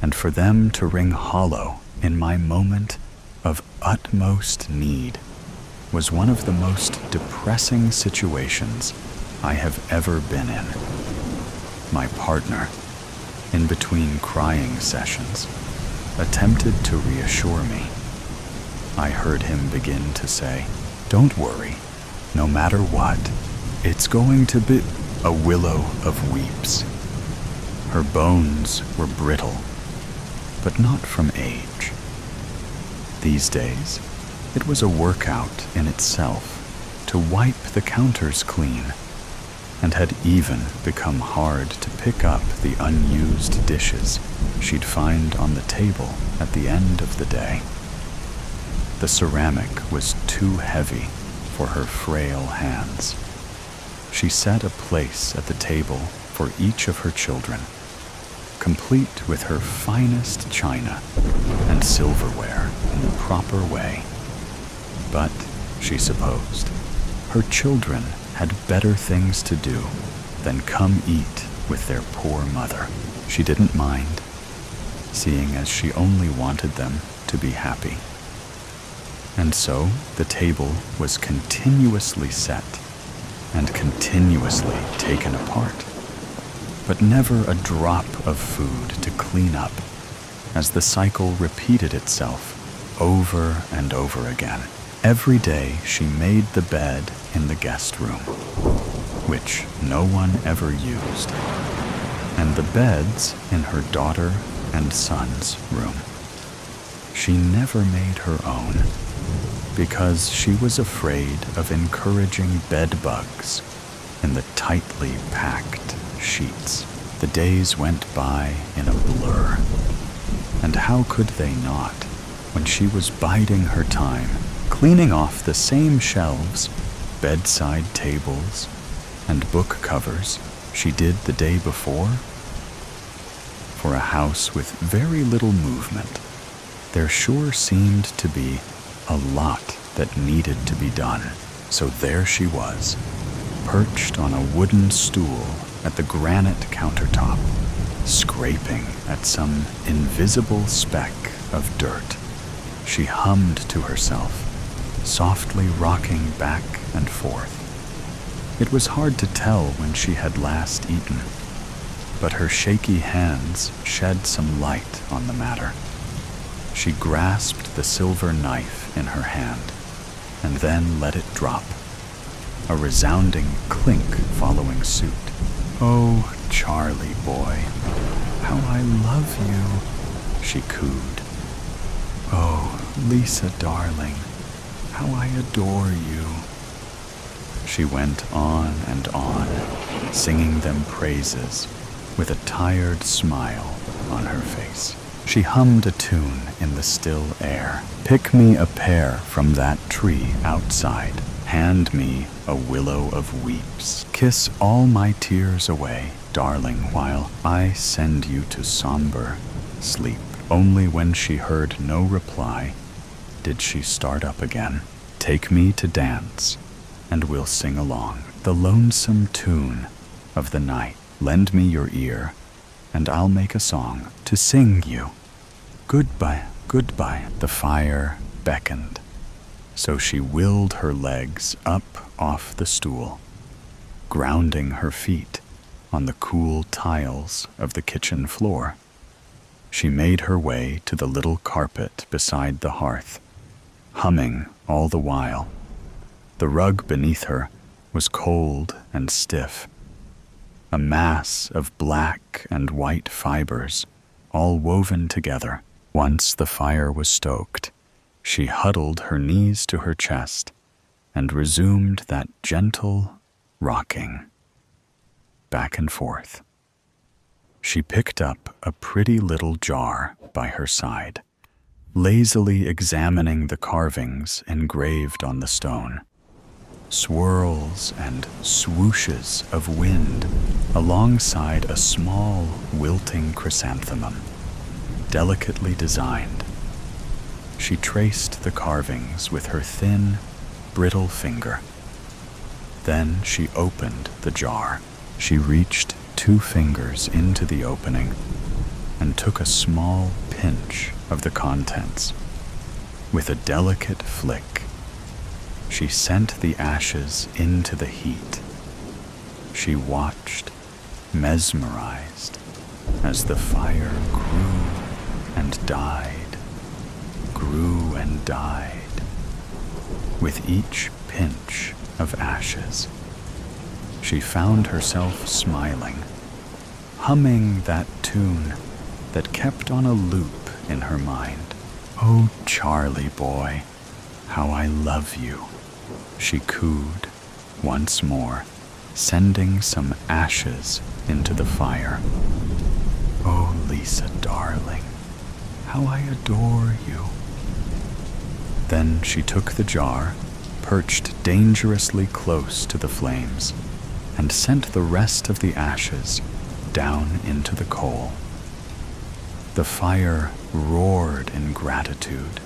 and for them to ring hollow in my moment of utmost need was one of the most depressing situations I have ever been in. My partner, in between crying sessions, attempted to reassure me. I heard him begin to say, "Don't worry, no matter what, it's going to be a willow of weeps." Her bones were brittle, but not from age. These days, it was a workout in itself to wipe the counters clean, and had even become hard to pick up the unused dishes she'd find on the table at the end of the day. The ceramic was too heavy for her frail hands. She set a place at the table for each of her children, complete with her finest china and silverware in the proper way. But, she supposed, her children had better things to do than come eat with their poor mother. She didn't mind, seeing as she only wanted them to be happy. And so the table was continuously set and continuously taken apart, but never a drop of food to clean up, as the cycle repeated itself over and over again. Every day she made the bed in the guest room, which no one ever used, and the beds in her daughter and son's room. She never made her own, because she was afraid of encouraging bed bugs in the tightly packed sheets. The days went by in a blur, and how could they not when she was biding her time, cleaning off the same shelves, bedside tables, and book covers she did the day before? For a house with very little movement, there sure seemed to be a lot that needed to be done. So there she was, perched on a wooden stool at the granite countertop, scraping at some invisible speck of dirt. She hummed to herself, softly rocking back and forth. It was hard to tell when she had last eaten, but her shaky hands shed some light on the matter. She grasped the silver knife in her hand, and then let it drop, a resounding clink following suit. "Oh, Charlie boy, how I love you," she cooed. "Oh, Lisa darling, how I adore you." She went on and on, singing them praises with a tired smile on her face. She hummed a tune in the still air. "Pick me a pear from that tree outside. Hand me a willow of weeps. Kiss all my tears away, darling, while I send you to somber sleep." Only when she heard no reply did she start up again. "Take me to dance, and we'll sing along the lonesome tune of the night. Lend me your ear, and I'll make a song to sing you. Goodbye, goodbye." The fire beckoned, so she willed her legs up off the stool, grounding her feet on the cool tiles of the kitchen floor. She made her way to the little carpet beside the hearth, humming all the while. The rug beneath her was cold and stiff, a mass of black and white fibers, all woven together. Once the fire was stoked, she huddled her knees to her chest and resumed that gentle rocking back and forth. She picked up a pretty little jar by her side, lazily examining the carvings engraved on the stone. Swirls and swooshes of wind alongside a small wilting chrysanthemum, delicately designed. She traced the carvings with her thin, brittle finger. Then she opened the jar. She reached 2 fingers into the opening and took a small pinch of the contents. With a delicate flick, she sent the ashes into the heat. She watched, mesmerized, as the fire grew and died, grew and died. With each pinch of ashes, she found herself smiling, humming that tune that kept on a loop in her mind. "Oh, Charlie boy, how I love you," she cooed once more, sending some ashes into the fire. "Oh, Lisa, darling, how I adore you." Then she took the jar, perched dangerously close to the flames, and sent the rest of the ashes down into the coal. The fire roared in gratitude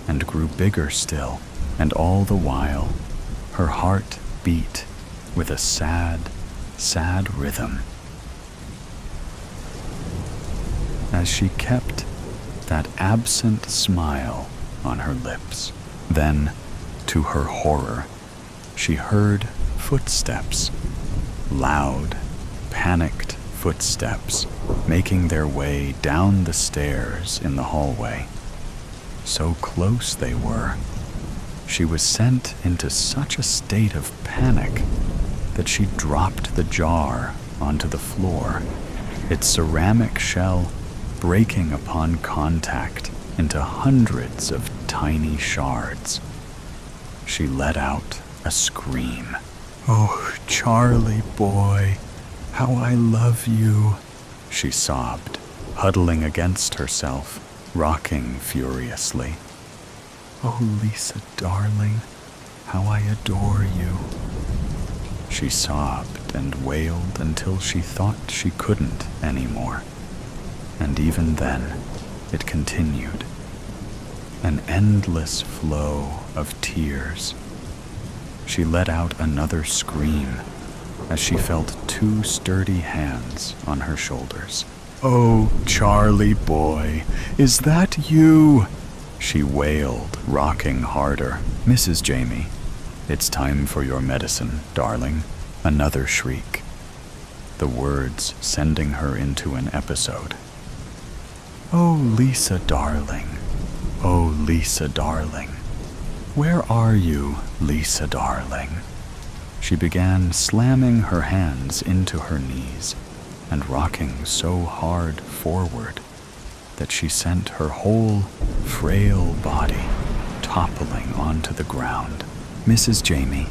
and grew bigger still, and all the while her heart beat with a sad, sad rhythm as she kept that absent smile on her lips. Then, to her horror, she heard footsteps, loud, panicked footsteps, making their way down the stairs in the hallway. So close they were. She was sent into such a state of panic that she dropped the jar onto the floor, its ceramic shell breaking upon contact into hundreds of tiny shards. She let out a scream. "Oh, Charlie boy, how I love you," she sobbed, huddling against herself, rocking furiously. "Oh, Lisa, darling, how I adore you." She sobbed and wailed until she thought she couldn't anymore. And even then, it continued, an endless flow of tears. She let out another scream as she felt 2 sturdy hands on her shoulders. "Oh, Charlie boy, is that you?" she wailed, rocking harder. "Mrs. Jamie, it's time for your medicine, darling." Another shriek, the words sending her into an episode. "Oh, Lisa, darling. Oh, Lisa, darling. Where are you, Lisa, darling?" She began slamming her hands into her knees and rocking so hard forward that she sent her whole frail body toppling onto the ground. "Mrs. Jamie,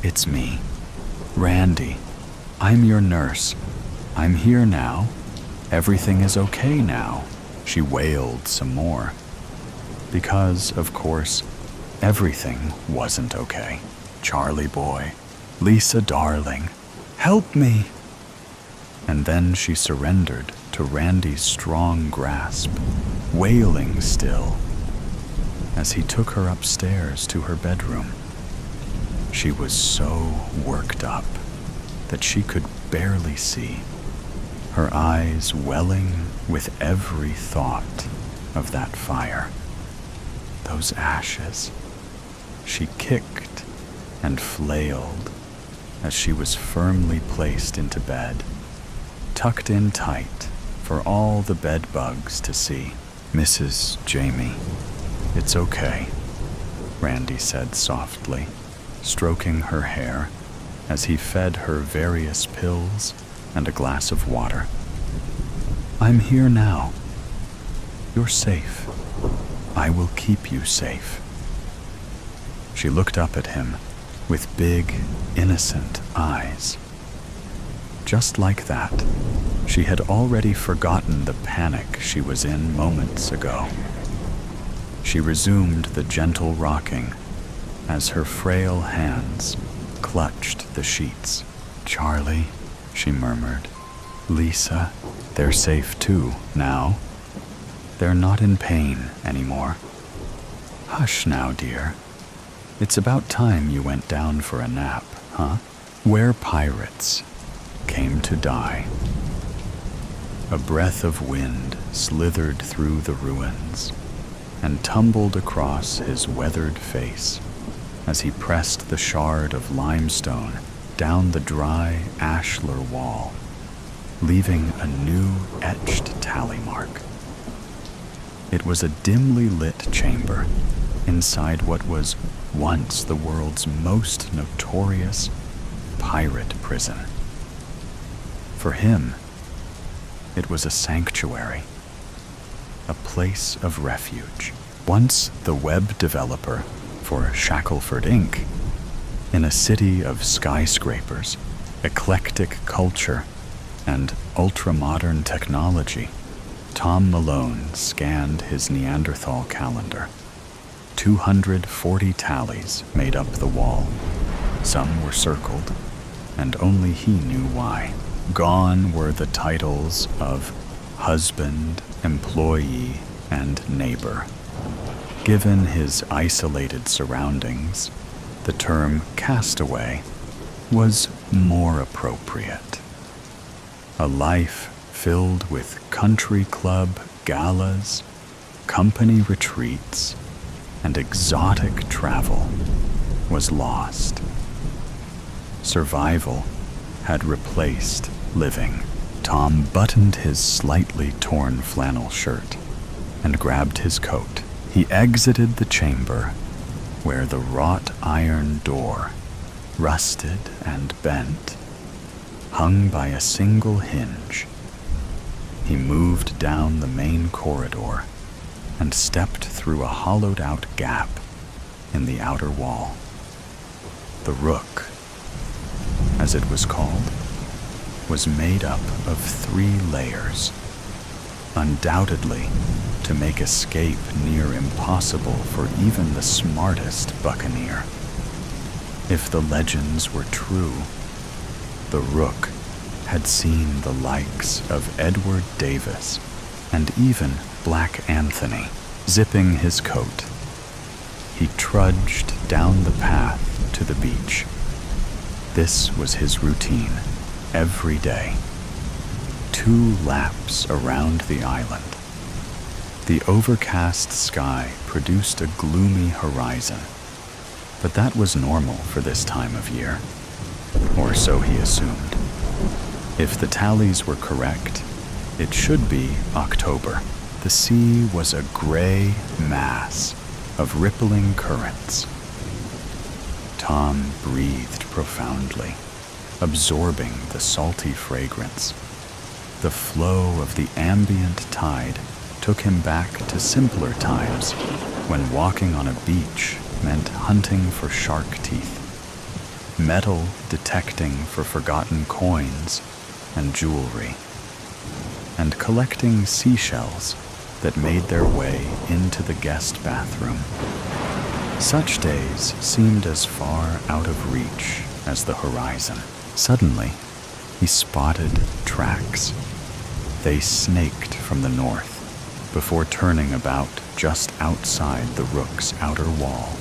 it's me, Randy. I'm your nurse. I'm here now. Everything is okay now," she wailed some more. Because, of course, everything wasn't okay. "Charlie boy, Lisa darling, help me!" And then she surrendered to Randy's strong grasp, wailing still, as he took her upstairs to her bedroom. She was so worked up that she could barely see, her eyes welling with every thought of that fire, those ashes. She kicked and flailed as she was firmly placed into bed. tucked in tight for all the bed bugs to see. "Mrs. Jamie, it's okay," Randy said softly, stroking her hair as he fed her various pills and a glass of water. "I'm here now. You're safe. I will keep you safe." She looked up at him with big, innocent eyes. Just like that, she had already forgotten the panic she was in moments ago. She resumed the gentle rocking as her frail hands clutched the sheets. "Charlie," she murmured. "Lisa, they're safe too now. They're not in pain anymore. Hush now, dear. It's about time you went down for a nap, huh? Where pirates came to die." A breath of wind slithered through the ruins and tumbled across his weathered face as he pressed the shard of limestone down the dry ashlar wall, leaving a new etched tally mark. It was a dimly lit chamber inside what was once the world's most notorious pirate prison. For him, it was a sanctuary, a place of refuge. Once the web developer for Shackleford Inc., in a city of skyscrapers, eclectic culture, and ultra-modern technology, Tom Malone scanned his Neanderthal calendar. 240 tallies made up the wall. Some were circled, and only he knew why. Gone were the titles of husband, employee, and neighbor. Given his isolated surroundings, the term castaway was more appropriate. A life filled with country club galas, company retreats, and exotic travel was lost. Survival had replaced living. Tom buttoned his slightly torn flannel shirt and grabbed his coat. He exited the chamber where the wrought iron door, rusted and bent, hung by a single hinge. He moved down the main corridor and stepped through a hollowed-out gap in the outer wall. The Rook, as it was called, was made up of 3 layers, undoubtedly to make escape near impossible for even the smartest buccaneer. If the legends were true, the Rook had seen the likes of Edward Davis and even Black Anthony zipping his coat. He trudged down the path to the beach. This was his routine every day. 2 laps around the island. The overcast sky produced a gloomy horizon, but that was normal for this time of year, or so he assumed. If the tallies were correct, it should be October. The sea was a gray mass of rippling currents. Tom breathed profoundly, absorbing the salty fragrance. The flow of the ambient tide took him back to simpler times when walking on a beach meant hunting for shark teeth, metal detecting for forgotten coins and jewelry, and collecting seashells that made their way into the guest bathroom. Such days seemed as far out of reach as the horizon. Suddenly, he spotted tracks. They snaked from the north before turning about just outside the Rook's outer wall.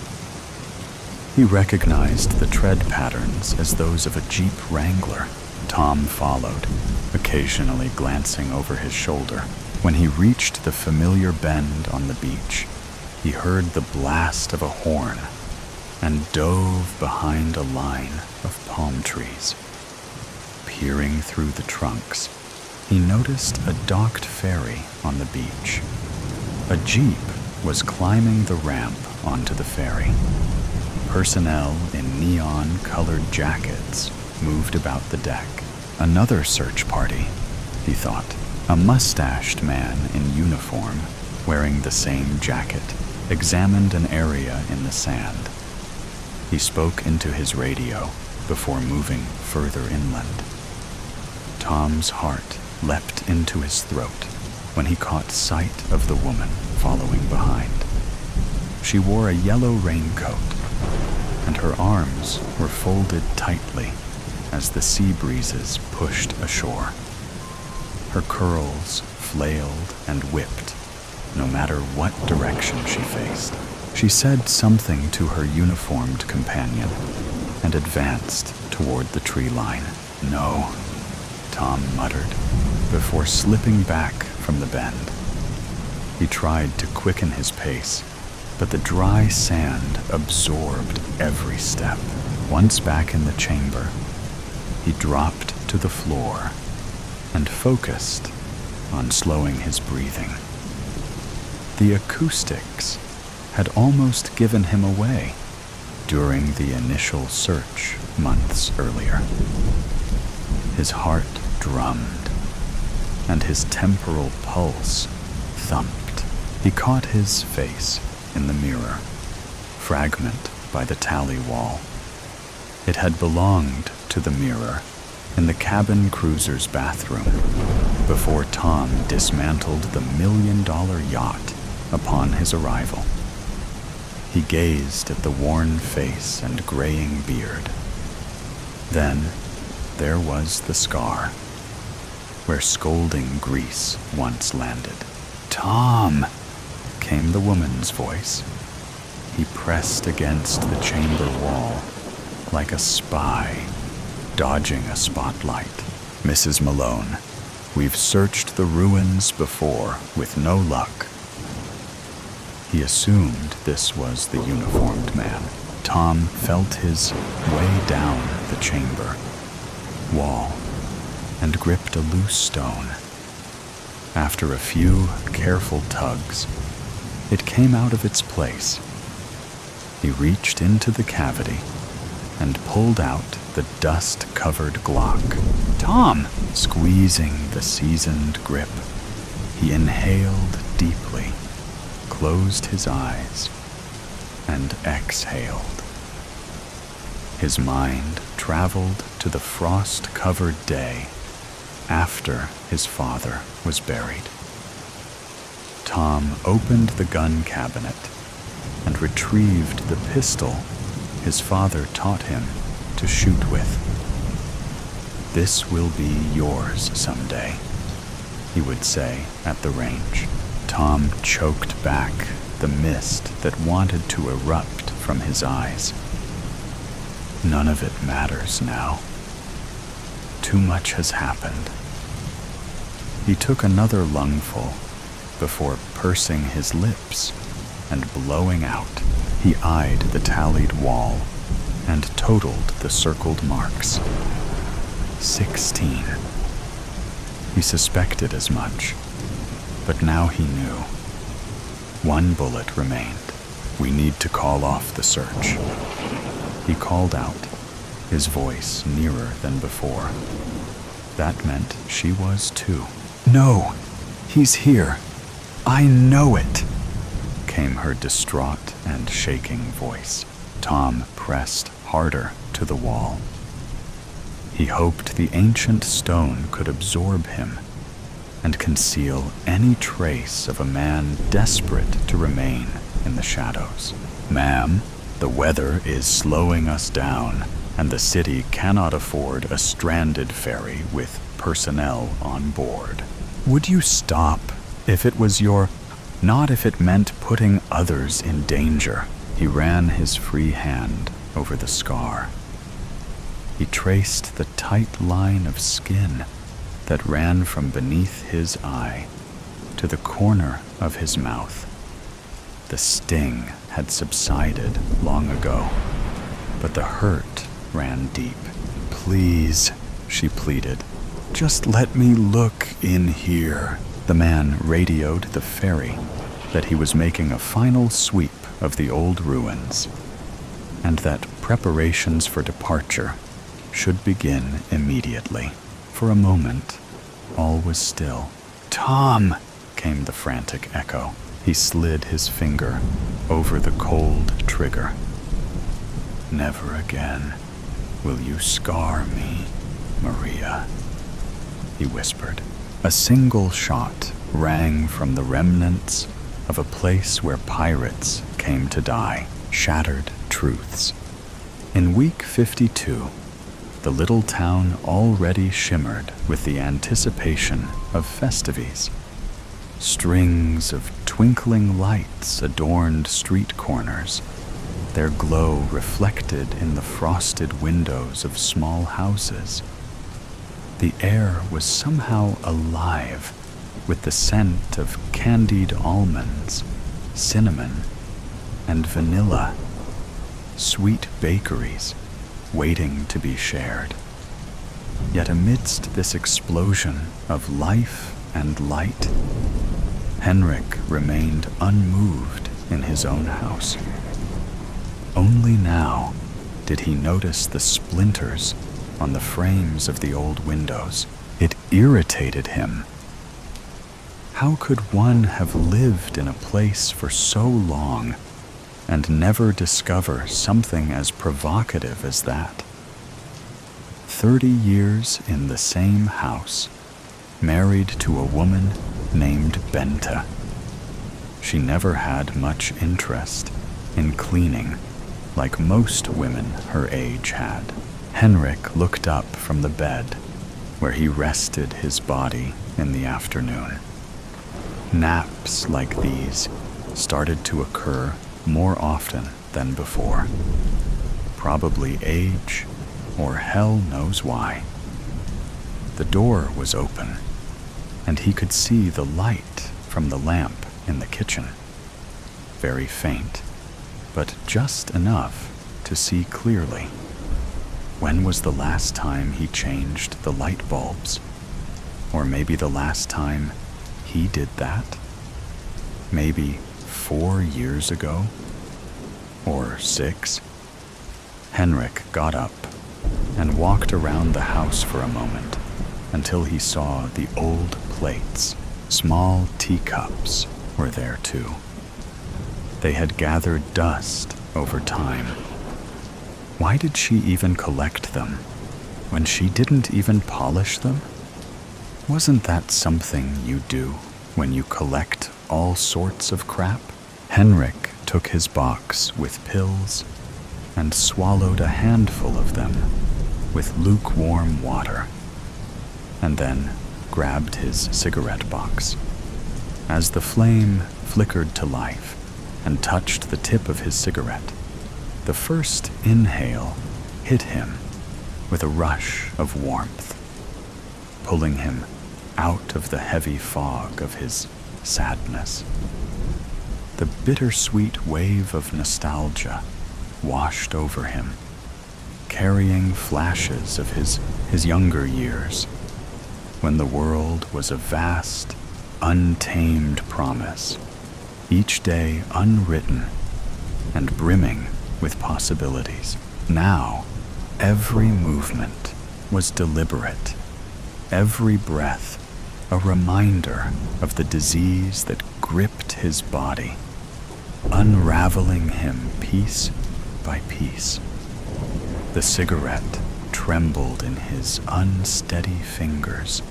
He recognized the tread patterns as those of a Jeep Wrangler. Tom followed, occasionally glancing over his shoulder. When he reached the familiar bend on the beach, he heard the blast of a horn and dove behind a line of palm trees. Peering through the trunks, he noticed a docked ferry on the beach. A jeep was climbing the ramp onto the ferry. Personnel in neon-colored jackets moved about the deck. Another search party, he thought. A mustached man in uniform, wearing the same jacket, examined an area in the sand. He spoke into his radio before moving further inland. Tom's heart leapt into his throat when he caught sight of the woman following behind. She wore a yellow raincoat, and her arms were folded tightly as the sea breezes pushed ashore. Her curls flailed and whipped, no matter what direction she faced. She said something to her uniformed companion and advanced toward the tree line. "No," Tom muttered, before slipping back from the bend. He tried to quicken his pace, but the dry sand absorbed every step. Once back in the chamber, he dropped to the floor and focused on slowing his breathing. The acoustics had almost given him away during the initial search months earlier. His heart drummed, and his temporal pulse thumped. He caught his face in the mirror, fragment by the tally wall. It had belonged to the mirror in the cabin cruiser's bathroom before Tom dismantled the $1 million yacht upon his arrival. He gazed at the worn face and graying beard. Then there was the scar, where scalding grease once landed. "Tom!" came the woman's voice. He pressed against the chamber wall like a spy, dodging a spotlight. "Mrs. Malone, we've searched the ruins before with no luck." He assumed this was the uniformed man. Tom felt his way down the chamber wall and gripped a loose stone. After a few careful tugs, it came out of its place. He reached into the cavity and pulled out the dust-covered Glock. "Tom!" Squeezing the seasoned grip, he inhaled deeply, closed his eyes, and exhaled. His mind traveled to the frost-covered day after his father was buried. Tom opened the gun cabinet and retrieved the pistol his father taught him to shoot with. "This will be yours someday," he would say at the range. Tom choked back the mist that wanted to erupt from his eyes. None of it matters now. Too much has happened. He took another lungful before pursing his lips and blowing out. He eyed the tallied wall and totaled the circled marks. 16. He suspected as much, but now he knew. One bullet remained. "We need to call off the search," he called out, his voice nearer than before. That meant she was too. "No, he's here. I know it," came her distraught and shaking voice. Tom pressed harder to the wall. He hoped the ancient stone could absorb him and conceal any trace of a man desperate to remain in the shadows. "Ma'am, the weather is slowing us down, and the city cannot afford a stranded ferry with personnel on board. Would you stop if it was your... not if it meant putting others in danger." He ran his free hand over the scar. He traced the tight line of skin that ran from beneath his eye to the corner of his mouth. The sting had subsided long ago, but the hurt ran deep. "Please," she pleaded, Just let me look in here. The man radioed the ferry that he was making a final sweep of the old ruins, and that preparations for departure should begin immediately. For a moment, all was still. "Tom!" came the frantic echo. He slid his finger over the cold trigger. "Never again will you scar me, Maria," he whispered. A single shot rang from the remnants of a place where pirates came to die. Shattered truths. In week 52, the little town already shimmered with the anticipation of festivities. Strings of twinkling lights adorned street corners, their glow reflected in the frosted windows of small houses. The air was somehow alive with the scent of candied almonds, cinnamon, and vanilla, sweet bakeries waiting to be shared. Yet amidst this explosion of life and light, Henrik remained unmoved in his own house. Only now did he notice the splinters on the frames of the old windows. It irritated him. How could one have lived in a place for so long and never discover something as provocative as that? 30 years in the same house, married to a woman named Bente. She never had much interest in cleaning, like most women her age had. Henrik looked up from the bed where he rested his body in the afternoon. Naps like these started to occur more often than before. Probably age, or hell knows why. The door was open, and he could see the light from the lamp in the kitchen. Very faint, but just enough to see clearly. When was the last time he changed the light bulbs? Or maybe the last time he did that? Maybe 4 years ago? Or 6? Henrik got up and walked around the house for a moment until he saw the old plates. Small teacups were there too. They had gathered dust over time. Why did she even collect them when she didn't even polish them? Wasn't that something you do when you collect all sorts of crap? Henrik took his box with pills and swallowed a handful of them with lukewarm water, and then grabbed his cigarette box. As the flame flickered to life and touched the tip of his cigarette, the first inhale hit him with a rush of warmth, pulling him out of the heavy fog of his sadness. The bittersweet wave of nostalgia washed over him, carrying flashes of his younger years, when the world was a vast, untamed promise, each day unwritten and brimming with possibilities. Now, every movement was deliberate, every breath a reminder of the disease that gripped his body, unraveling him piece by piece. The cigarette trembled in his unsteady fingers,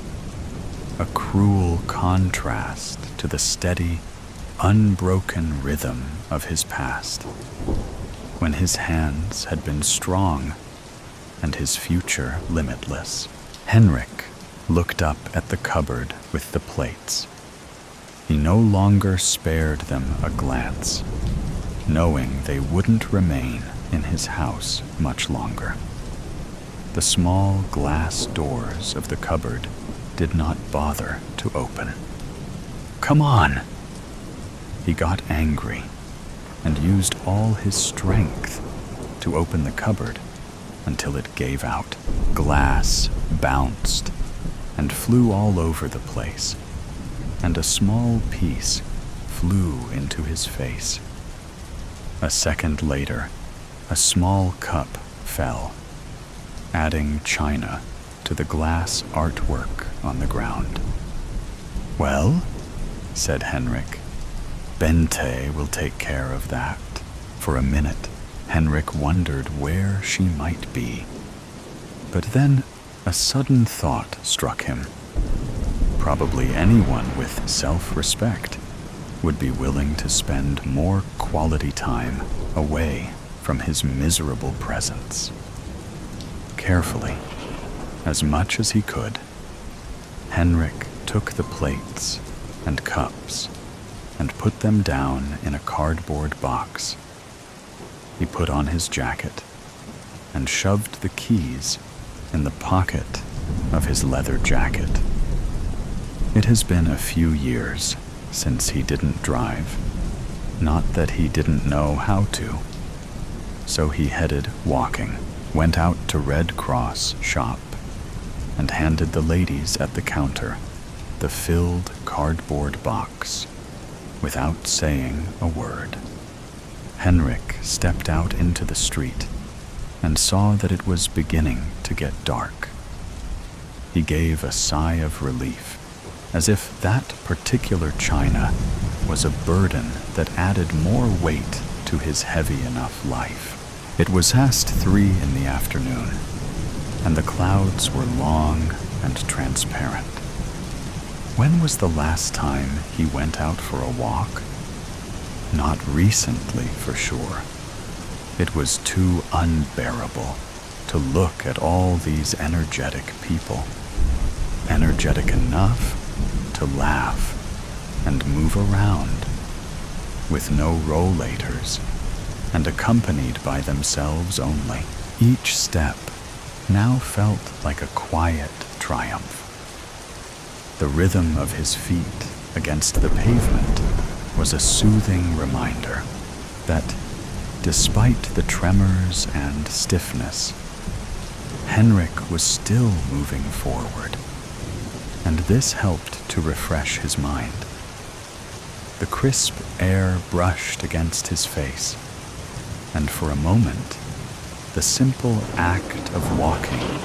a cruel contrast to the steady, unbroken rhythm of his past, when his hands had been strong and his future limitless. Henrik looked up at the cupboard with the plates. He no longer spared them a glance, knowing they wouldn't remain in his house much longer. The small glass doors of the cupboard did not bother to open. "Come on!" He got angry and used all his strength to open the cupboard until it gave out. Glass bounced, and flew all over the place, and a small piece flew into his face. A second later, a small cup fell, adding china to the glass artwork on the ground. "Well," said Henrik, "Bente will take care of that." For a minute, Henrik wondered where she might be. But then a sudden thought struck him. Probably anyone with self-respect would be willing to spend more quality time away from his miserable presence. Carefully, as much as he could, Henrik took the plates and cups and put them down in a cardboard box. He put on his jacket and shoved the keys in the pocket of his leather jacket. It has been a few years since he didn't drive, not that he didn't know how to. So he headed walking, went out to Red Cross shop, and handed the ladies at the counter the filled cardboard box without saying a word. Henrik stepped out into the street and saw that it was beginning to get dark. He gave a sigh of relief, as if that particular china was a burden that added more weight to his heavy enough life. It was past 3 in the afternoon, and the clouds were long and transparent. When was the last time he went out for a walk? Not recently, for sure. It was too unbearable to look at all these energetic people. Energetic enough to laugh and move around, with no rollators, and accompanied by themselves only. Each step now felt like a quiet triumph. The rhythm of his feet against the pavement was a soothing reminder that, despite the tremors and stiffness, Henrik was still moving forward, and this helped to refresh his mind. The crisp air brushed against his face, and for a moment, the simple act of walking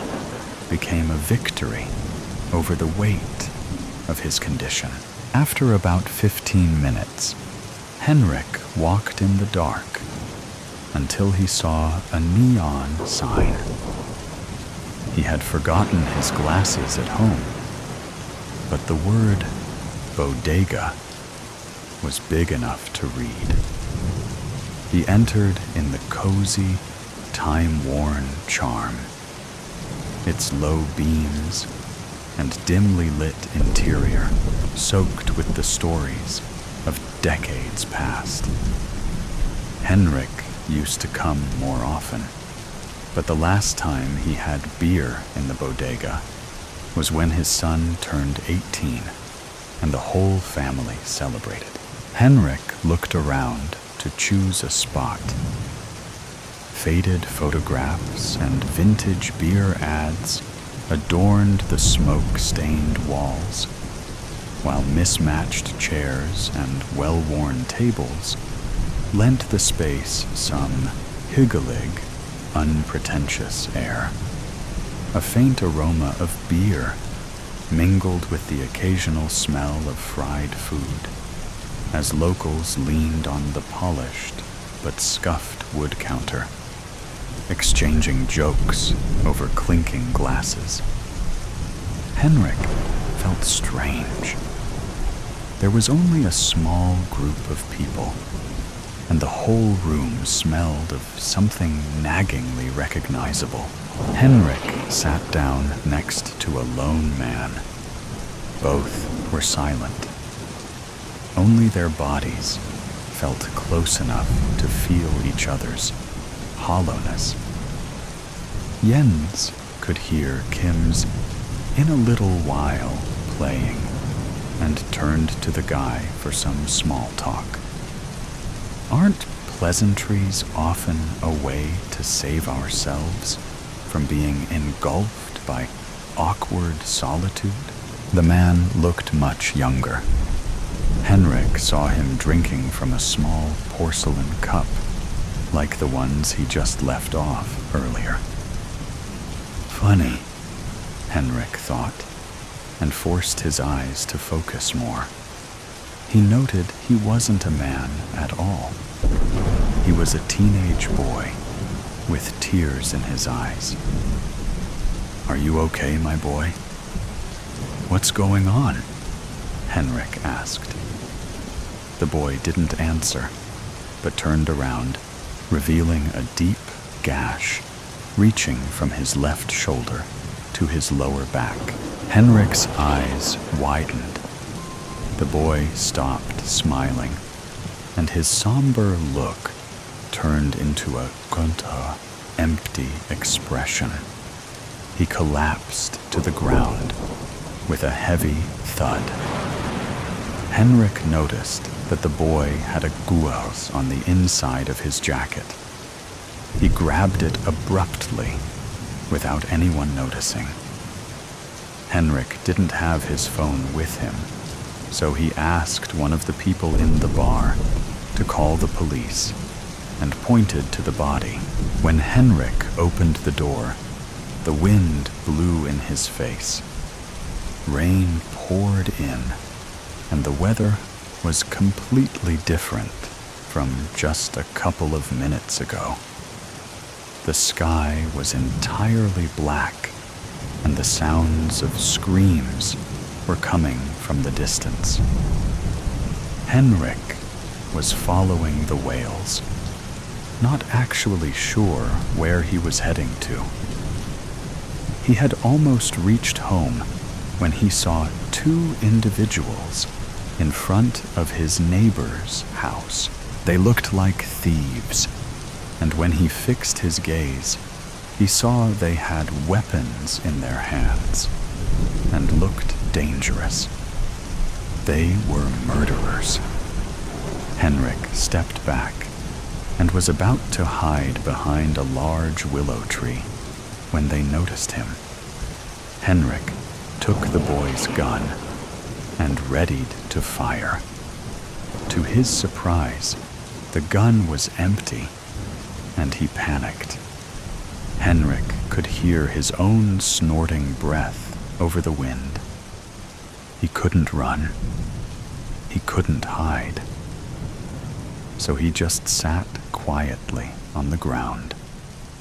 became a victory over the weight of his condition. After about 15 minutes, Henrik walked in the dark until he saw a neon sign. He had forgotten his glasses at home, but the word bodega was big enough to read. He entered in the cozy, time-worn charm. Its low beams and dimly lit interior soaked with the stories of decades past. Henrik used to come more often, but the last time he had beer in the bodega was when his son turned 18 and the whole family celebrated. Henrik looked around to choose a spot. Faded photographs and vintage beer ads adorned the smoke-stained walls, while mismatched chairs and well-worn tables lent the space some hygge-lig, unpretentious air. A faint aroma of beer mingled with the occasional smell of fried food, as locals leaned on the polished but scuffed wood counter, exchanging jokes over clinking glasses. Henrik felt strange. There was only a small group of people, and the whole room smelled of something naggingly recognizable. Henrik sat down next to a lone man. Both were silent. Only their bodies felt close enough to feel each other's hollowness. Jens could hear Kim's "In a Little While" playing, and turned to the guy for some small talk. Aren't pleasantries often a way to save ourselves from being engulfed by awkward solitude? The man looked much younger. Henrik saw him drinking from a small porcelain cup, like the ones he just left off earlier. Funny, Henrik thought, and forced his eyes to focus more. He noted he wasn't a man at all. He was a teenage boy with tears in his eyes. "Are you okay, my boy?" "What's going on?" Henrik asked. The boy didn't answer, but turned around, revealing a deep gash reaching from his left shoulder to his lower back. Henrik's eyes widened. The boy stopped smiling, and his somber look turned into a gunta, empty expression. He collapsed to the ground with a heavy thud. Henrik noticed that the boy had a gules on the inside of his jacket. He grabbed it abruptly, without anyone noticing. Henrik didn't have his phone with him, so he asked one of the people in the bar to call the police and pointed to the body. When Henrik opened the door, the wind blew in his face. Rain poured in, and the weather was completely different from just a couple of minutes ago. The sky was entirely black, and the sounds of screams were coming from the distance. Henrik was following the wails, not actually sure where he was heading to. He had almost reached home when he saw two individuals in front of his neighbor's house. They looked like thieves, and when he fixed his gaze, he saw they had weapons in their hands and looked dangerous. They were murderers. Henrik stepped back and was about to hide behind a large willow tree when they noticed him. Henrik took the boy's gun and readied to fire. To his surprise, the gun was empty, and he panicked. Henrik could hear his own snorting breath over the wind. He couldn't run. He couldn't hide. So he just sat quietly on the ground,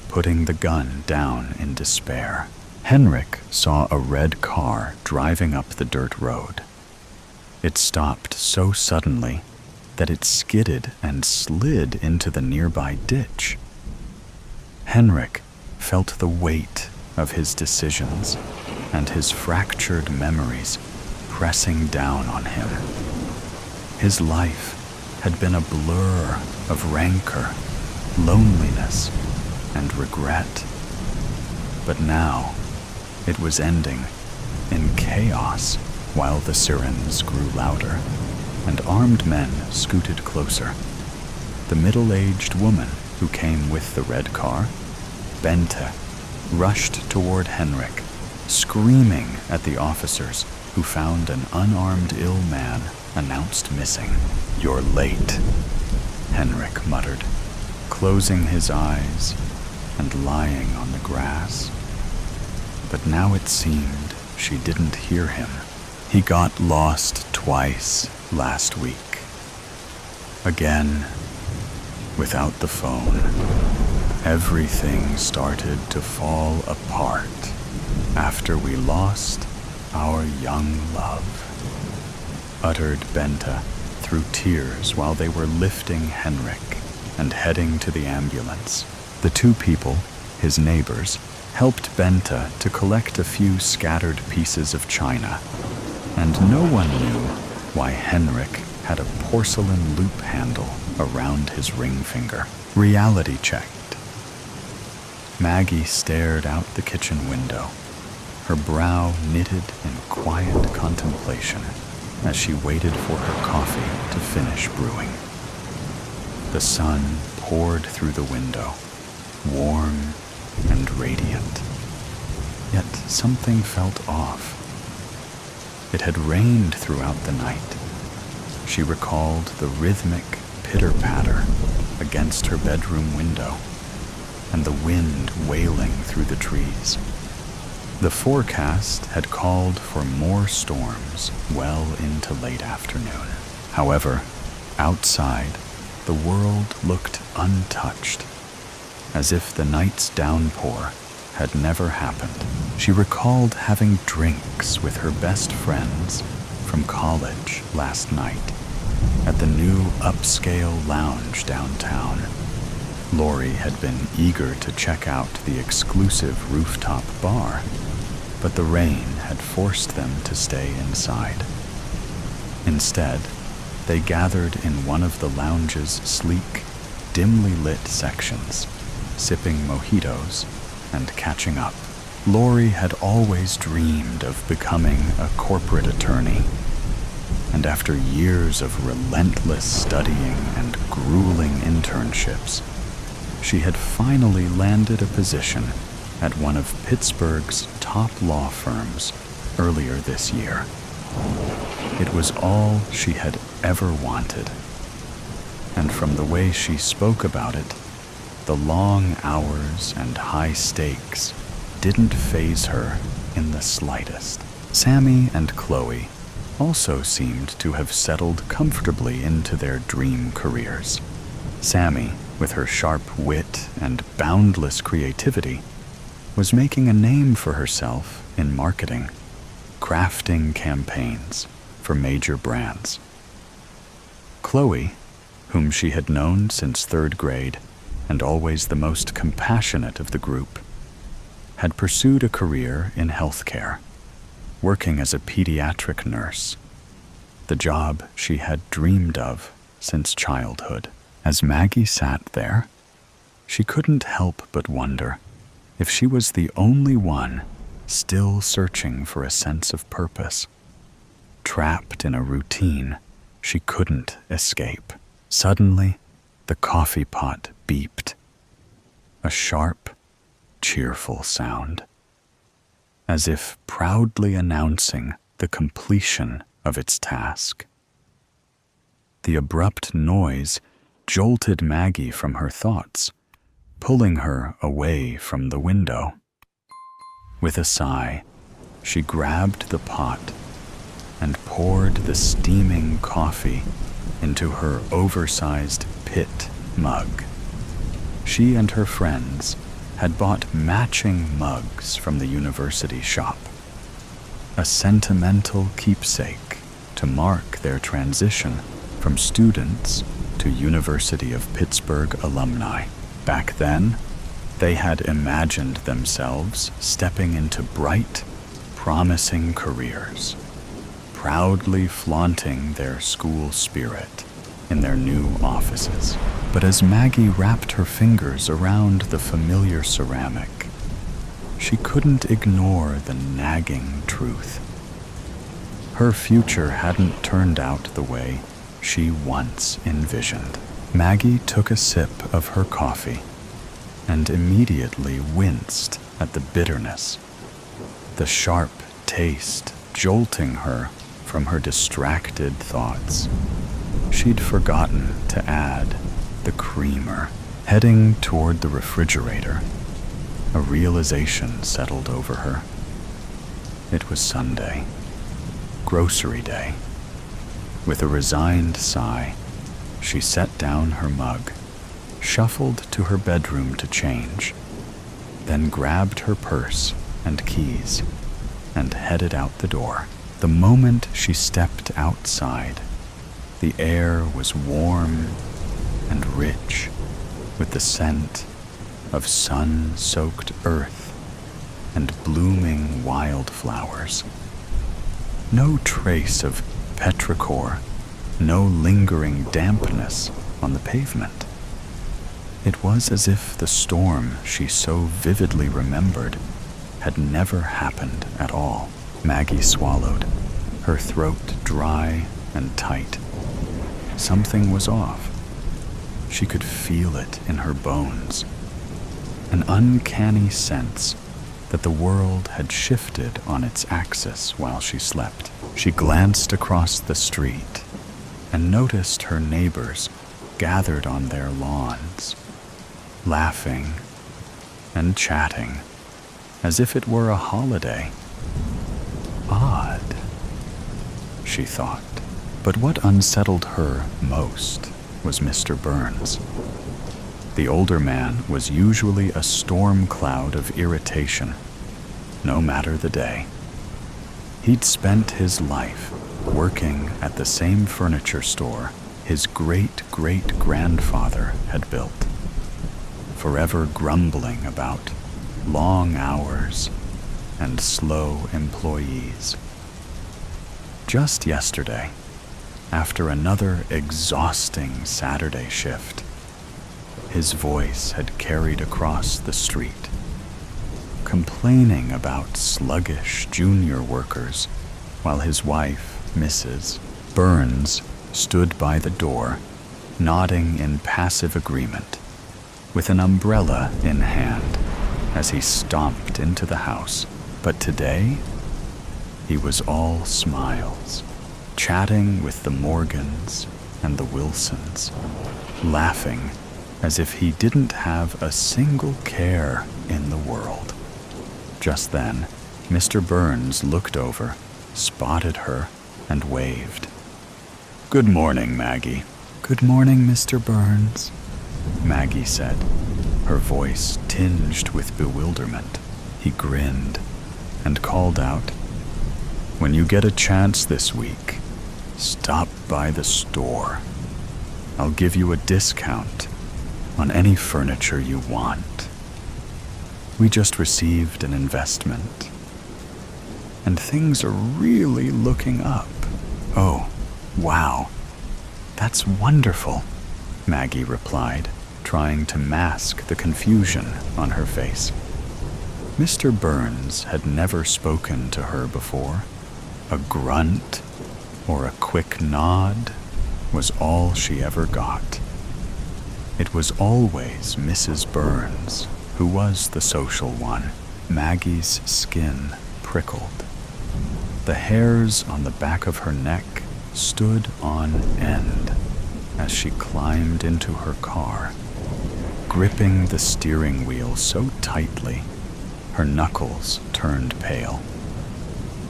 putting the gun down in despair. Henrik saw a red car driving up the dirt road. It stopped so suddenly that it skidded and slid into the nearby ditch. Henrik felt the weight of his decisions and his fractured memories pressing down on him. His life had been a blur of rancor, loneliness, and regret. But now it was ending in chaos while the sirens grew louder and armed men scooted closer. The middle-aged woman who came with the red car, Bente, rushed toward Henrik, screaming at the officers who found an unarmed ill man announced missing. "You're late," Henrik muttered, closing his eyes and lying on the grass. But now it seemed she didn't hear him. He got lost twice last week. Again, without the phone, everything started to fall apart after we lost our young love, uttered Bente through tears while they were lifting Henrik and heading to the ambulance. The two people, his neighbors, helped Bente to collect a few scattered pieces of china, and no one knew why Henrik had a porcelain loop handle around his ring finger. Reality checked. Maggie stared out the kitchen window, her brow knitted in quiet contemplation as she waited for her coffee to finish brewing. The sun poured through the window, warm and radiant. Yet something felt off. It had rained throughout the night. She recalled the rhythmic pitter-patter against her bedroom window and the wind wailing through the trees. The forecast had called for more storms well into late afternoon. However, outside, the world looked untouched, as if the night's downpour had never happened. She recalled having drinks with her best friends from college last night at the new upscale lounge downtown. Lori had been eager to check out the exclusive rooftop bar, but the rain had forced them to stay inside. Instead, they gathered in one of the lounge's sleek, dimly lit sections, sipping mojitos and catching up. Lori had always dreamed of becoming a corporate attorney, and after years of relentless studying and grueling internships, she had finally landed a position at one of Pittsburgh's top law firms earlier this year. It was all she had ever wanted, and from the way she spoke about it, the long hours and high stakes didn't faze her in the slightest. Sammy and Chloe also seemed to have settled comfortably into their dream careers. Sammy, with her sharp wit and boundless creativity, was making a name for herself in marketing, crafting campaigns for major brands. Chloe, whom she had known since third grade and always the most compassionate of the group, had pursued a career in healthcare, working as a pediatric nurse, the job she had dreamed of since childhood. As Maggie sat there, she couldn't help but wonder if she was the only one still searching for a sense of purpose, trapped in a routine she couldn't escape. Suddenly, the coffee pot beeped, a sharp, cheerful sound, as if proudly announcing the completion of its task. The abrupt noise jolted Maggie from her thoughts, pulling her away from the window. With a sigh, she grabbed the pot and poured the steaming coffee into her oversized pit mug. She and her friends had bought matching mugs from the university shop, a sentimental keepsake to mark their transition from students to University of Pittsburgh alumni. Back then, they had imagined themselves stepping into bright, promising careers, proudly flaunting their school spirit in their new offices. But as Maggie wrapped her fingers around the familiar ceramic, she couldn't ignore the nagging truth. Her future hadn't turned out the way she once envisioned. Maggie took a sip of her coffee and immediately winced at the bitterness, the sharp taste jolting her from her distracted thoughts. She'd forgotten to add the creamer. Heading toward the refrigerator, a realization settled over her. It was Sunday, grocery day. With a resigned sigh, she set down her mug, shuffled to her bedroom to change, then grabbed her purse and keys and headed out the door. The moment she stepped outside, the air was warm and rich with the scent of sun-soaked earth and blooming wildflowers. No trace of petrichor, no lingering dampness on the pavement. It was as if the storm she so vividly remembered had never happened at all. Maggie swallowed, her throat dry and tight. Something was off. She could feel it in her bones, an uncanny sense that the world had shifted on its axis while she slept. She glanced across the street and noticed her neighbors gathered on their lawns, laughing and chatting as if it were a holiday. Odd, she thought. But what unsettled her most was Mr. Burns. The older man was usually a storm cloud of irritation, no matter the day. He'd spent his life working at the same furniture store his great-great-grandfather had built, forever grumbling about long hours and slow employees. Just yesterday, after another exhausting Saturday shift, his voice had carried across the street, complaining about sluggish junior workers, while his wife, Mrs. Burns, stood by the door, nodding in passive agreement, with an umbrella in hand as he stomped into the house. But today, he was all smiles, chatting with the Morgans and the Wilsons, laughing as if he didn't have a single care in the world. Just then, Mr. Burns looked over, spotted her, and waved. "Good morning, Maggie." "Good morning, Mr. Burns," Maggie said, her voice tinged with bewilderment. He grinned and called out, "When you get a chance this week, stop by the store. I'll give you a discount on any furniture you want. We just received an investment, and things are really looking up." "Oh, wow, that's wonderful," Maggie replied, trying to mask the confusion on her face. Mr. Burns had never spoken to her before. A grunt or a quick nod was all she ever got. It was always Mrs. Burns who was the social one. Maggie's skin prickled. The hairs on the back of her neck stood on end as she climbed into her car, gripping the steering wheel so tightly her knuckles turned pale.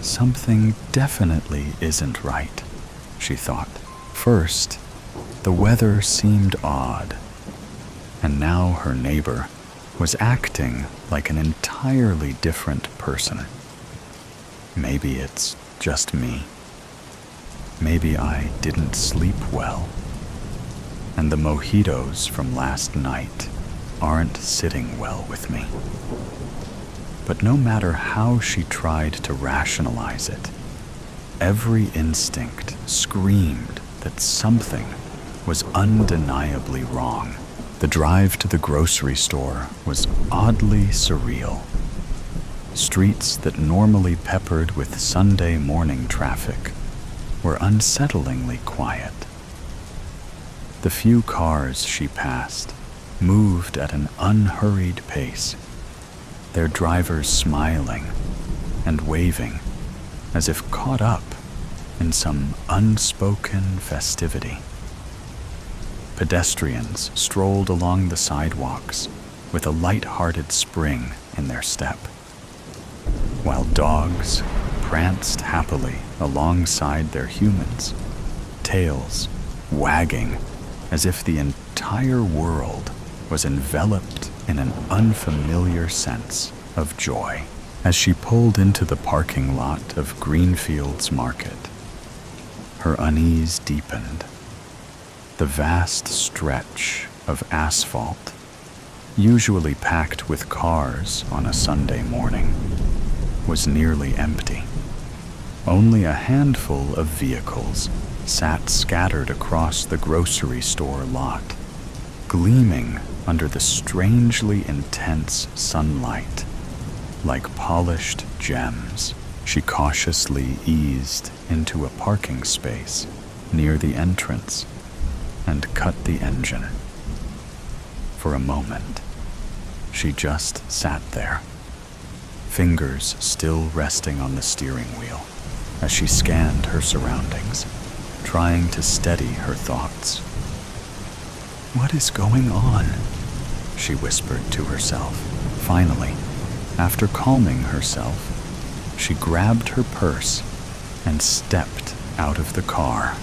Something definitely isn't right, she thought. First, the weather seemed odd, and now her neighbor was acting like an entirely different person. Maybe it's just me. Maybe I didn't sleep well, and the mojitos from last night aren't sitting well with me. But no matter how she tried to rationalize it, every instinct screamed that something was undeniably wrong. The drive to the grocery store was oddly surreal. Streets that normally peppered with Sunday morning traffic were unsettlingly quiet. The few cars she passed moved at an unhurried pace, their drivers smiling and waving as if caught up in some unspoken festivity. Pedestrians strolled along the sidewalks with a light-hearted spring in their step, while dogs pranced happily alongside their humans, tails wagging as if the entire world was enveloped in an unfamiliar sense of joy. As she pulled into the parking lot of Greenfields Market, her unease deepened. The vast stretch of asphalt, usually packed with cars on a Sunday morning, was nearly empty. Only a handful of vehicles sat scattered across the grocery store lot, gleaming under the strangely intense sunlight like polished gems. She cautiously eased into a parking space near the entrance and cut the engine. For a moment, she just sat there, fingers still resting on the steering wheel as she scanned her surroundings, trying to steady her thoughts. "What is going on?" she whispered to herself. Finally, after calming herself, she grabbed her purse and stepped out of the car.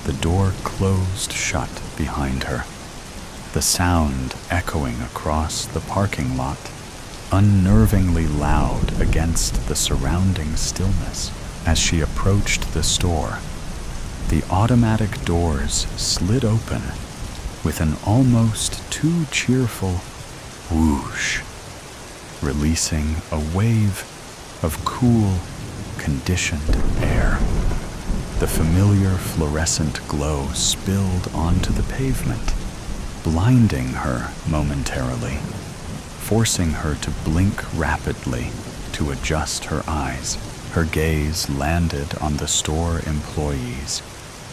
The door closed shut behind her, the sound echoing across the parking lot, unnervingly loud against the surrounding stillness. As she approached the store, the automatic doors slid open with an almost too cheerful whoosh, releasing a wave of cool, conditioned air. The familiar fluorescent glow spilled onto the pavement, blinding her momentarily, forcing her to blink rapidly to adjust her eyes. Her gaze landed on the store employees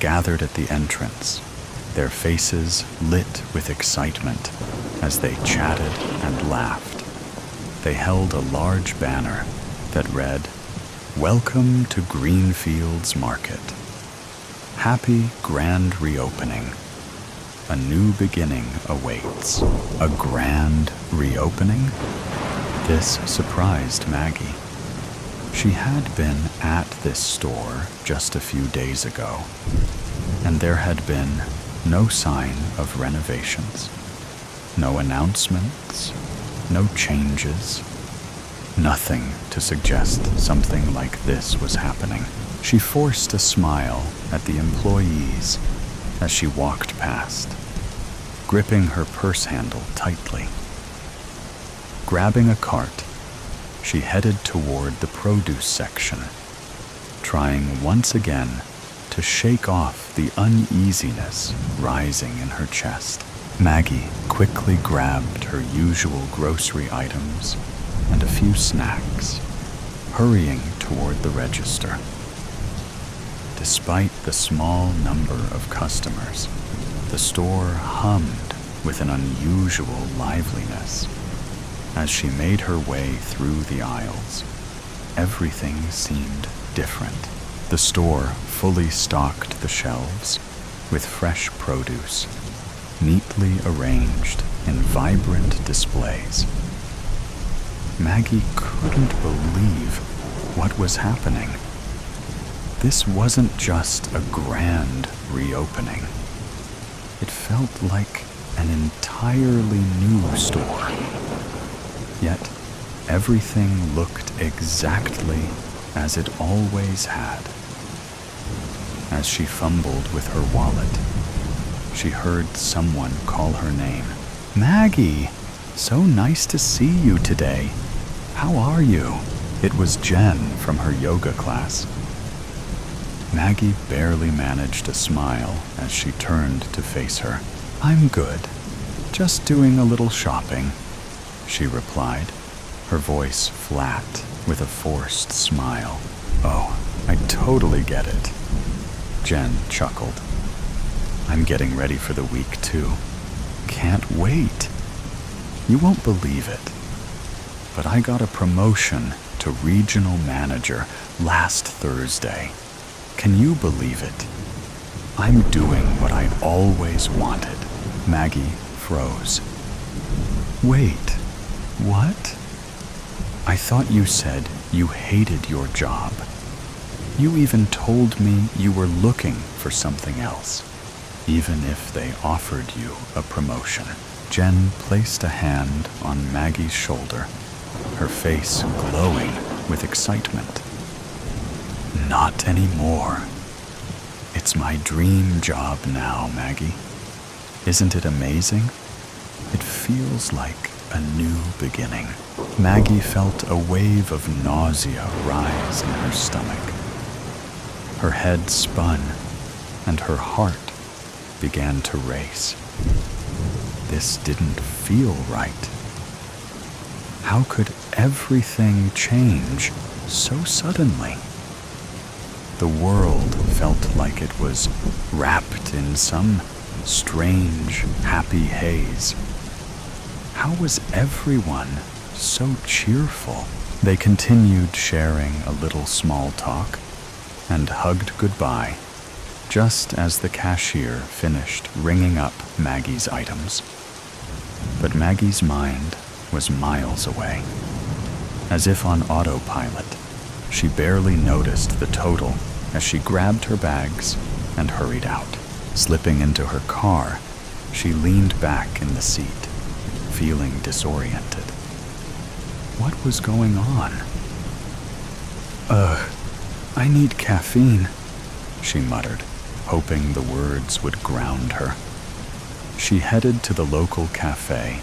gathered at the entrance, their faces lit with excitement as they chatted and laughed. They held a large banner that read, "Welcome to Greenfields Market. Happy grand reopening. A new beginning awaits." A grand reopening? This surprised Maggie. She had been at this store just a few days ago, and there had been no sign of renovations, no announcements, no changes, nothing to suggest something like this was happening. She forced a smile at the employees as she walked past, gripping her purse handle tightly. Grabbing a cart, she headed toward the produce section, trying once again to shake off the uneasiness rising in her chest. Maggie quickly grabbed her usual grocery items and a few snacks, hurrying toward the register. Despite the small number of customers, the store hummed with an unusual liveliness. As she made her way through the aisles, everything seemed different. The store fully stocked the shelves with fresh produce, neatly arranged in vibrant displays. Maggie couldn't believe what was happening. This wasn't just a grand reopening. It felt like an entirely new store. Yet everything looked exactly as it always had. As she fumbled with her wallet, she heard someone call her name. "Maggie, so nice to see you today. How are you?" It was Jen from her yoga class. Maggie barely managed a smile as she turned to face her. "I'm good. Just doing a little shopping," she replied, her voice flat with a forced smile. "Oh, I totally get it," Jen chuckled. "I'm getting ready for the week too. Can't wait. You won't believe it, but I got a promotion to regional manager last Thursday. Can you believe it? I'm doing what I always wanted." Maggie froze. "Wait, what? I thought you said you hated your job. You even told me you were looking for something else, even if they offered you a promotion." Jen placed a hand on Maggie's shoulder, her face glowing with excitement. "Not anymore. It's my dream job now, Maggie. Isn't it amazing? It feels like a new beginning." Maggie felt a wave of nausea rise in her stomach. Her head spun, and her heart began to race. This didn't feel right. How could everything change so suddenly? The world felt like it was wrapped in some strange, happy haze. How was everyone so cheerful? They continued sharing a little small talk and hugged goodbye just as the cashier finished ringing up Maggie's items. But Maggie's mind was miles away. As if on autopilot, she barely noticed the total as she grabbed her bags and hurried out. Slipping into her car, she leaned back in the seat, feeling disoriented. What was going on? I need caffeine, she muttered, hoping the words would ground her. She headed to the local cafe,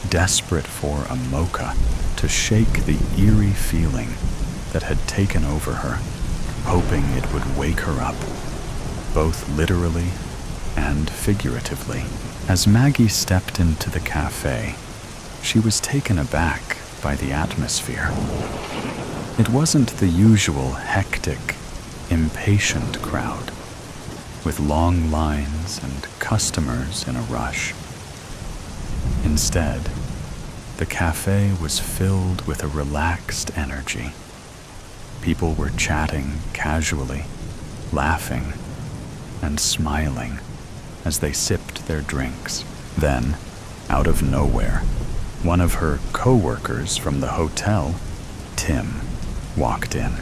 desperate for a mocha to shake the eerie feeling that had taken over her, hoping it would wake her up, both literally and figuratively. As Maggie stepped into the cafe, she was taken aback by the atmosphere. It wasn't the usual hectic, impatient crowd, with long lines and customers in a rush. Instead, the cafe was filled with a relaxed energy. People were chatting casually, laughing, and smiling as they sipped their drinks. Then, out of nowhere, one of her co-workers from the hotel, Tim, walked in.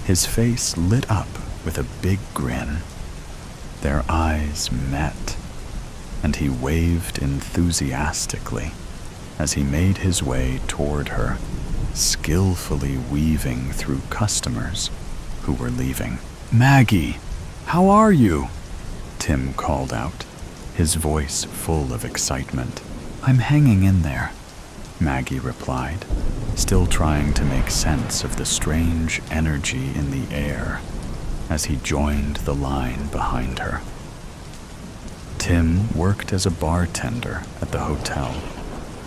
His face lit up with a big grin. Their eyes met, and he waved enthusiastically as he made his way toward her, skillfully weaving through customers who were leaving. "Maggie, how are you?" Tim called out, his voice full of excitement. "I'm hanging in there," Maggie replied, still trying to make sense of the strange energy in the air as he joined the line behind her. Tim worked as a bartender at the hotel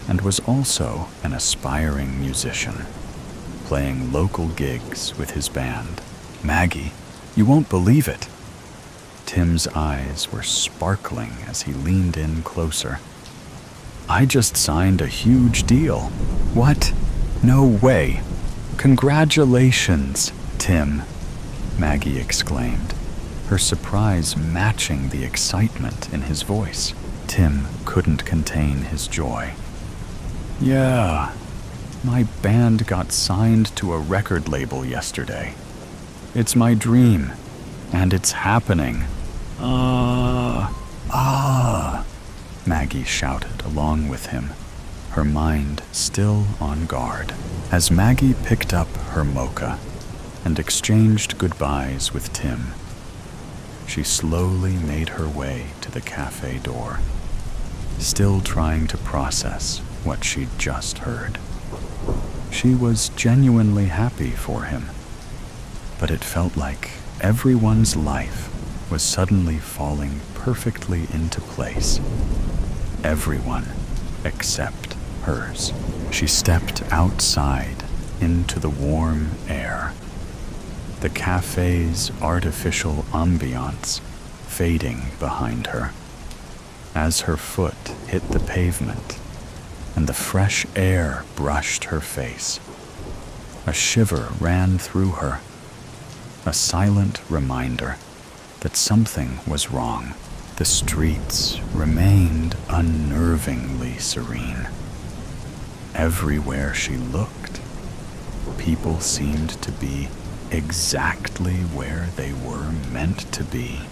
and was also an aspiring musician, playing local gigs with his band. "Maggie, you won't believe it." Tim's eyes were sparkling as he leaned in closer. "I just signed a huge deal." "What? No way. Congratulations, Tim," Maggie exclaimed, her surprise matching the excitement in his voice. Tim couldn't contain his joy. "Yeah, my band got signed to a record label yesterday. It's my dream, and it's happening." Maggie shouted along with him, her mind still on guard. As Maggie picked up her mocha and exchanged goodbyes with Tim, she slowly made her way to the cafe door, still trying to process what she'd just heard. She was genuinely happy for him, but it felt like everyone's life was suddenly falling perfectly into place. Everyone except hers. She stepped outside into the warm air, the cafe's artificial ambiance fading behind her. As her foot hit the pavement and the fresh air brushed her face, a shiver ran through her, a silent reminder that something was wrong. The streets remained unnervingly serene. Everywhere she looked, people seemed to be exactly where they were meant to be.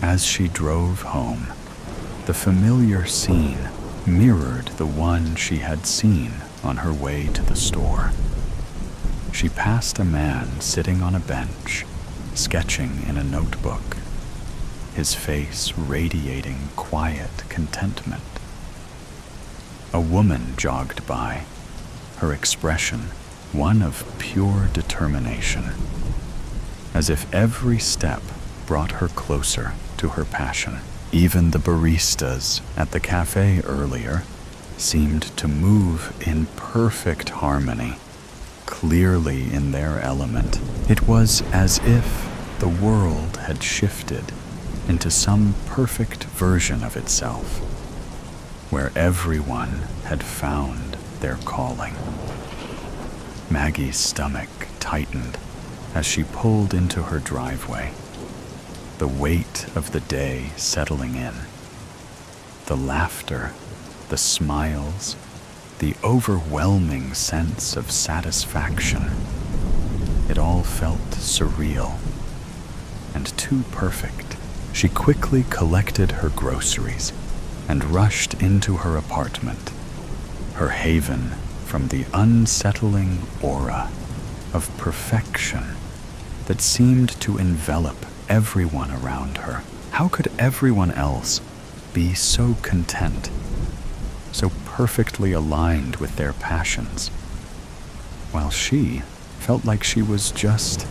As she drove home, the familiar scene mirrored the one she had seen on her way to the store. She passed a man sitting on a bench, sketching in a notebook, his face radiating quiet contentment. A woman jogged by, her expression one of pure determination, as if every step brought her closer to her passion. Even the baristas at the cafe earlier seemed to move in perfect harmony, clearly in their element. It was as if the world had shifted into some perfect version of itself, where everyone had found their calling. Maggie's stomach tightened as she pulled into her driveway, the weight of the day settling in. The laughter, the smiles, the overwhelming sense of satisfaction. It all felt surreal and too perfect. She quickly collected her groceries and rushed into her apartment, her haven from the unsettling aura of perfection that seemed to envelop everyone around her. How could everyone else be so content, so perfectly aligned with their passions, while she felt like she was just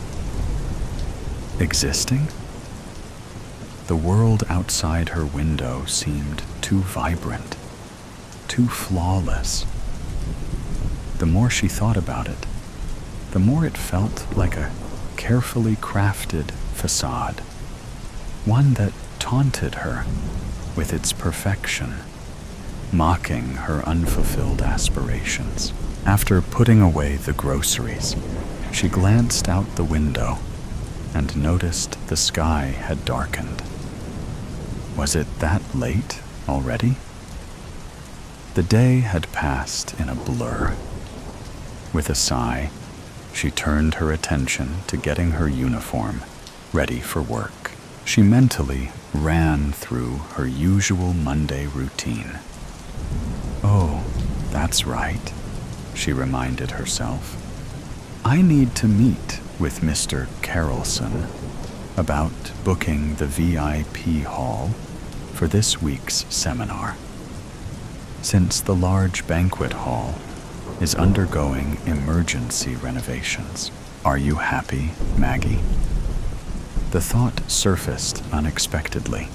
existing? The world outside her window seemed too vibrant, too flawless. The more she thought about it, the more it felt like a carefully crafted facade, one that taunted her with its perfection, mocking her unfulfilled aspirations. After putting away the groceries, she glanced out the window and noticed the sky had darkened. Was it that late already? The day had passed in a blur. With a sigh, she turned her attention to getting her uniform ready for work. She mentally ran through her usual Monday routine. Oh, that's right, she reminded herself. I need to meet with Mr. Carrollson about booking the VIP hall for this week's seminar. Since the large banquet hall is undergoing emergency renovations. Are you happy, Maggie? The thought surfaced unexpectedly.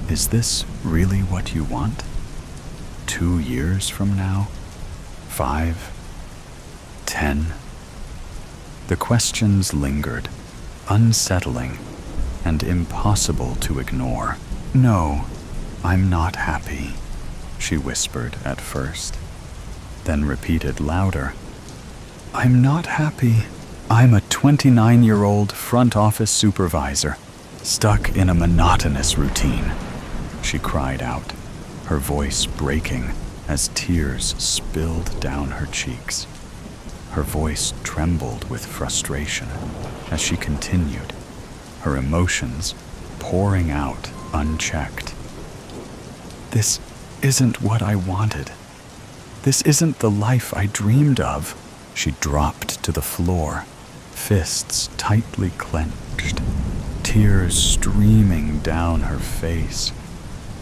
Is this really what you want? 2 years from now? 5? 10? The questions lingered, unsettling and impossible to ignore. No, I'm not happy, she whispered at first, then repeated louder. I'm not happy. I'm a 29-year-old front office supervisor, stuck in a monotonous routine, she cried out, her voice breaking as tears spilled down her cheeks. Her voice trembled with frustration as she continued, her emotions pouring out unchecked. This isn't what I wanted. This isn't the life I dreamed of. She dropped to the floor, fists tightly clenched, tears streaming down her face,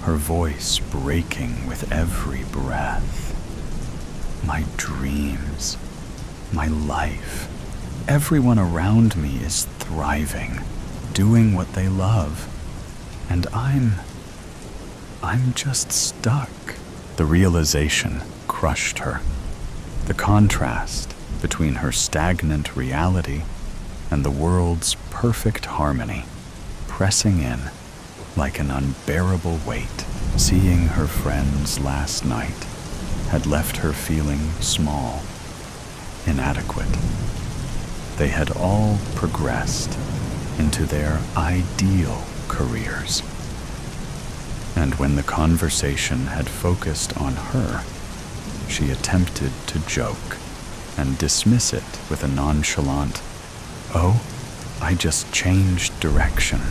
her voice breaking with every breath. My dreams, my life, everyone around me is thriving, doing what they love, and I'm just stuck. The realization crushed her. The contrast between her stagnant reality and the world's perfect harmony pressing in like an unbearable weight. Seeing her friends last night had left her feeling small, inadequate. They had all progressed into their ideal careers. And when the conversation had focused on her, she attempted to joke and dismiss it with a nonchalant, "Oh, I just changed direction."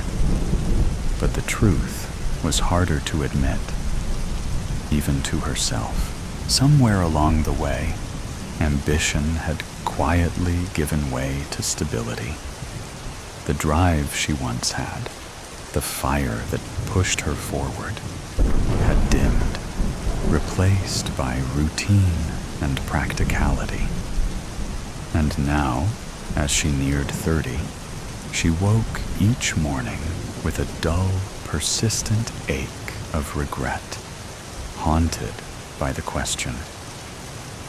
But the truth was harder to admit, even to herself. Somewhere along the way, ambition had quietly given way to stability. The drive she once had, the fire that pushed her forward, had dimmed, replaced by routine and practicality. And now, as she neared 30, she woke each morning with a dull, persistent ache of regret, haunted by the question,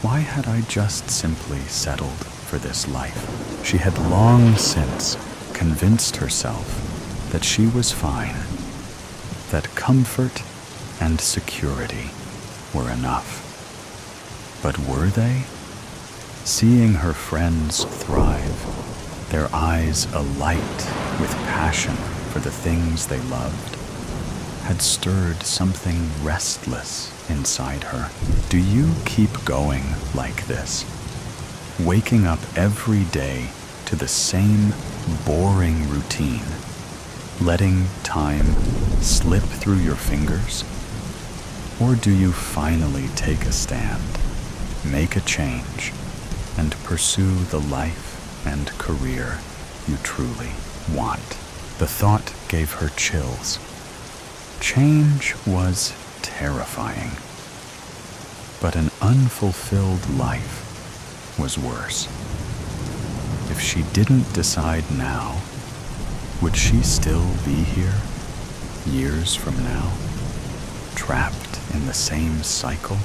why had I just simply settled for this life? She had long since convinced herself that she was fine, that comfort and security were enough. But were they? Seeing her friends thrive, their eyes alight with passion for the things they loved, had stirred something restless inside her. Do you keep going like this? Waking up every day to the same boring routine, letting time slip through your fingers? Or do you finally take a stand, make a change, and pursue the life and career you truly want? The thought gave her chills. Change was terrifying, but an unfulfilled life was worse. If she didn't decide now, would she still be here, years from now, trapped in the same cycle,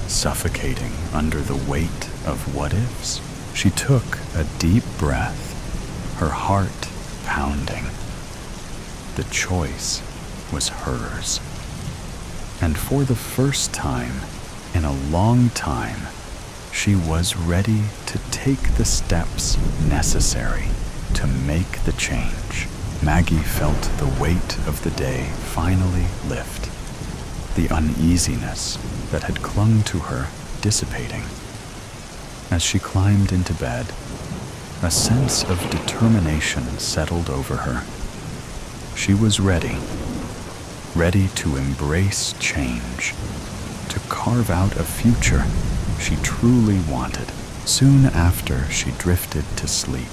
suffocating under the weight of what-ifs? She took a deep breath, her heart pounding. The choice was hers. And for the first time in a long time, she was ready to take the steps necessary to make the change. Maggie felt the weight of the day finally lift, the uneasiness that had clung to her dissipating. As she climbed into bed, a sense of determination settled over her. She was ready to embrace change, to carve out a future she truly wanted. Soon after she drifted to sleep,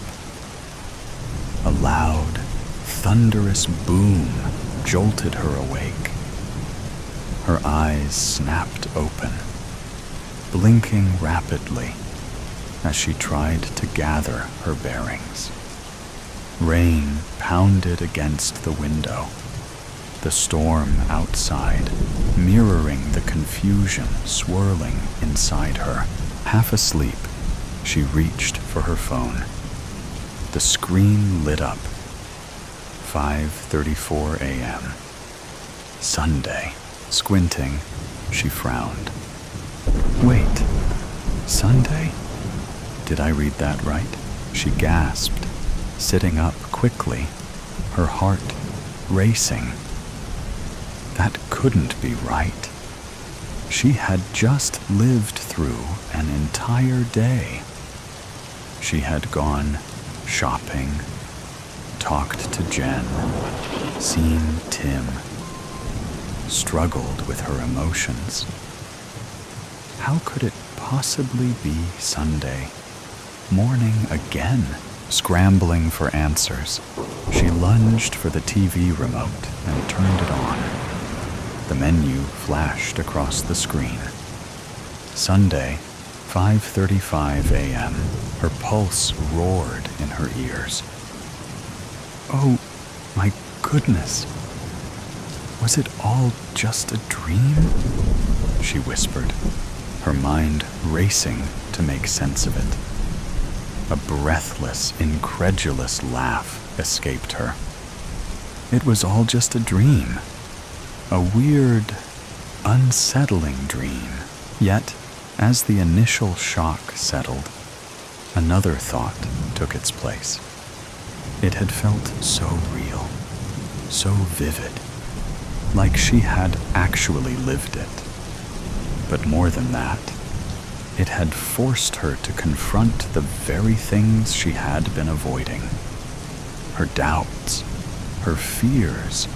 a loud, thunderous boom jolted her awake. Her eyes snapped open, blinking rapidly as she tried to gather her bearings. Rain pounded against the window, the storm outside mirroring the confusion swirling inside her. Half asleep, she reached for her phone. The screen lit up. 5:34 a.m. Sunday. Squinting, she frowned. Wait, Sunday? Did I read that right? She gasped, sitting up quickly, her heart racing. That couldn't be right. She had just lived through an entire day. She had gone shopping, talked to Jen, seen Tim, struggled with her emotions. How could it possibly be Sunday morning again? Scrambling for answers, she lunged for the TV remote and turned it on. The menu flashed across the screen. Sunday, 5:35 a.m. Her pulse roared in her ears. Oh, my goodness. Was it all just a dream? She whispered, her mind racing to make sense of it. A breathless, incredulous laugh escaped her. It was all just a dream. A weird, unsettling dream. Yet, as the initial shock settled, another thought took its place. It had felt so real, so vivid, like she had actually lived it. But more than that, it had forced her to confront the very things she had been avoiding. Her doubts, her fears,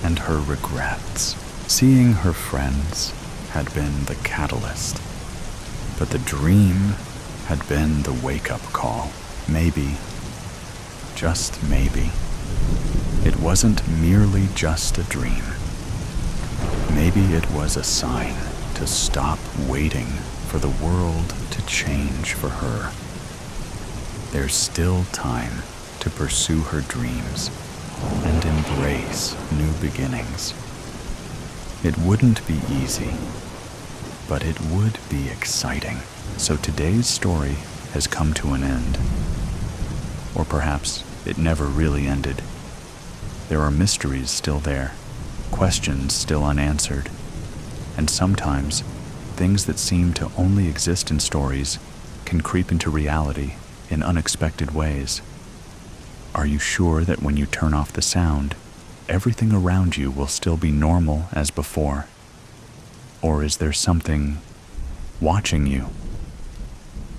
and her regrets. Seeing her friends had been the catalyst, but the dream had been the wake-up call. Maybe, just maybe, it wasn't merely just a dream. Maybe it was a sign to stop waiting for the world to change for her. There's still time to pursue her dreams and embrace new beginnings. It wouldn't be easy, but it would be exciting. So today's story has come to an end. Or perhaps it never really ended. There are mysteries still there, questions still unanswered, and sometimes things that seem to only exist in stories can creep into reality in unexpected ways. Are you sure that when you turn off the sound, everything around you will still be normal as before? Or is there something watching you?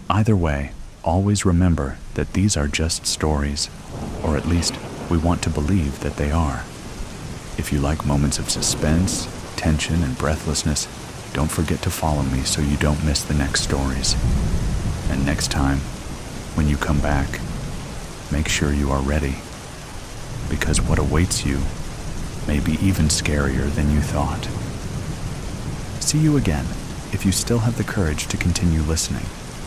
Either way, always remember that these are just stories, or at least we want to believe that they are. If you like moments of suspense, tension, and breathlessness, don't forget to follow me so you don't miss the next stories. And next time, when you come back, make sure you are ready, because what awaits you may be even scarier than you thought. See you again if you still have the courage to continue listening.